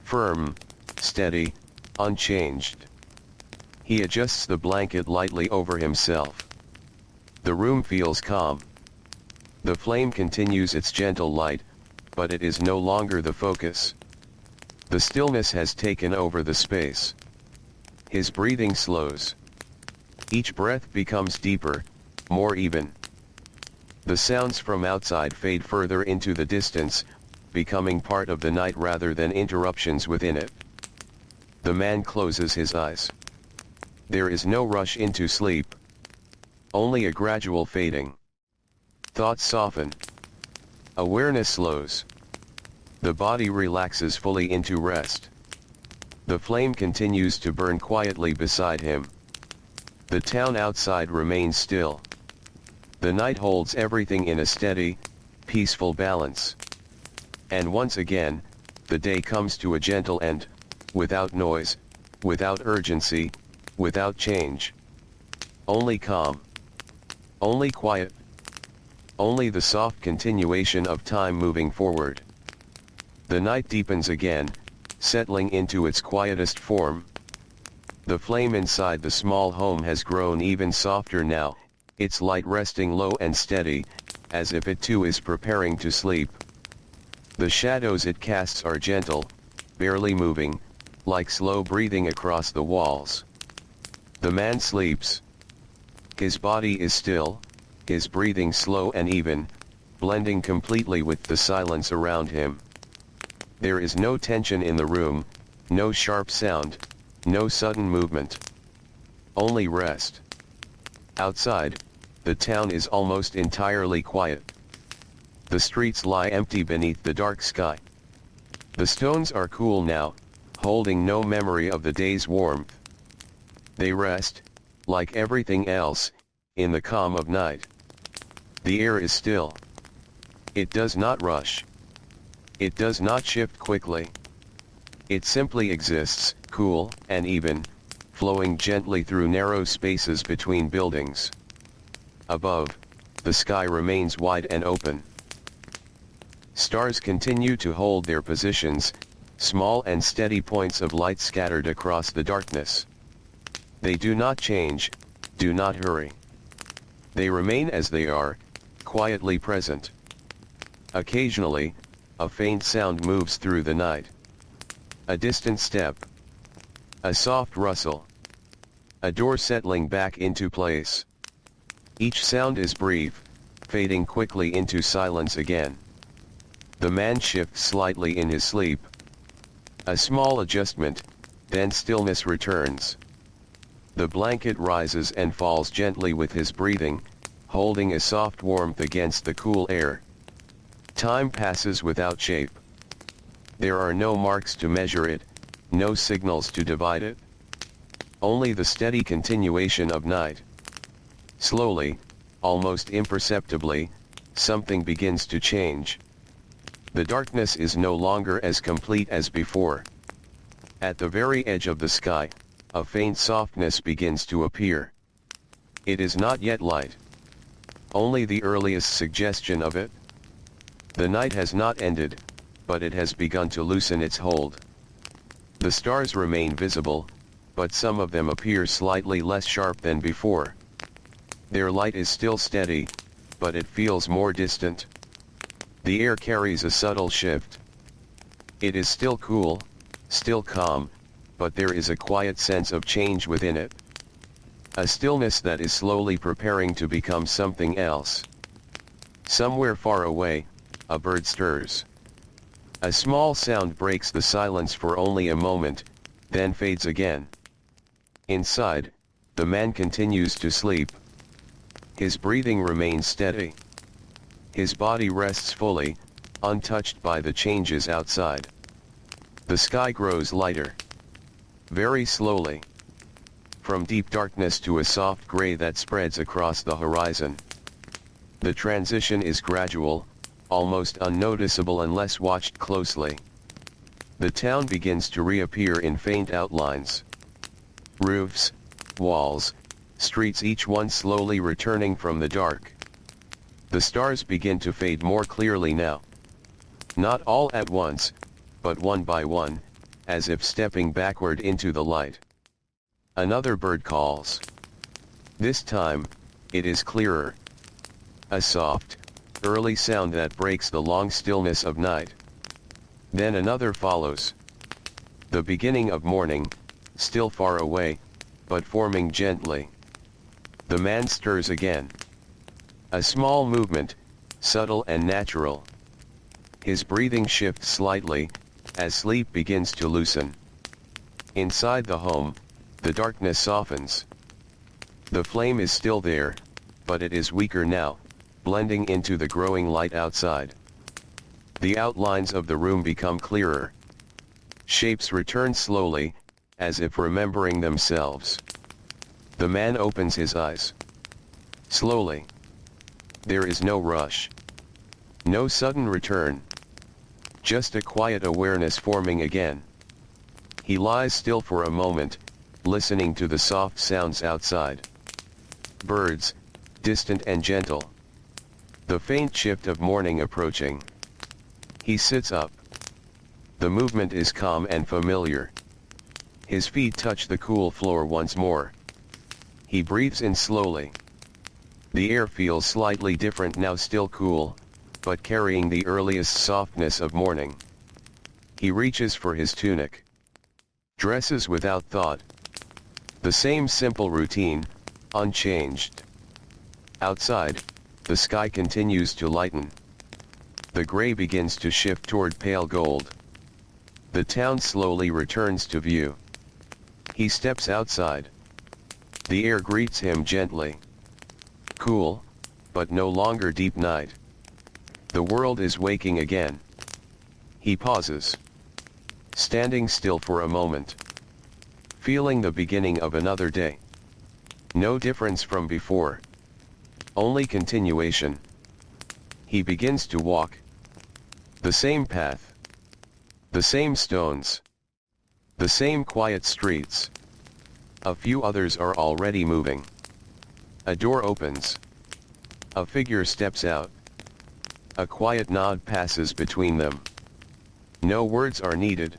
Firm, steady, unchanged. He adjusts the blanket lightly over himself. The room feels calm. The flame continues its gentle light, but it is no longer the focus. The stillness has taken over the space. His breathing slows. Each breath becomes deeper, more even. The sounds from outside fade further into the distance, becoming part of the night rather than interruptions within it. The man closes his eyes. There is no rush into sleep. Only a gradual fading. Thoughts soften. Awareness slows. The body relaxes fully into rest. The flame continues to burn quietly beside him. The town outside remains still. The night holds everything in a steady, peaceful balance. And once again, the day comes to a gentle end, without noise, without urgency, without change. Only calm. Only quiet. Only the soft continuation of time moving forward. The night deepens again, settling into its quietest form. The flame inside the small home has grown even softer now, its light resting low and steady, as if it too is preparing to sleep. The shadows it casts are gentle, barely moving, like slow breathing across the walls. The man sleeps. His body is still, his breathing slow and even, blending completely with the silence around him. There is no tension in the room, no sharp sound, no sudden movement. Only rest. Outside, the town is almost entirely quiet. The streets lie empty beneath the dark sky. The stones are cool now, holding no memory of the day's warmth. They rest, like everything else, in the calm of night. The air is still. It does not rush. It does not shift quickly. It simply exists, cool and even, flowing gently through narrow spaces between buildings. Above, the sky remains wide and open. Stars continue to hold their positions, small and steady points of light scattered across the darkness. They do not change, do not hurry. They remain as they are, quietly present. Occasionally, a faint sound moves through the night. A distant step. A soft rustle. A door settling back into place. Each sound is brief, fading quickly into silence again. The man shifts slightly in his sleep. A small adjustment, then stillness returns. The blanket rises and falls gently with his breathing, holding a soft warmth against the cool air. Time passes without shape. There are no marks to measure it, no signals to divide it. Only the steady continuation of night. Slowly, almost imperceptibly, something begins to change. The darkness is no longer as complete as before. At the very edge of the sky, a faint softness begins to appear. It is not yet light. Only the earliest suggestion of it. The night has not ended, but it has begun to loosen its hold. The stars remain visible, but some of them appear slightly less sharp than before. Their light is still steady, but it feels more distant. The air carries a subtle shift. It is still cool, still calm, but there is a quiet sense of change within it. A stillness that is slowly preparing to become something else. Somewhere far away, a bird stirs. A small sound breaks the silence for only a moment, then fades again. Inside, the man continues to sleep. His breathing remains steady. His body rests fully, untouched by the changes outside. The sky grows lighter. Very slowly. From deep darkness to a soft gray that spreads across the horizon. The transition is gradual, almost unnoticeable unless watched closely. The town begins to reappear in faint outlines. Roofs, walls, streets, each one slowly returning from the dark. The stars begin to fade more clearly now. Not all at once, but one by one, as if stepping backward into the light. Another bird calls. This time, it is clearer. A soft, early sound that breaks the long stillness of night. Then another follows. The beginning of morning, still far away, but forming gently. The man stirs again. A small movement, subtle and natural. His breathing shifts slightly, as sleep begins to loosen. Inside the home, the darkness softens. The flame is still there, but it is weaker now, blending into the growing light outside. The outlines of the room become clearer. Shapes return slowly, as if remembering themselves. The man opens his eyes. Slowly. There is no rush. No sudden return. Just a quiet awareness forming again. He lies still for a moment, listening to the soft sounds outside. Birds, distant and gentle. The faint shift of morning approaching. He sits up. The movement is calm and familiar. His feet touch the cool floor once more. He breathes in slowly. The air feels slightly different now, still cool, but carrying the earliest softness of morning. He reaches for his tunic. Dresses without thought. The same simple routine, unchanged. Outside, the sky continues to lighten. The gray begins to shift toward pale gold. The town slowly returns to view. He steps outside. The air greets him gently. Cool, but no longer deep night. The world is waking again. He pauses. Standing still for a moment. Feeling the beginning of another day. No difference from before. Only continuation. He begins to walk. The same path. The same stones. The same quiet streets. A few others are already moving. A door opens. A figure steps out. A quiet nod passes between them. No words are needed.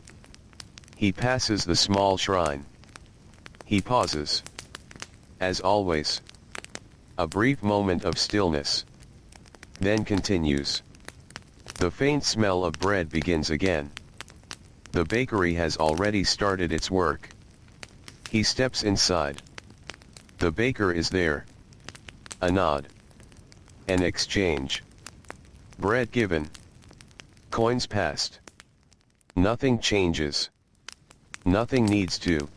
He passes the small shrine. He pauses. As always. A brief moment of stillness. Then continues. The faint smell of bread begins again. The bakery has already started its work. He steps inside. The baker is there. A nod. An exchange. Bread given. Coins passed. Nothing changes. Nothing needs to.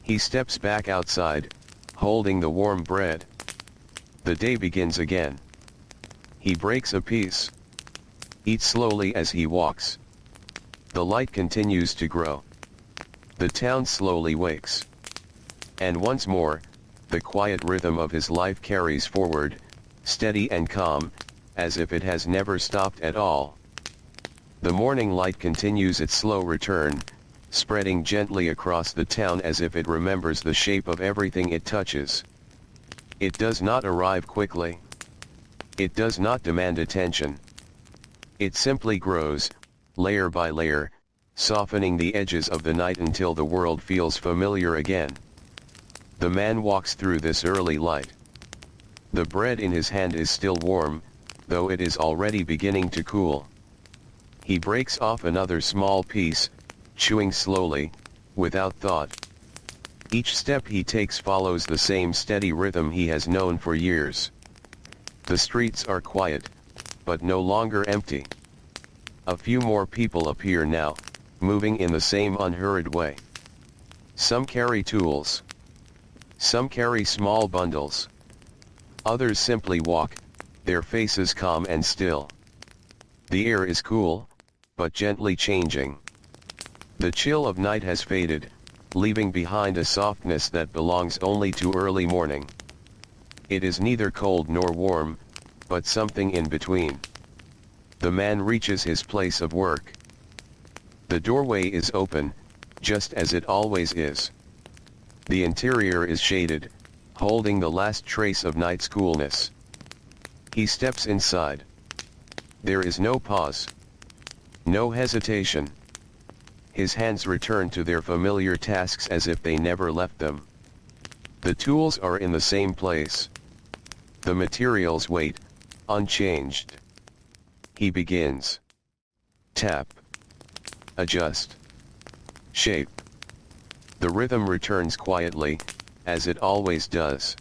He steps back outside, holding the warm bread. The day begins again. He breaks a piece. Eats slowly as he walks. The light continues to grow. The town slowly wakes. And once more, the quiet rhythm of his life carries forward, steady and calm, as if it has never stopped at all. The morning light continues its slow return, spreading gently across the town as if it remembers the shape of everything it touches. It does not arrive quickly. It does not demand attention. It simply grows, layer by layer, softening the edges of the night until the world feels familiar again. The man walks through this early light. The bread in his hand is still warm, though it is already beginning to cool. He breaks off another small piece, chewing slowly, without thought. Each step he takes follows the same steady rhythm he has known for years. The streets are quiet, but no longer empty. A few more people appear now, moving in the same unhurried way. Some carry tools. Some carry small bundles. Others simply walk, their faces calm and still. The air is cool, but gently changing. The chill of night has faded, leaving behind a softness that belongs only to early morning. It is neither cold nor warm, but something in between. The man reaches his place of work. The doorway is open, just as it always is. The interior is shaded, holding the last trace of night's coolness. He steps inside. There is no pause. No hesitation. His hands return to their familiar tasks as if they never left them. The tools are in the same place. The materials wait, unchanged. He begins. Tap. Adjust. Shape. The rhythm returns quietly, as it always does.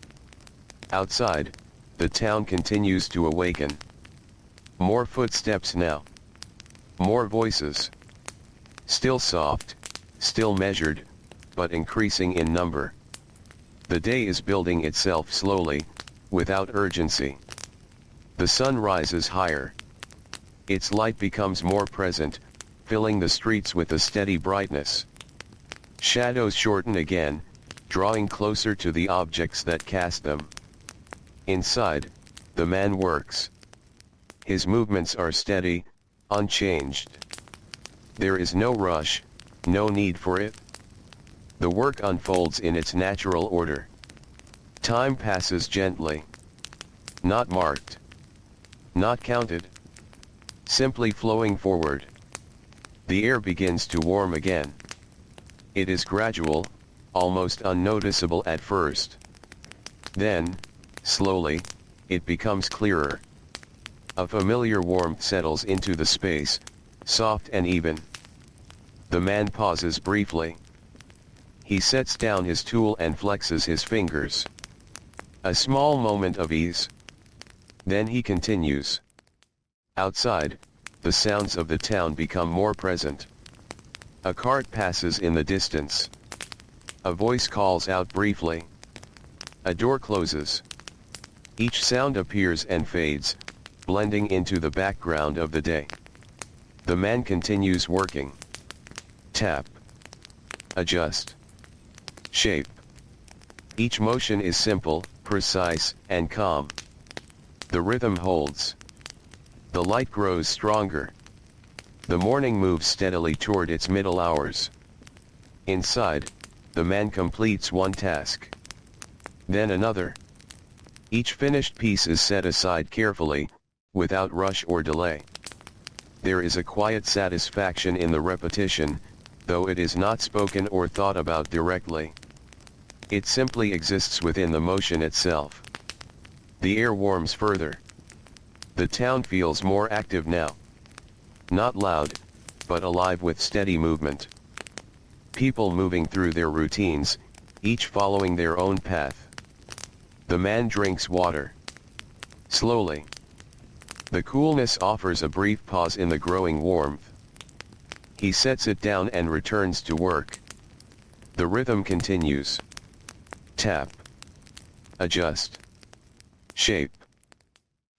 Outside, the town continues to awaken. More footsteps now. More voices. Still soft, still measured, but increasing in number. The day is building itself slowly, without urgency. The sun rises higher. Its light becomes more present, filling the streets with a steady brightness. Shadows shorten again, drawing closer to the objects that cast them. Inside, the man works. His movements are steady, unchanged. There is no rush, no need for it. The work unfolds in its natural order. Time passes gently. Not marked. Not counted. Simply flowing forward. The air begins to warm again. It is gradual, almost unnoticeable at first. Then, slowly, it becomes clearer. A familiar warmth settles into the space, soft and even. The man pauses briefly. He sets down his tool and flexes his fingers. A small moment of ease. Then he continues. Outside, the sounds of the town become more present. A cart passes in the distance. A voice calls out briefly. A door closes. Each sound appears and fades, blending into the background of the day. The man continues working. Tap. Adjust. Shape. Each motion is simple, precise, and calm. The rhythm holds. The light grows stronger. The morning moves steadily toward its middle hours. Inside, the man completes one task. Then another. Each finished piece is set aside carefully, without rush or delay. There is a quiet satisfaction in the repetition, though it is not spoken or thought about directly. It simply exists within the motion itself. The air warms further. The town feels more active now. Not loud, but alive with steady movement. People moving through their routines, each following their own path. The man drinks water. Slowly. The coolness offers a brief pause in the growing warmth. He sets it down and returns to work. The rhythm continues. Tap. Adjust. Shape.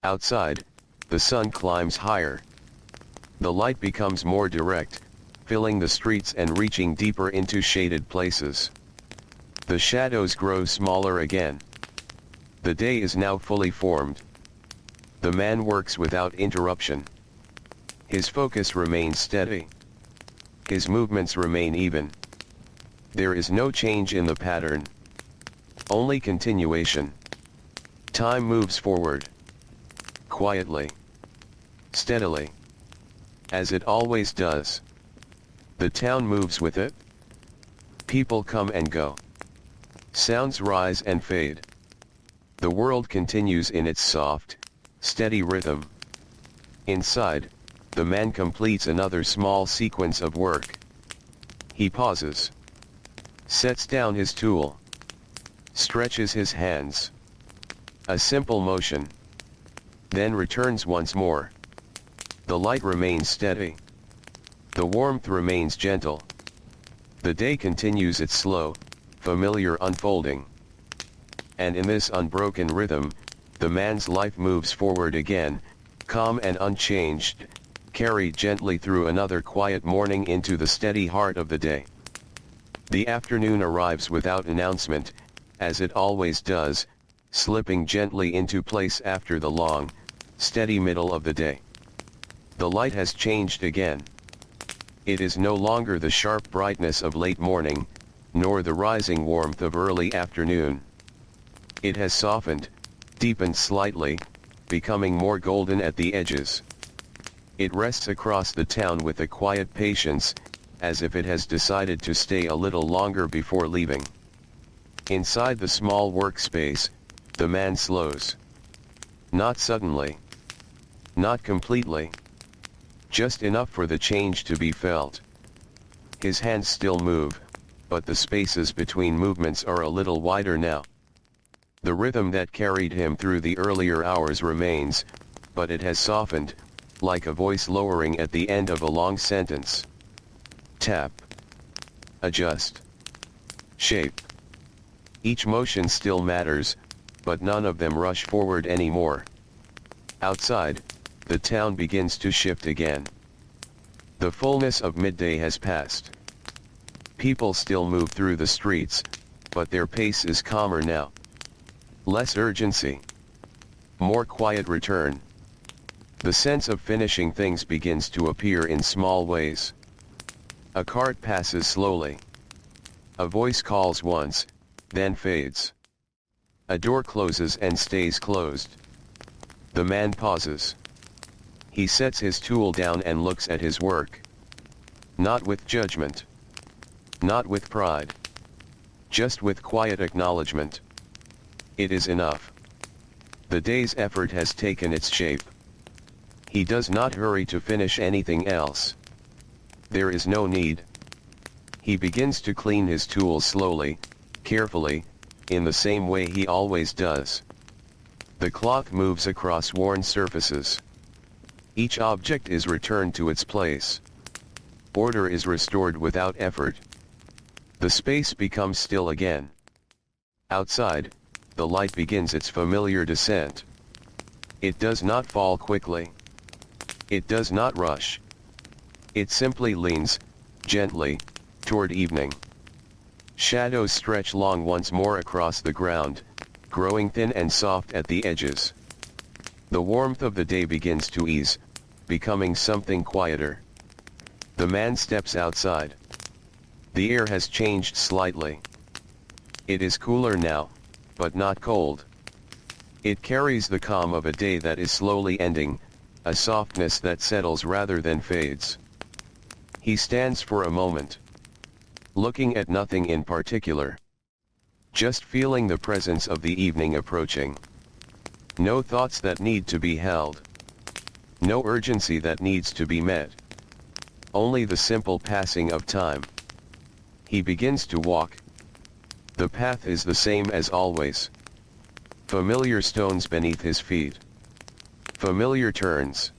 Outside, the sun climbs higher. The light becomes more direct, filling the streets and reaching deeper into shaded places. The shadows grow smaller again. The day is now fully formed. The man works without interruption. His focus remains steady. His movements remain even. There is no change in the pattern. Only continuation. Time moves forward. Quietly. Steadily. As it always does. The town moves with it. People come and go. Sounds rise and fade. The world continues in its soft, steady rhythm. Inside, the man completes another small sequence of work. He pauses. Sets down his tool. Stretches his hands. A simple motion. Then returns once more. The light remains steady. The warmth remains gentle. The day continues its slow, familiar unfolding. And in this unbroken rhythm, the man's life moves forward again, calm and unchanged, carried gently through another quiet morning into the steady heart of the day. The afternoon arrives without announcement, as it always does, slipping gently into place after the long, steady middle of the day. The light has changed again. It is no longer the sharp brightness of late morning, nor the rising warmth of early afternoon. It has softened, deepened slightly, becoming more golden at the edges. It rests across the town with a quiet patience, as if it has decided to stay a little longer before leaving. Inside the small workspace, the man slows. Not suddenly. Not completely. Just enough for the change to be felt. His hands still move, but the spaces between movements are a little wider now. The rhythm that carried him through the earlier hours remains, but it has softened, like a voice lowering at the end of a long sentence. Tap. Adjust. Shape. Each motion still matters, but none of them rush forward anymore. Outside, the town begins to shift again. The fullness of midday has passed. People still move through the streets, but their pace is calmer now. Less urgency. More quiet return. The sense of finishing things begins to appear in small ways. A cart passes slowly. A voice calls once, then fades. A door closes and stays closed. The man pauses. He sets his tool down and looks at his work. Not with judgment. Not with pride. Just with quiet acknowledgement. It is enough. The day's effort has taken its shape. He does not hurry to finish anything else. There is no need. He begins to clean his tools slowly, carefully, in the same way he always does. The cloth moves across worn surfaces. Each object is returned to its place. Order is restored without effort. The space becomes still again. Outside, the light begins its familiar descent. It does not fall quickly. It does not rush. It simply leans, gently, toward evening. Shadows stretch long once more across the ground, growing thin and soft at the edges. The warmth of the day begins to ease, becoming something quieter. The man steps outside. The air has changed slightly. It is cooler now, but not cold. It carries the calm of a day that is slowly ending, a softness that settles rather than fades. He stands for a moment, looking at nothing in particular. Just feeling the presence of the evening approaching. No thoughts that need to be held. No urgency that needs to be met. Only the simple passing of time. He begins to walk. The path is the same as always. Familiar stones beneath his feet. Familiar turns.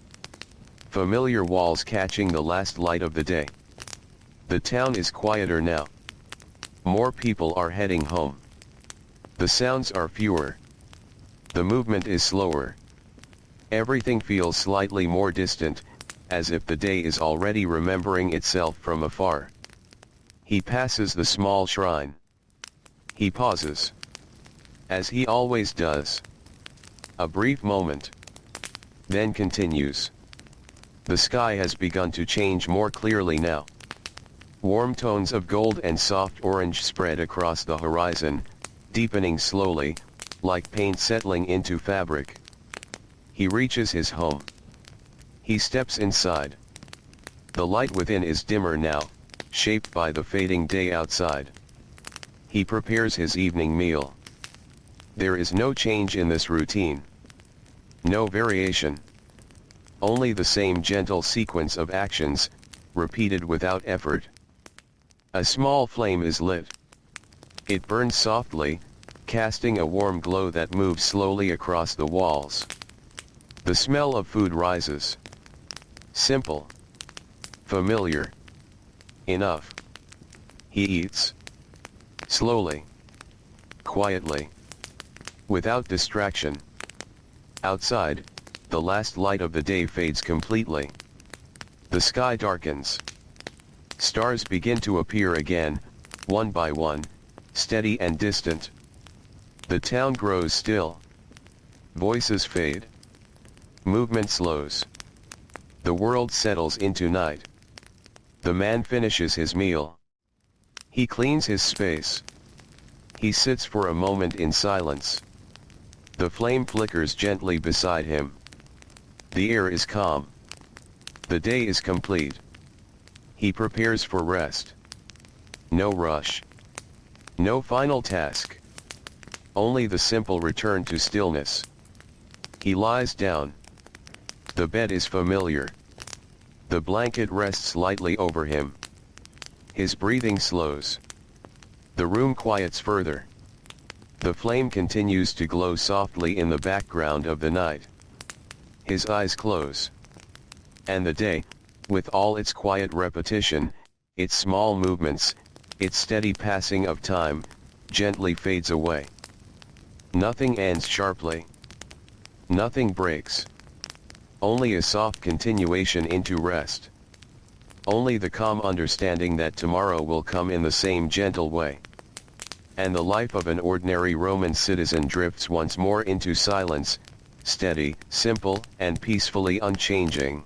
Familiar walls catching the last light of the day. The town is quieter now. More people are heading home. The sounds are fewer. The movement is slower. Everything feels slightly more distant, as if the day is already remembering itself from afar. He passes the small shrine. He pauses. As he always does. A brief moment. Then continues. The sky has begun to change more clearly now. Warm tones of gold and soft orange spread across the horizon, deepening slowly, like paint settling into fabric. He reaches his home. He steps inside. The light within is dimmer now, shaped by the fading day outside. He prepares his evening meal. There is no change in this routine. No variation. Only the same gentle sequence of actions, repeated without effort. A small flame is lit. It burns softly, casting a warm glow that moves slowly across the walls. The smell of food rises. Simple. Familiar. Enough. He eats. Slowly. Quietly. Without distraction. Outside, the last light of the day fades completely. The sky darkens. Stars begin to appear again, one by one, steady and distant. The town grows still. Voices fade. Movement slows. The world settles into night. The man finishes his meal. He cleans his space. He sits for a moment in silence. The flame flickers gently beside him. The air is calm. The day is complete. He prepares for rest. No rush. No final task. Only the simple return to stillness. He lies down. The bed is familiar. The blanket rests lightly over him. His breathing slows. The room quiets further. The flame continues to glow softly in the background of the night. His eyes close. And the day, with all its quiet repetition, its small movements, its steady passing of time, gently fades away. Nothing ends sharply. Nothing breaks. Only a soft continuation into rest. Only the calm understanding that tomorrow will come in the same gentle way. And the life of an ordinary Roman citizen drifts once more into silence, steady, simple, and peacefully unchanging.